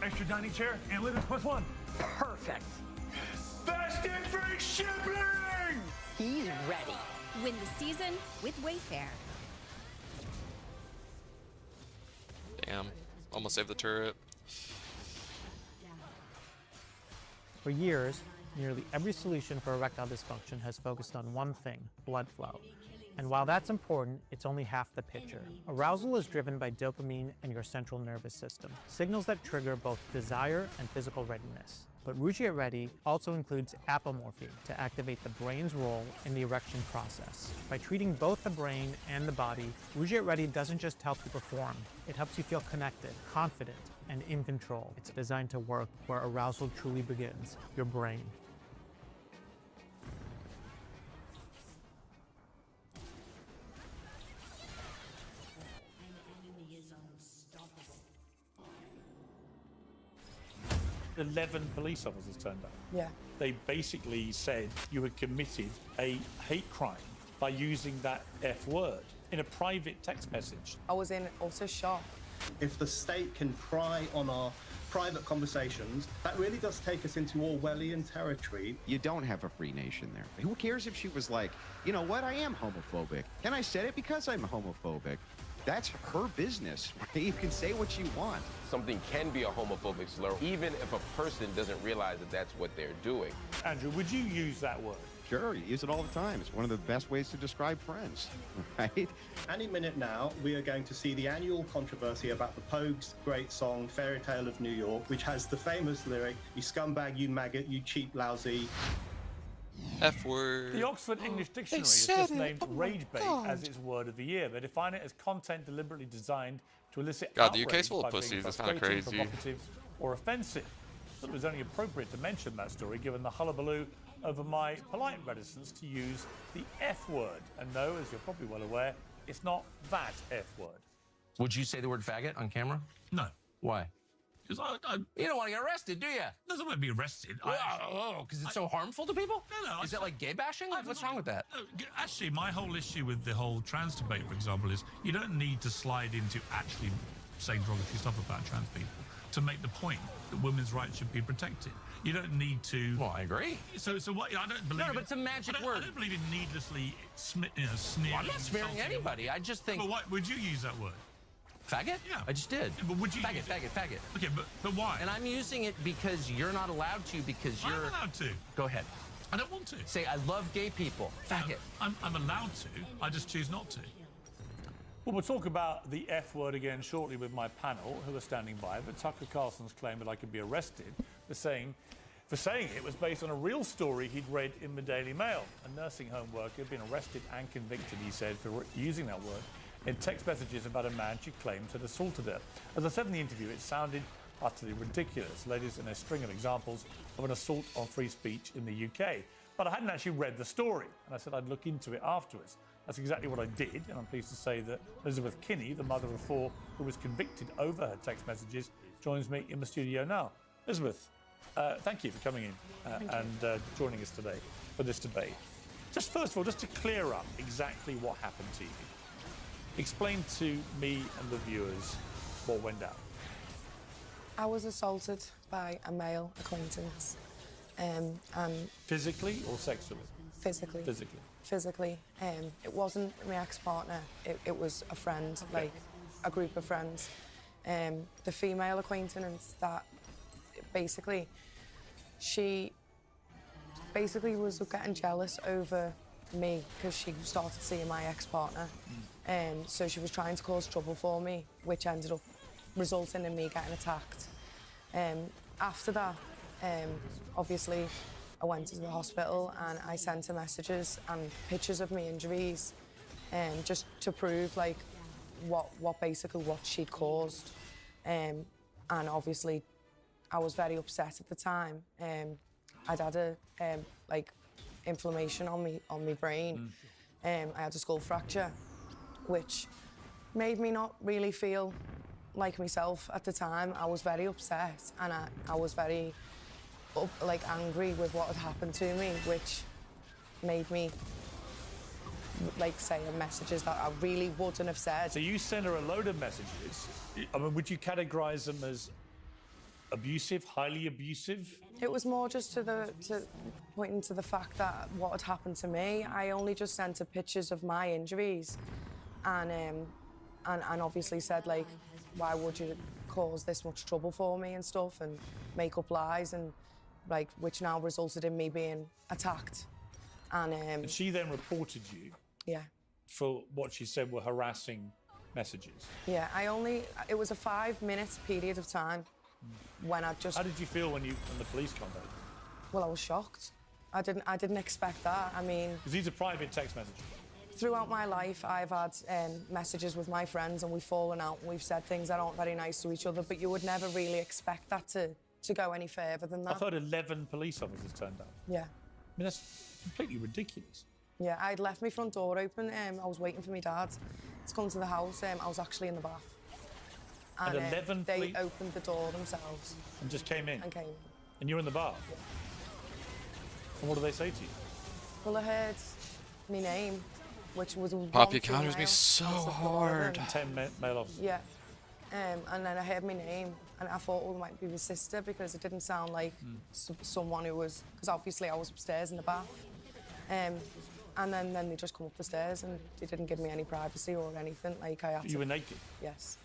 Extra dining chair and living +1. Perfect. Fast and free shipping! He's ready. Win the season with Wayfair. Damn. Almost saved the turret. For years, nearly every solution for erectile dysfunction has focused on one thing: blood flow. And while that's important, it's only half the picture. Arousal is driven by dopamine and your central nervous system, signals that trigger both desire and physical readiness. But Rouge Get Ready also includes apomorphine to activate the brain's role in the erection process. By treating both the brain and the body, Rouge Get Ready doesn't just help you perform, it helps you feel connected, confident, and in control. It's designed to work where arousal truly begins, your brain. An 11 police officers turned up. Yeah. They basically said you had committed a hate crime by using that F word in a private text message. I was in also shocked. If the state can pry on our private conversations, that really does take us into Orwellian territory. You don't have a free nation there. Who cares if she was like, you know what, I am homophobic. And I said it because I'm homophobic. That's her business. Right? You can say what you want. Something can be a homophobic slur, even if a person doesn't realize that that's what they're doing. Andrew, would you use that word? Sure, you use it all the time. It's one of the best ways to describe friends, right? Any minute now, we are going to see the annual controversy about the Pogues' great song, Fairy Tale of New York, which has the famous lyric, "You scumbag, you maggot, you cheap, lousy." F word. The Oxford English Dictionary has said just it. named Oh my rage bait God. as its word of the year. They define it as content deliberately designed to elicit God, the outrage UK's full of by being pussies. It's kinda frustrating, crazy. provocative, or offensive. I thought it was only appropriate to mention that story given the hullabaloo over my polite reticence to use the F word. And no, as you're probably well aware, it's not that F word. Would you say the word faggot on camera? No. Why? Because You don't want to get arrested, do you? doesn't want to be arrested. Because it's so harmful to people? No. Is it like gay bashing? What's wrong with that? Actually, my whole issue with the whole trans debate, for example, is you don't need to slide into actually saying derogatory stuff about trans people to make the point that women's rights should be protected. You don't need to. Well, I agree. So what? I don't believe. No, but it's a magic word. I don't believe in needlessly sneering. Well, I'm not smearing anybody. I just think. But what would you use that word? Faggot? Yeah. I just did. Yeah, but would you Faggot, use it? faggot, faggot. Okay, but why? And I'm using it because you're not allowed to, because you're... I'm allowed to. Go ahead. I don't want to. Say, I love gay people. Faggot. I'm allowed to. I just choose not to. Well, we'll talk about the F word again shortly with my panel, who are standing by. But Tucker Carlson's claim that I could be arrested for saying it was based on a real story he'd read in the Daily Mail. A nursing home worker had been arrested and convicted, he said, for using that word in text messages about a man she claimed had assaulted her. As I said in the interview, it sounded utterly ridiculous. Ladies, in a string of examples of an assault on free speech in the UK. But I hadn't actually read the story, and I said I'd look into it afterwards. That's exactly what I did, and I'm pleased to say that Elizabeth Kinney, the mother of 4 who was convicted over her text messages, joins me in the studio now. Elizabeth, thank you for coming in and joining us today for this debate. Just first of all, just to clear up exactly what happened to you, explain to me and the viewers what went down. I was assaulted by a male acquaintance. Physically or sexually? Physically. Physically. Physically. It wasn't my ex-partner. It was a friend, like a group of friends. The female acquaintance that basically, she basically was getting jealous over me because she started seeing my ex-partner. So she was trying to cause trouble for me, which ended up resulting in me getting attacked. After that, obviously, I went to the hospital and I sent her messages and pictures of my injuries, just to prove like what she'd caused. And obviously, I was very upset at the time. I'd had a like inflammation on my brain. I had a skull fracture, which made me not really feel like myself at the time. I was very upset and I was very angry with what had happened to me, which made me say messages that I really wouldn't have said. So you sent her a load of messages. I mean, would you categorize them as abusive, highly abusive? It was more just to pointing to the fact that what had happened to me. I only just sent her pictures of my injuries, and obviously said like, why would you cause this much trouble for me and stuff, and make up lies, and like which now resulted in me being attacked. And she then reported you. Yeah. For what she said were harassing messages. Yeah, it was a 5-minute period of time when I just... How did you feel when the police contacted you? Well, I was shocked. I didn't expect that. I mean... Because these are private text messages. Throughout my life, I've had messages with my friends and we've fallen out and we've said things that aren't very nice to each other, but you would never really expect that to go any further than that. I've heard 11 police officers turned up. Yeah. I mean, that's completely ridiculous. Yeah, I'd left my front door open. I was waiting for my dad to come to the house. I was actually in the bath. And 11 they opened the door themselves. And just came in? And came in. And you're in the bath? Yeah. And what do they say to you? Well, I heard my name, which was Poppy counters me so hard. 10 male officers? Yeah. And then I heard my name, and I thought, well, it might be my sister, because it didn't sound like someone who was... Because obviously I was upstairs in the bath. And then they just come up the stairs, and they didn't give me any privacy or anything. Like I had to... You were naked? Yes.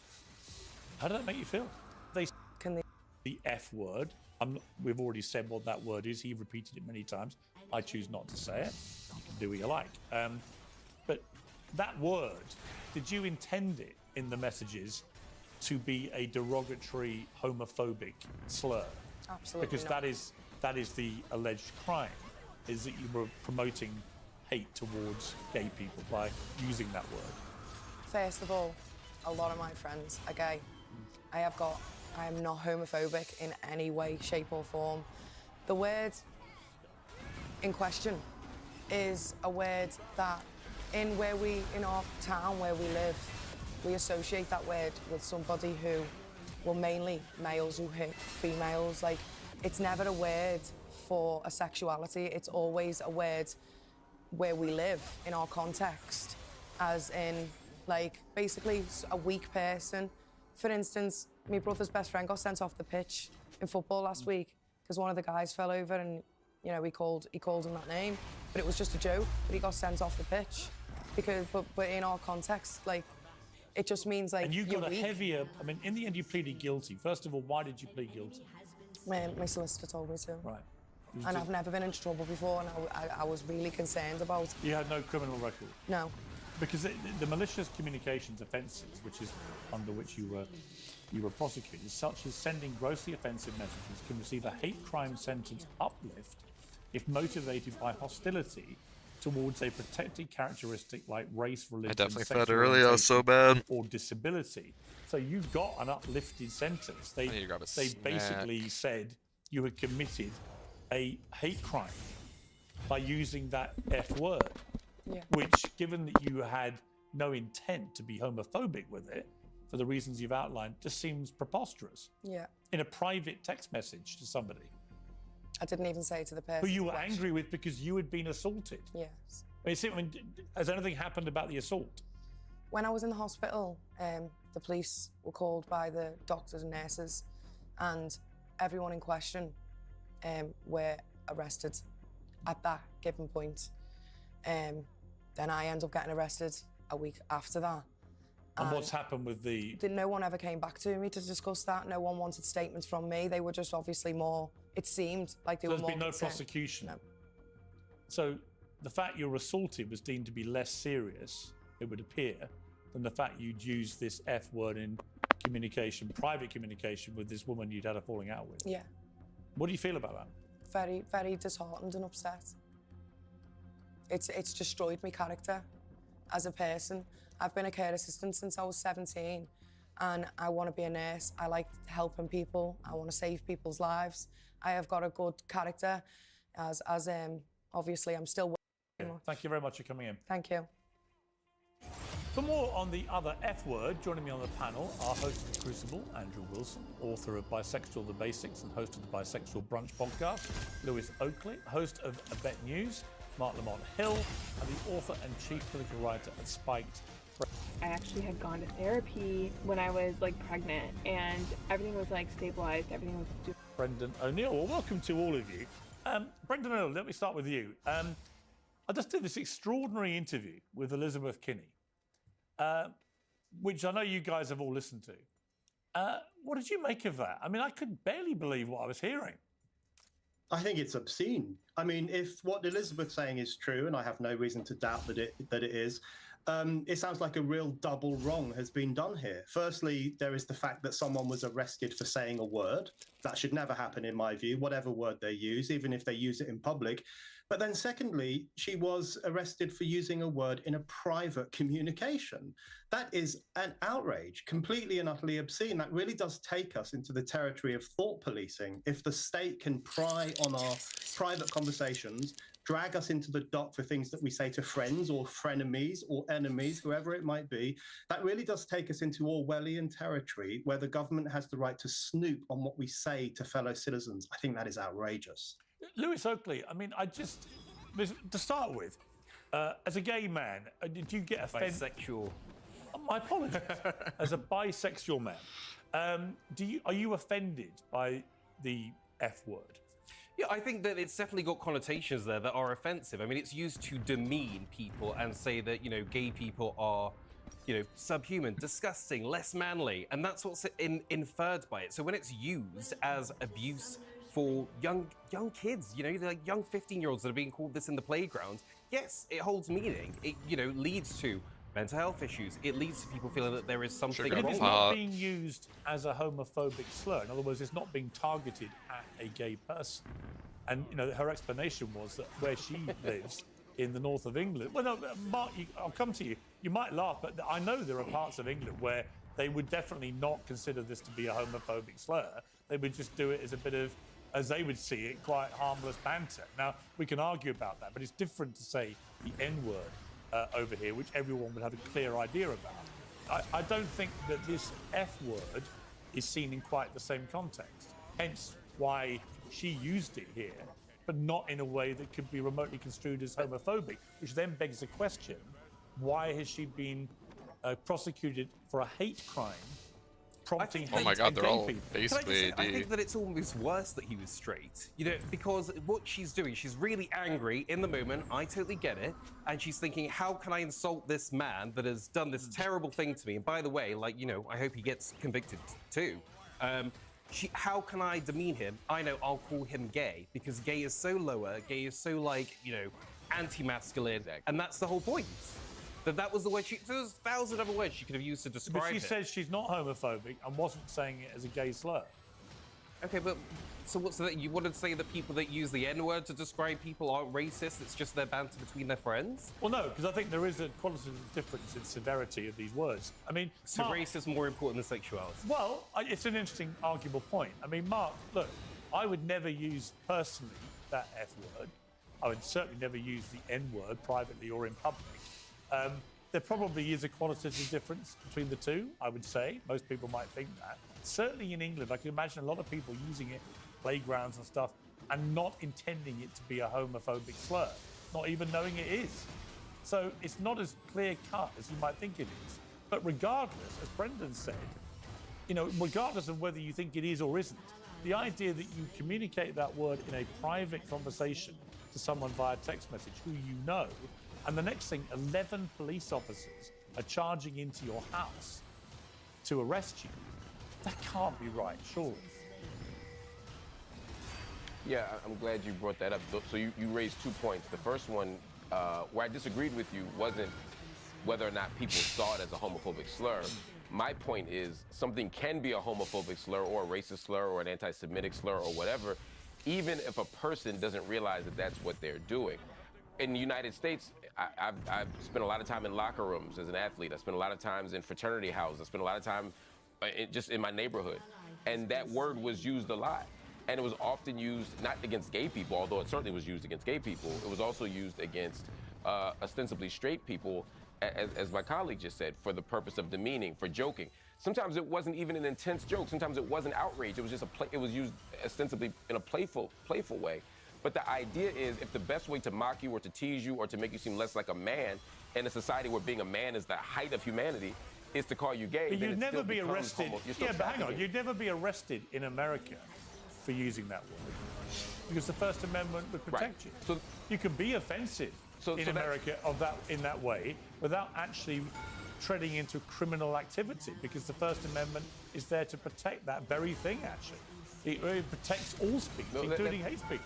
How did that make you feel? The F word. We've already said what that word is. He repeated it many times. I choose not to say it. You can do what you like. But that word, did you intend it in the messages to be a derogatory, homophobic slur? Absolutely Because not. that is the alleged crime, is that you were promoting hate towards gay people by using that word. First of all, a lot of my friends are gay. I am not homophobic in any way, shape or form. The word in question is a word that in our town where we live, we associate that word with somebody who, well, mainly males who hit females. Like, it's never a word for a sexuality. It's always a word where we live in our context, as in, like, basically a weak person. For instance, my brother's best friend got sent off the pitch in football last week because one of the guys fell over and, you know, he called him that name, but it was just a joke. But he got sent off the pitch because, but in our context, like, It just means like And you you're got a weak. heavier. I mean, in the end, you pleaded guilty. First of all, why did you plead guilty? My solicitor told me to. Right. And I've never been in trouble before, and I was really concerned about. You had no criminal record. No. Because the malicious communications offences, which is under which you were prosecuted, such as sending grossly offensive messages, can receive a hate crime sentence uplift if motivated by hostility towards a protected characteristic like race, religion, I definitely sexual felt earlier, I was so bad. or disability. So you got an uplifted sentence. They basically said you had committed a hate crime by using that F word, which, given that you had no intent to be homophobic with it, for the reasons you've outlined, just seems preposterous. Yeah. In a private text message to somebody. I didn't even say to the person. Who you were angry with because you had been assaulted. Yes. Has anything happened about the assault? When I was in the hospital, the police were called by the doctors and nurses, and everyone in question were arrested at that given point. Then I ended up getting arrested a week after that. And what's happened with the... No one ever came back to me to discuss that. No one wanted statements from me. They were just obviously more... It seemed like they were more There's been no concerned. prosecution? No. So the fact you were assaulted was deemed to be less serious, it would appear, than the fact you'd used this F word in communication, private communication with this woman you'd had a falling out with. Yeah. What do you feel about that? Very, very disheartened and upset. It's destroyed my character as a person. I've been a care assistant since I was 17, and I want to be a nurse. I like helping people. I want to save people's lives. I have got a good character, as obviously I'm still working. Thank you very much for coming in. Thank you. For more on the other F word, joining me on the panel are host of The Crucible, Andrew Wilson, author of Bisexual The Basics and host of the Bisexual Brunch podcast, Lewis Oakley, host of Bet News, Mark Lamont Hill, and the author and chief political writer at Spiked. I actually had gone to therapy when I was pregnant, and everything was stabilized. Everything was. Brendan O'Neill. Well, welcome to all of you. Brendan O'Neill, let me start with you. I just did this extraordinary interview with Elizabeth Kinney, which I know you guys have all listened to. What did you make of that? I mean, I could barely believe what I was hearing. I think it's obscene. I mean, if what Elizabeth's saying is true, and I have no reason to doubt that it is, it sounds like a real double wrong has been done here. Firstly, there is the fact that someone was arrested for saying a word. That should never happen, in my view, whatever word they use, even if they use it in public. But then secondly, she was arrested for using a word in a private communication. That is an outrage, completely and utterly obscene. That really does take us into the territory of thought policing. If the state can pry on our private conversations, drag us into the dock for things that we say to friends or frenemies or enemies, whoever it might be, that really does take us into Orwellian territory where the government has the right to snoop on what we say to fellow citizens. I think that is outrageous. Lewis Oakley, I mean, to start with, as a gay man, did you get offended? Bisexual. My apologies. As a bisexual man, are you offended by the F word? Yeah, I think that it's definitely got connotations there that are offensive. I mean, it's used to demean people and say that, gay people are, subhuman, disgusting, less manly, and that's what's inferred by it. So when it's used as abuse for young kids, like young 15-year-olds that are being called this in the playground, yes, it holds meaning. It, leads to mental health issues. It leads to people feeling that there is something wrong. But if it's not being used as a homophobic slur, in other words, it's not being targeted at a gay person. And, her explanation was that where she lives in the north of England, well, no, Mark, I'll come to you. You might laugh, but I know there are parts of England where they would definitely not consider this to be a homophobic slur. They would just do it as a bit of, as they would see it, quite harmless banter. Now, we can argue about that, but it's different to say the N-word over here, which everyone would have a clear idea about. I don't think that this F word is seen in quite the same context, hence why she used it here, but not in a way that could be remotely construed as homophobic, which then begs the question, why has she been prosecuted for a hate crime prompting Oh my hate God, they're against all people. basically I AD. think that it's almost worse that he was straight, you know, because what she's doing, she's really angry in the moment. I totally get it, and she's thinking, how can I insult this man that has done this terrible thing to me? And by the way, like, you know, I hope he gets convicted too. How can I demean him? I know, I'll call him gay, because gay is so lower, gay is so, like, you know, anti-masculine, and that's the whole point. That was the word there's 1,000 other words she could have used to describe But she it. says she's not homophobic and wasn't saying it as a gay slur. Okay, but so what's that? You want to say that people that use the N-word to describe people aren't racist? It's just their banter between their friends? Well, no, because I think there is a qualitative difference in severity of these words. I mean, So Mark, race is more important than sexuality. well, it's an interesting, arguable point. I mean, Mark, look, I would never use personally that F word. I would certainly never use the N word privately or in public. There probably is a qualitative difference between the two, I would say. Most people might think that. Certainly in England, I can imagine a lot of people using it, playgrounds and stuff, and not intending it to be a homophobic slur, not even knowing it is. So it's not as clear cut as you might think it is. But regardless, as Brendan said, you know, regardless of whether you think it is or isn't, the idea that you communicate that word in a private conversation to someone via text message who you know, and the next thing, 11 police officers are charging into your house to arrest you. That can't be right, surely. Yeah, I'm glad you brought that up. So you raised 2 points. The first one, where I disagreed with you, wasn't whether or not people saw it as a homophobic slur. My point is something can be a homophobic slur or a racist slur or an anti-Semitic slur or whatever, even if a person doesn't realize that that's what they're doing. In the United States, I've spent a lot of time in locker rooms as an athlete. I spent a lot of times in fraternity houses. I spent a lot of time just in my neighborhood. And that word was used a lot. And it was often used not against gay people, although it certainly was used against gay people. It was also used against ostensibly straight people, as my colleague just said, for the purpose of demeaning, for joking. Sometimes it wasn't even an intense joke. Sometimes it wasn't outrage. It was just it was used ostensibly in a playful way. But the idea is, if the best way to mock you or to tease you or to make you seem less like a man in a society where being a man is the height of humanity is to call you gay, But then you'd it never still be becomes arrested. Yeah, but hang on, you'd never be arrested in America for using that word, because the First Amendment would protect you. So you can be offensive in America in that way without actually treading into criminal activity, because the First Amendment is there to protect that very thing. Actually, it really protects all speech, including hate speech.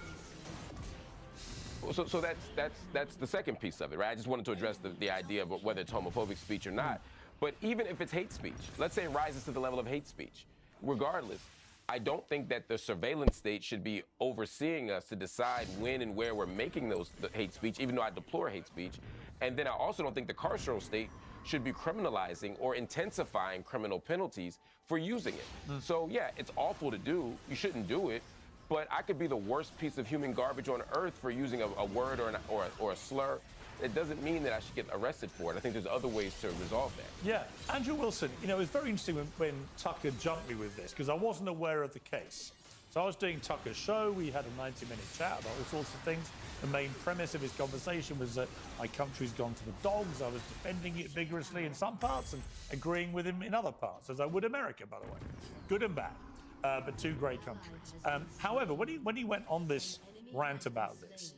So that's the second piece of it, right? I just wanted to address the idea of whether it's homophobic speech or not. But even if it's hate speech, let's say it rises to the level of hate speech, regardless, I don't think that the surveillance state should be overseeing us to decide when and where we're making the hate speech, even though I deplore hate speech. And then I also don't think the carceral state should be criminalizing or intensifying criminal penalties for using it. So yeah, it's awful to do. You shouldn't do it. But I could be the worst piece of human garbage on earth for using a word or a slur. It doesn't mean that I should get arrested for it. I think there's other ways to resolve that. Yeah, Andrew Wilson, you know, it was very interesting when Tucker jumped me with this, because I wasn't aware of the case. So I was doing Tucker's show. We had a 90-minute chat about all sorts of things. The main premise of his conversation was that my country's gone to the dogs. I was defending it vigorously in some parts and agreeing with him in other parts, as I would America, by the way. Good and bad, but two great countries. However, when he went on this rant about this,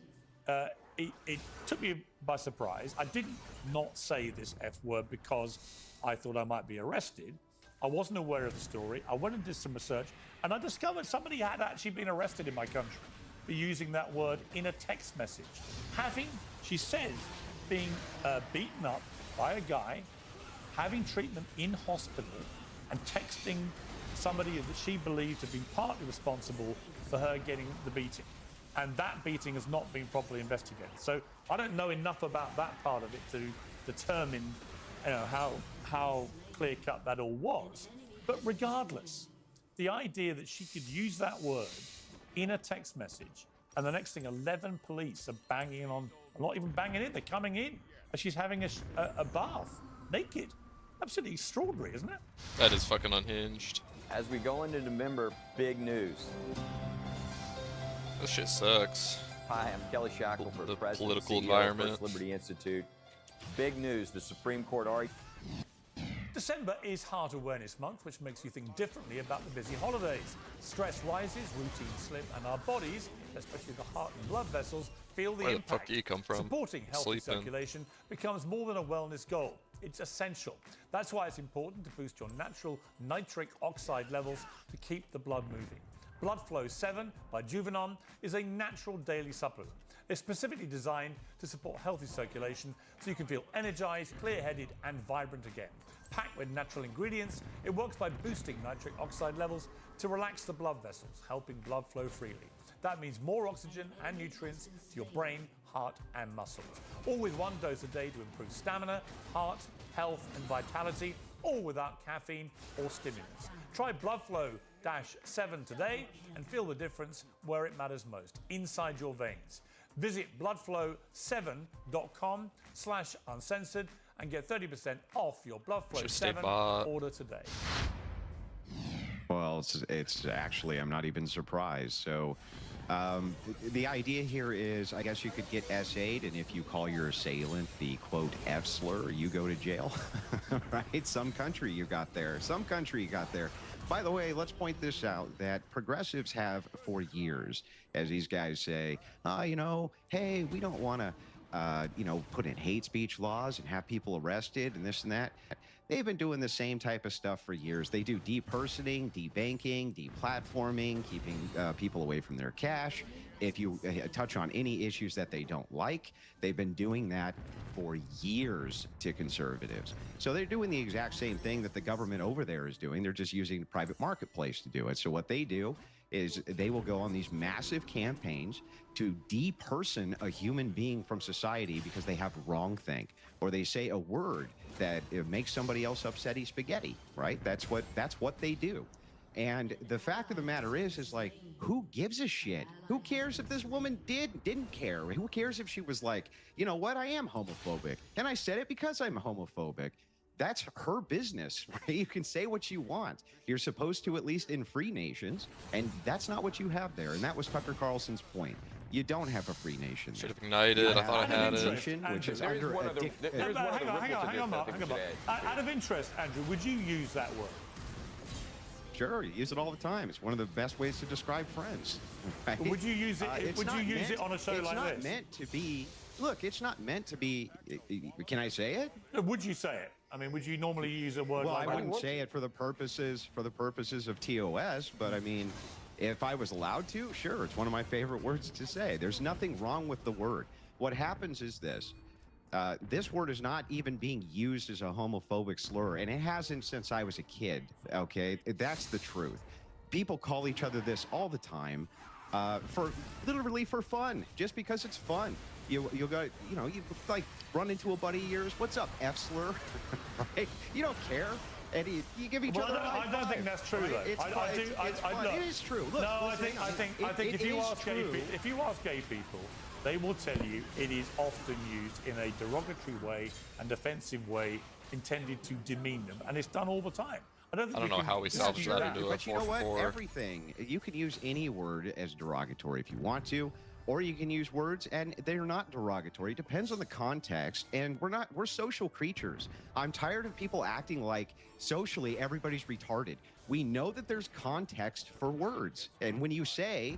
it took me by surprise. I didn't not say this F word because I thought I might be arrested. I wasn't aware of the story. I went and did some research, and I discovered somebody had actually been arrested in my country for using that word in a text message. She says, being beaten up by a guy, having treatment in hospital, and texting somebody that she believed to be partly responsible for her getting the beating. And that beating has not been properly investigated. So I don't know enough about that part of it to determine, you know, how clear-cut that all was. But regardless, the idea that she could use that word in a text message, and the next thing, 11 police are banging on, not even banging in, they're coming in, and she's having a bath, naked. Absolutely extraordinary, isn't it? That is fucking unhinged. As we go into November, big news. This shit sucks. Hi, I'm Kelly Shackelford, The President political and CEO environment. of First Liberty Institute. Big news, the Supreme Court already... December is Heart Awareness Month, which makes you think differently about the busy holidays. Stress rises, routines slip, and our bodies, especially the heart and blood vessels, feel the Where the impact. fuck do you come from? Supporting healthy Sleeping. circulation becomes more than a wellness goal. It's essential. That's why it's important to boost your natural nitric oxide levels to keep the blood moving. Blood Flow 7 by Juvenon is a natural daily supplement. It's specifically designed to support healthy circulation so you can feel energized, clear-headed, and vibrant again. Packed with natural ingredients, it works by boosting nitric oxide levels to relax the blood vessels, helping blood flow freely. That means more oxygen and nutrients to your brain, heart, and muscles. All with one dose a day to improve stamina, heart, health, and vitality, all without caffeine or stimulants. Try Blood Flow 7 today and feel the difference where it matters most, inside your veins. Visit bloodflow7.com/uncensored and get 30% off your Blood Flow 7 order today. Well, it's actually, I'm not even surprised. So the idea here is, I guess you could get SA'd, and if you call your assailant the, quote, F slur, you go to jail, right? Some country you got there. By the way, let's point this out, that progressives have for years, as these guys say, hey, we don't want to, put in hate speech laws and have people arrested and this and that. They've been doing the same type of stuff for years. They do depersoning, debanking, deplatforming, keeping people away from their cash. If you touch on any issues that they don't like, they've been doing that for years to conservatives. So they're doing the exact same thing that the government over there is doing. They're just using the private marketplace to do it. So what they do is they will go on these massive campaigns to deperson a human being from society because they have wrongthink, or they say a word that makes somebody else upsetty spaghetti, right? That's what they do. And the fact of the matter is like, who gives a shit? Who cares if this woman didn't care? Who cares if she was like, you know what, I am homophobic, and I said it because I'm homophobic. That's her business, right? You can say what you want. You're supposed to, at least in free nations, and that's not what you have there. And that was Tucker Carlson's point. You don't have a free nation. Should have ignited. I thought I had it. Which is under hang on, Mark. Out of interest, Andrew, would you use that word? Sure, you use it all the time. It's one of the best ways to describe friends. Right? Would you use it? Would you use it on a show like this? It's not meant to be. Look, it's not meant to be. Can I say it? Would you say it? I mean, would you normally use a word well, like that? Well, I wouldn't say it for the purposes of TOS, but I mean, if I was allowed to, sure, it's one of my favorite words to say. There's nothing wrong with the word. What happens is this. This word is not even being used as a homophobic slur, and it hasn't since I was a kid, okay? That's the truth. People call each other this all the time literally for fun, just because it's fun. You'll go, you like run into a buddy of yours. What's up, F slur? Right? You don't care. And you give each other a high five. I don't think that's true, though. It's fun. It is true. Look, no, I think if you ask gay people, they will tell you it is often used in a derogatory way and offensive way intended to demean them, and it's done all the time. I don't know how we salvage that into a 4-4. But you know what? Everything. You can use any word as derogatory if you want to, or you can use words and they're not derogatory. It depends on the context, and we're social creatures. I'm tired of people acting like socially everybody's retarded. We know that there's context for words, and when you say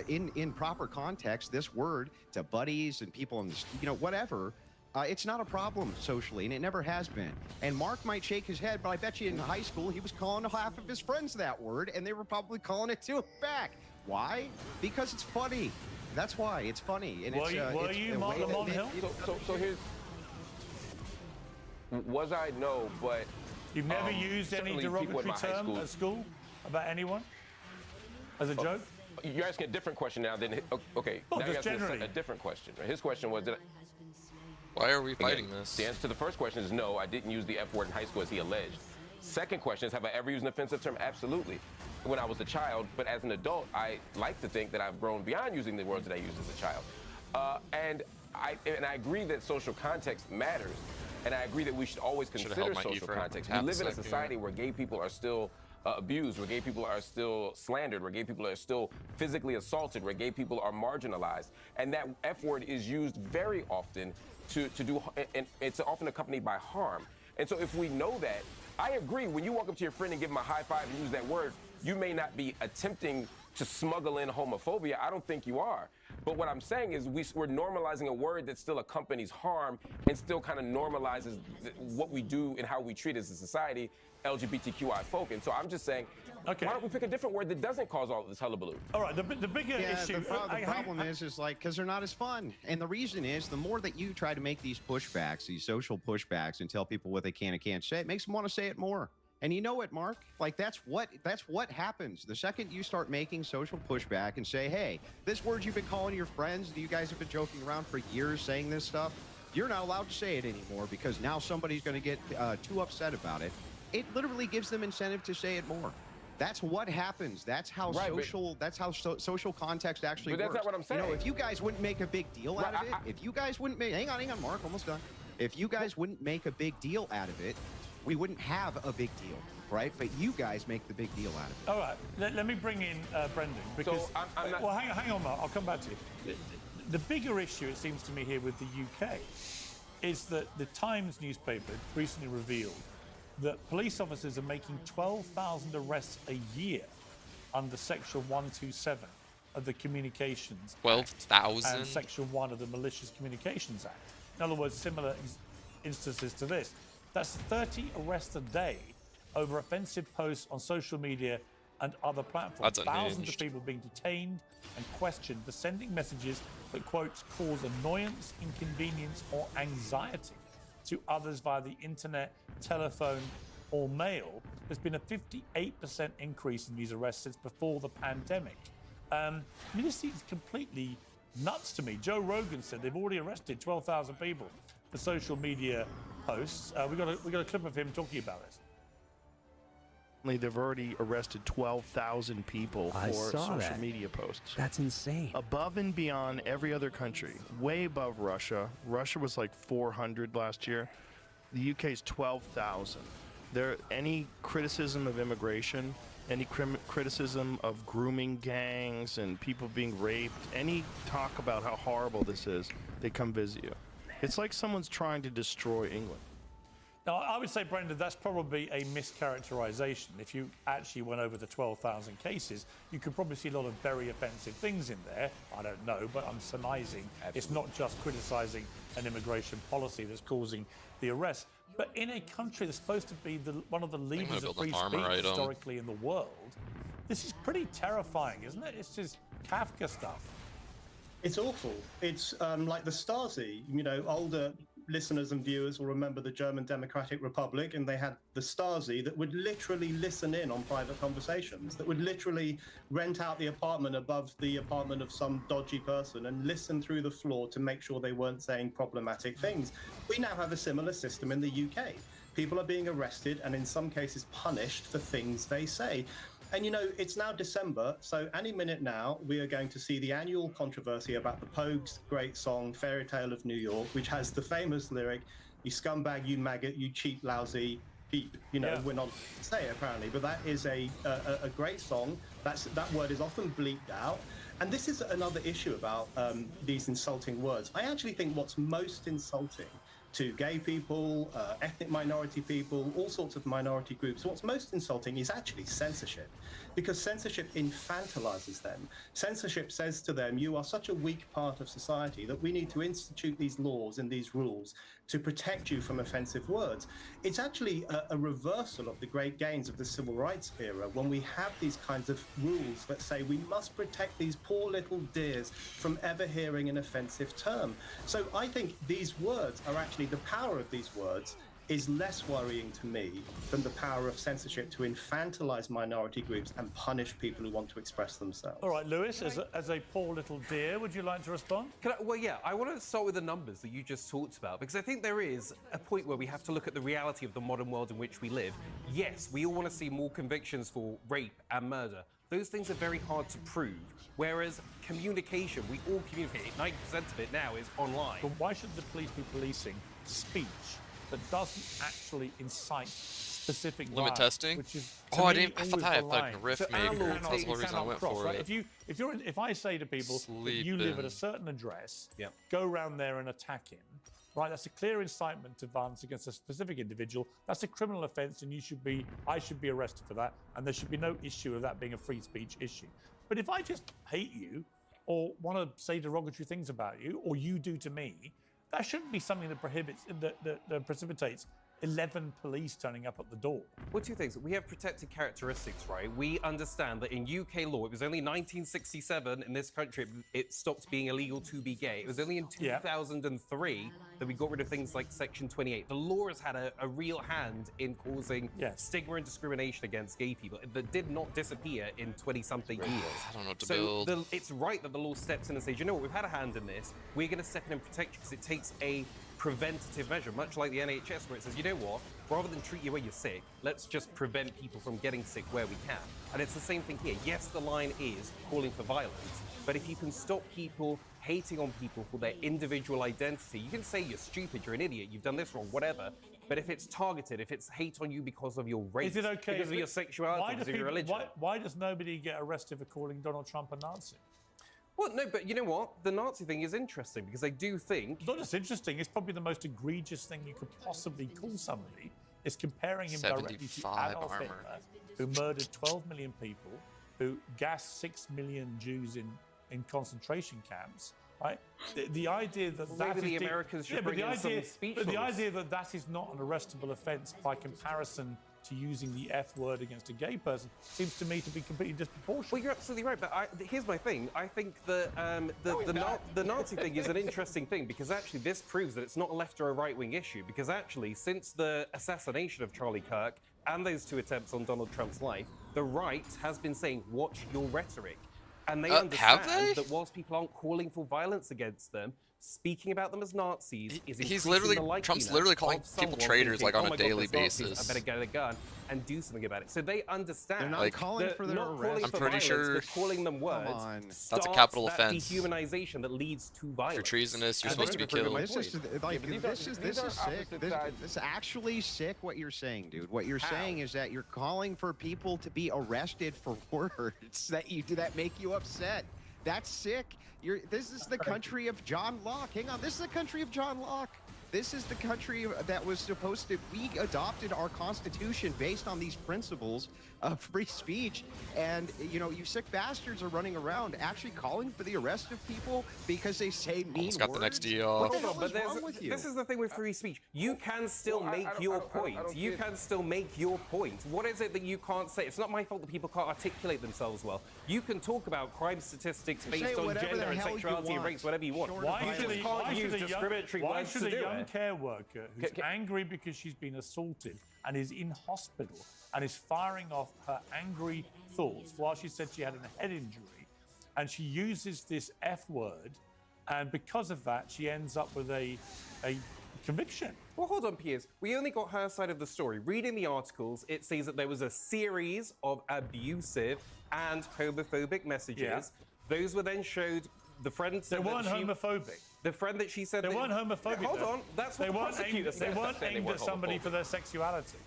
in proper context this word to buddies and people on the, whatever, it's not a problem socially, and it never has been. And Mark might shake his head, but I bet you in high school he was calling half of his friends that word, and they were probably calling it to him back. Why? Because it's funny. That's why it's funny. And were you Mark Lamont Hill? So here's. Was I? No, but. You've never used any derogatory term at school about anyone as a joke? You're asking a different question now than. Okay. Well, now you're asking generally. a different question. Right? His question was that. Why are we fighting this? The answer to the first question is no, I didn't use the F word in high school as he alleged. Second question is, have I ever used an offensive term? Absolutely. When I was a child, but as an adult, I like to think that I've grown beyond using the words that I used as a child. And I agree that social context matters, and I agree that we should always consider social context. We live in a society where gay people are still abused, where gay people are still slandered, where gay people are still physically assaulted, where gay people are marginalized, and that F word is used very often to do, and it's often accompanied by harm. And so if we know that, I agree. When you walk up to your friend and give him a high five and use that word, you may not be attempting to smuggle in homophobia. I don't think you are. But what I'm saying is we're normalizing a word that still accompanies harm and still kind of normalizes what we do and how we treat as a society, LGBTQI folk. And so I'm just saying, why don't we pick a different word that doesn't cause all of this hullabaloo? All right, the bigger issue... The problem is like, because they're not as fun. And the reason is, the more that you try to make these pushbacks, these social pushbacks, and tell people what they can and can't say, it makes them want to say it more. And you know it, Mark? Like, that's what happens. The second you start making social pushback and say, hey, this word you've been calling your friends, you guys have been joking around for years saying this stuff, you're not allowed to say it anymore because now somebody's going to get too upset about it. It literally gives them incentive to say it more. That's what happens. That's how social context actually works. But that's not what I'm saying. You know, if you guys wouldn't make a big deal out of it, if you guys wouldn't make, hang on, Mark, almost done. If you guys wouldn't make a big deal out of it, we wouldn't have a big deal, right? But you guys make the big deal out of it. All right, let me bring in Brendan, because, so I'm not... well, hang on, Mark, I'll come back to you. The bigger issue, it seems to me, here with the UK is that the Times newspaper recently revealed that police officers are making 12,000 arrests a year under Section 127 of the Communications 12,000? and Section 1 of the Malicious Communications Act. In other words, similar instances to this. That's 30 arrests a day over offensive posts on social media and other platforms. Thousands of people being detained and questioned for sending messages that, quote, cause annoyance, inconvenience, or anxiety to others via the internet, telephone, or mail. There's been a 58% increase in these arrests since before the pandemic. I mean, this seems completely nuts to me. Joe Rogan said they've already arrested 12,000 people for social media posts. We got a clip of him talking about this. They've already arrested 12,000 people for social media posts. That's insane. Above and beyond every other country, way above Russia. Russia was like 400 last year. The UK's 12,000. Any criticism of immigration, any criticism of grooming gangs and people being raped, any talk about how horrible this is, they come visit you. It's like someone's trying to destroy England. Now, I would say, Brendan, that's probably a mischaracterization. If you actually went over the 12,000 cases, you could probably see a lot of very offensive things in there. I don't know, but I'm surmising it's not just criticizing an immigration policy that's causing the arrest. But in a country that's supposed to be one of the leaders of free speech historically in the world, this is pretty terrifying, isn't it? It's just Kafka stuff. It's awful. It's like the Stasi. You know, older listeners and viewers will remember the German Democratic Republic, and they had the Stasi that would literally listen in on private conversations, that would literally rent out the apartment above the apartment of some dodgy person and listen through the floor to make sure they weren't saying problematic things. We now have a similar system in the UK. People are being arrested and in some cases punished for things they say. And, you know, it's now December, so any minute now, we are going to see the annual controversy about the Pogues' great song, Fairy Tale of New York, which has the famous lyric, you scumbag, you maggot, you cheap, lousy, beep. You know, we're not to say it, apparently, but that is a great song. That word is often bleeped out. And this is another issue about these insulting words. I actually think what's most insulting to gay people, ethnic minority people, all sorts of minority groups, what's most insulting is actually censorship, because censorship infantilizes them. Censorship says to them, you are such a weak part of society that we need to institute these laws and these rules to protect you from offensive words. It's actually a reversal of the great gains of the civil rights era, when we have these kinds of rules that say we must protect these poor little dears from ever hearing an offensive term. So I think these words are actually, the power of these words is less worrying to me than the power of censorship to infantilize minority groups and punish people who want to express themselves. All right, Lewis, as a poor little dear, would you like to respond? Well, yeah, I want to start with the numbers that you just talked about, because I think there is a point where we have to look at the reality of the modern world in which we live. Yes, we all want to see more convictions for rape and murder. Those things are very hard to prove. Whereas communication, we all communicate. 90% of it now is online. But why should the police be policing speech that doesn't actually incite specific limit violence, testing? which is, I thought I had like a riff maybe. That's the whole reason I went for right? it. If I say to people that you live at a certain address, go around there and attack him, right? That's a clear incitement to violence against a specific individual. That's a criminal offence, and I should be arrested for that, and there should be no issue of that being a free speech issue. But if I just hate you or want to say derogatory things about you, or you do to me, that shouldn't be something that precipitates 11 police turning up at the door. Well, two things. We have protected characteristics, right? We understand that in UK law, it was only 1967 in this country it stopped being illegal to be gay. It was only in 2003 that we got rid of things like Section 28. The law has had a real hand in causing stigma and discrimination against gay people that did not disappear in 20-something years. I don't know what to build. It's right that the law steps in and says, you know what, we've had a hand in this. We're going to step in and protect you because it takes a preventative measure, much like the NHS, where it says, you know what, rather than treat you when you're sick, let's just prevent people from getting sick where we can. And it's the same thing here. Yes, the line is calling for violence, but if you can stop people hating on people for their individual identity, you can say you're stupid, you're an idiot, you've done this wrong, whatever, but if it's targeted, if it's hate on you because of your race, Is it okay because of your sexuality, because of your religion. Why does nobody get arrested for calling Donald Trump a Nazi? Well, no, but you know what? The Nazi thing is interesting because I do think... It's not just interesting, it's probably the most egregious thing you could possibly call somebody, is comparing him directly to Adolf Hitler, who murdered 12 million people, who gassed 6 million Jews in concentration camps, right? The idea that Well, that maybe is... the Americans should bring in some speech But the laws. idea that that is not an arrestable offence by comparison to using the F word against a gay person seems to me to be completely disproportionate. Well, you're absolutely right, but here's my thing. I think that the Nazi thing is an interesting thing because actually this proves that it's not a left or a right-wing issue because actually since the assassination of Charlie Kirk and those two attempts on Donald Trump's life, the right has been saying, watch your rhetoric. And they understand that whilst people aren't calling for violence against them, speaking about them as Nazis is Trump's literally calling people traitors like on a daily basis. I better get a gun and do something about it. So they understand. They're not calling for their arrest. I'm pretty sure they're calling them words. That's a capital offense. Dehumanization that leads to violence. If you're treasonous, you're supposed to be killed. This is sick. This is actually sick what you're saying, dude. What you're saying is that you're calling for people to be arrested for words that make you upset. That's sick. This is the country of John Locke. Hang on, this is the country of John Locke. This is the country that was supposed to... We adopted our Constitution based on these principles of free speech. And, you know, you sick bastards are running around actually calling for the arrest of people because they say mean words. Got the next deal. Hold on, but this is the thing with free speech. You can still make your point. You can still make your point. What is it that you can't say? It's not my fault that people can't articulate themselves well. You can talk about crime statistics based on gender and sexuality and race, whatever you want. Why you just can't use discriminatory words to do it. Why should a young care worker who's angry because she's been assaulted and is in hospital and is firing off her angry thoughts while she said she had a head injury and she uses this F word, and because of that she ends up with a conviction? Well, hold on, Piers. We only got her side of the story. Reading the articles, it says that there was a series of abusive and homophobic messages. Yeah. Those were then showed. The friend said they weren't homophobic. The friend that she said they weren't homophobic. Hold on, that's what the prosecutor said. They weren't aimed at somebody for their sexuality.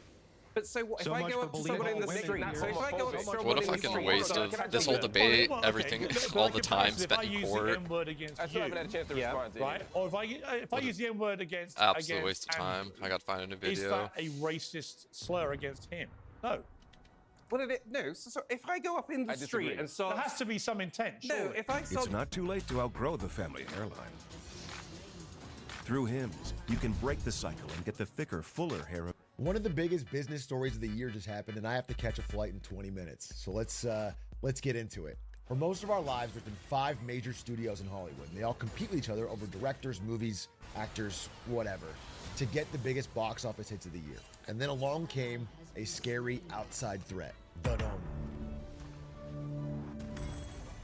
But so what? If I go up to someone in the street, so if I go up to someone what a fucking waste of this whole debate, everything, all the time spent in court. I still haven't had a chance to respond to you. Right? Or if I use the N-word against absolute waste of time. I got to find a video. Is that a racist slur against him? No. Well, no. So if I go up in the street and start... There has to be some intent, surely. No, if I start... It's not too late to outgrow the family hairline. Through Hims, you can break the cycle and get the thicker, fuller hair. One of the biggest business stories of the year just happened, and I have to catch a flight in 20 minutes. So let's get into it. For most of our lives, there's been 5 major studios in Hollywood, and they all compete with each other over directors, movies, actors, whatever, to get the biggest box office hits of the year. And then along came a scary outside threat.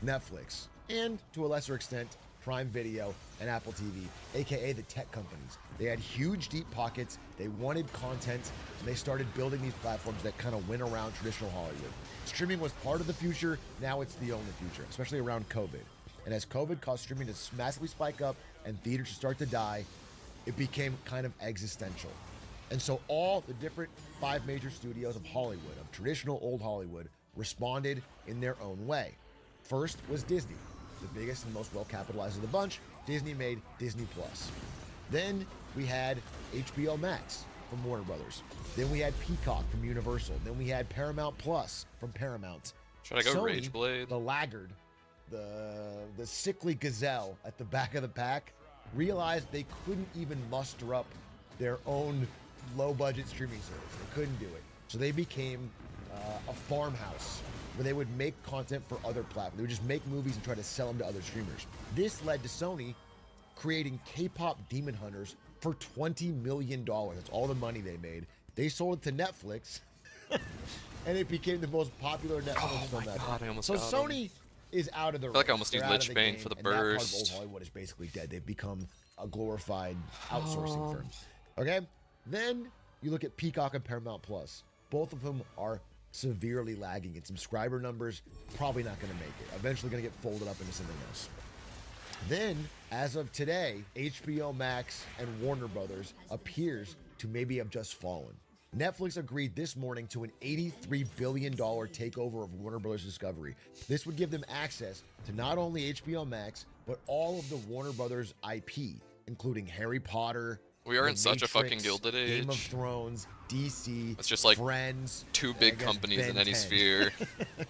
Netflix, and to a lesser extent, Prime Video and Apple TV, aka the tech companies. They had huge, deep pockets, they wanted content, and they started building these platforms that kind of went around traditional Hollywood. Streaming was part of the future, now it's the only future, especially around COVID. And as COVID caused streaming to massively spike up and theaters to start to die, it became kind of existential. And so all the different 5 major studios of Hollywood, of traditional old Hollywood, responded in their own way. First was Disney, the biggest and most well-capitalized of the bunch. Disney made Disney Plus. Then we had HBO Max from Warner Brothers. Then we had Peacock from Universal. Then we had Paramount Plus from Paramount. Should I go Sony, Rageblade? the laggard, the sickly gazelle at the back of the pack, realized they couldn't even muster up their own low-budget streaming service. They couldn't do it. So they became a farmhouse where they would make content for other platforms. They would just make movies and try to sell them to other streamers. This led to Sony creating K-pop Demon Hunters for $20 million. That's all the money they made. They sold it to Netflix, and it became the most popular Netflix film ever. God, I almost so got Sony him. is out of the I feel like I race. almost need They're out of Lich the Bane game, for the and that part of old burst. Hollywood is basically dead. They've become a glorified outsourcing firm. Okay? Then you look at Peacock and Paramount Plus. Both of them are severely lagging in subscriber numbers. Probably not going to make it. Eventually going to get folded up into something else. Then, as of today, HBO Max and Warner Brothers appears to maybe have just fallen. Netflix agreed this morning to an $83 billion takeover of Warner Brothers Discovery. This would give them access to not only HBO Max, but all of the Warner Brothers IP, including Harry Potter. We are The in such a fucking Matrix, gilded Game of age. Thrones, DC, It's just like Friends, two and I big guess companies in Ben any 10. sphere.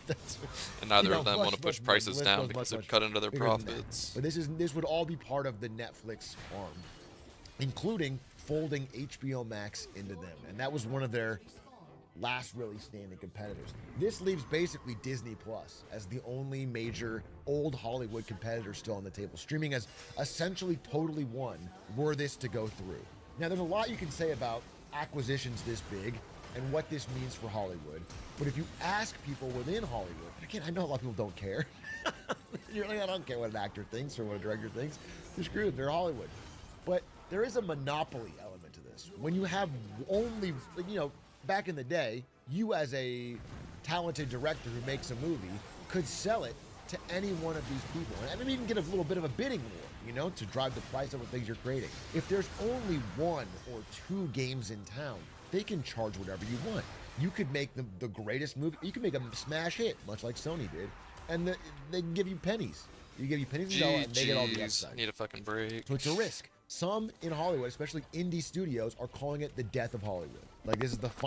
That's- And neither you know, of them want to push much, prices the list down goes because much, they'd cut into their bigger than that. profits. But this would all be part of the Netflix arm, including folding HBO Max into them. And that was one of their last really standing competitors. This leaves basically Disney Plus as the only major old Hollywood competitor still on the table. Streaming has essentially totally won were this to go through. Now, there's a lot you can say about acquisitions this big and what this means for Hollywood. But if you ask people within Hollywood, again, I know a lot of people don't care. You're like, I don't care what an actor thinks or what a director thinks. They're screwed. They're Hollywood. But there is a monopoly element to this. When you have only, like, you know, back in the day, you as a talented director who makes a movie could sell it to any one of these people. And maybe even get a little bit of a bidding war, you know, to drive the price of the things you're creating. If there's only one or two games in town, they can charge whatever you want. You could make the greatest movie. You could make a smash hit, much like Sony did, and they can give you pennies. You give you pennies a dollar, and they get all the GG's. upside. Need a fucking break. So it's a risk. Some in Hollywood, especially indie studios, are calling it the death of Hollywood. Like, this is the final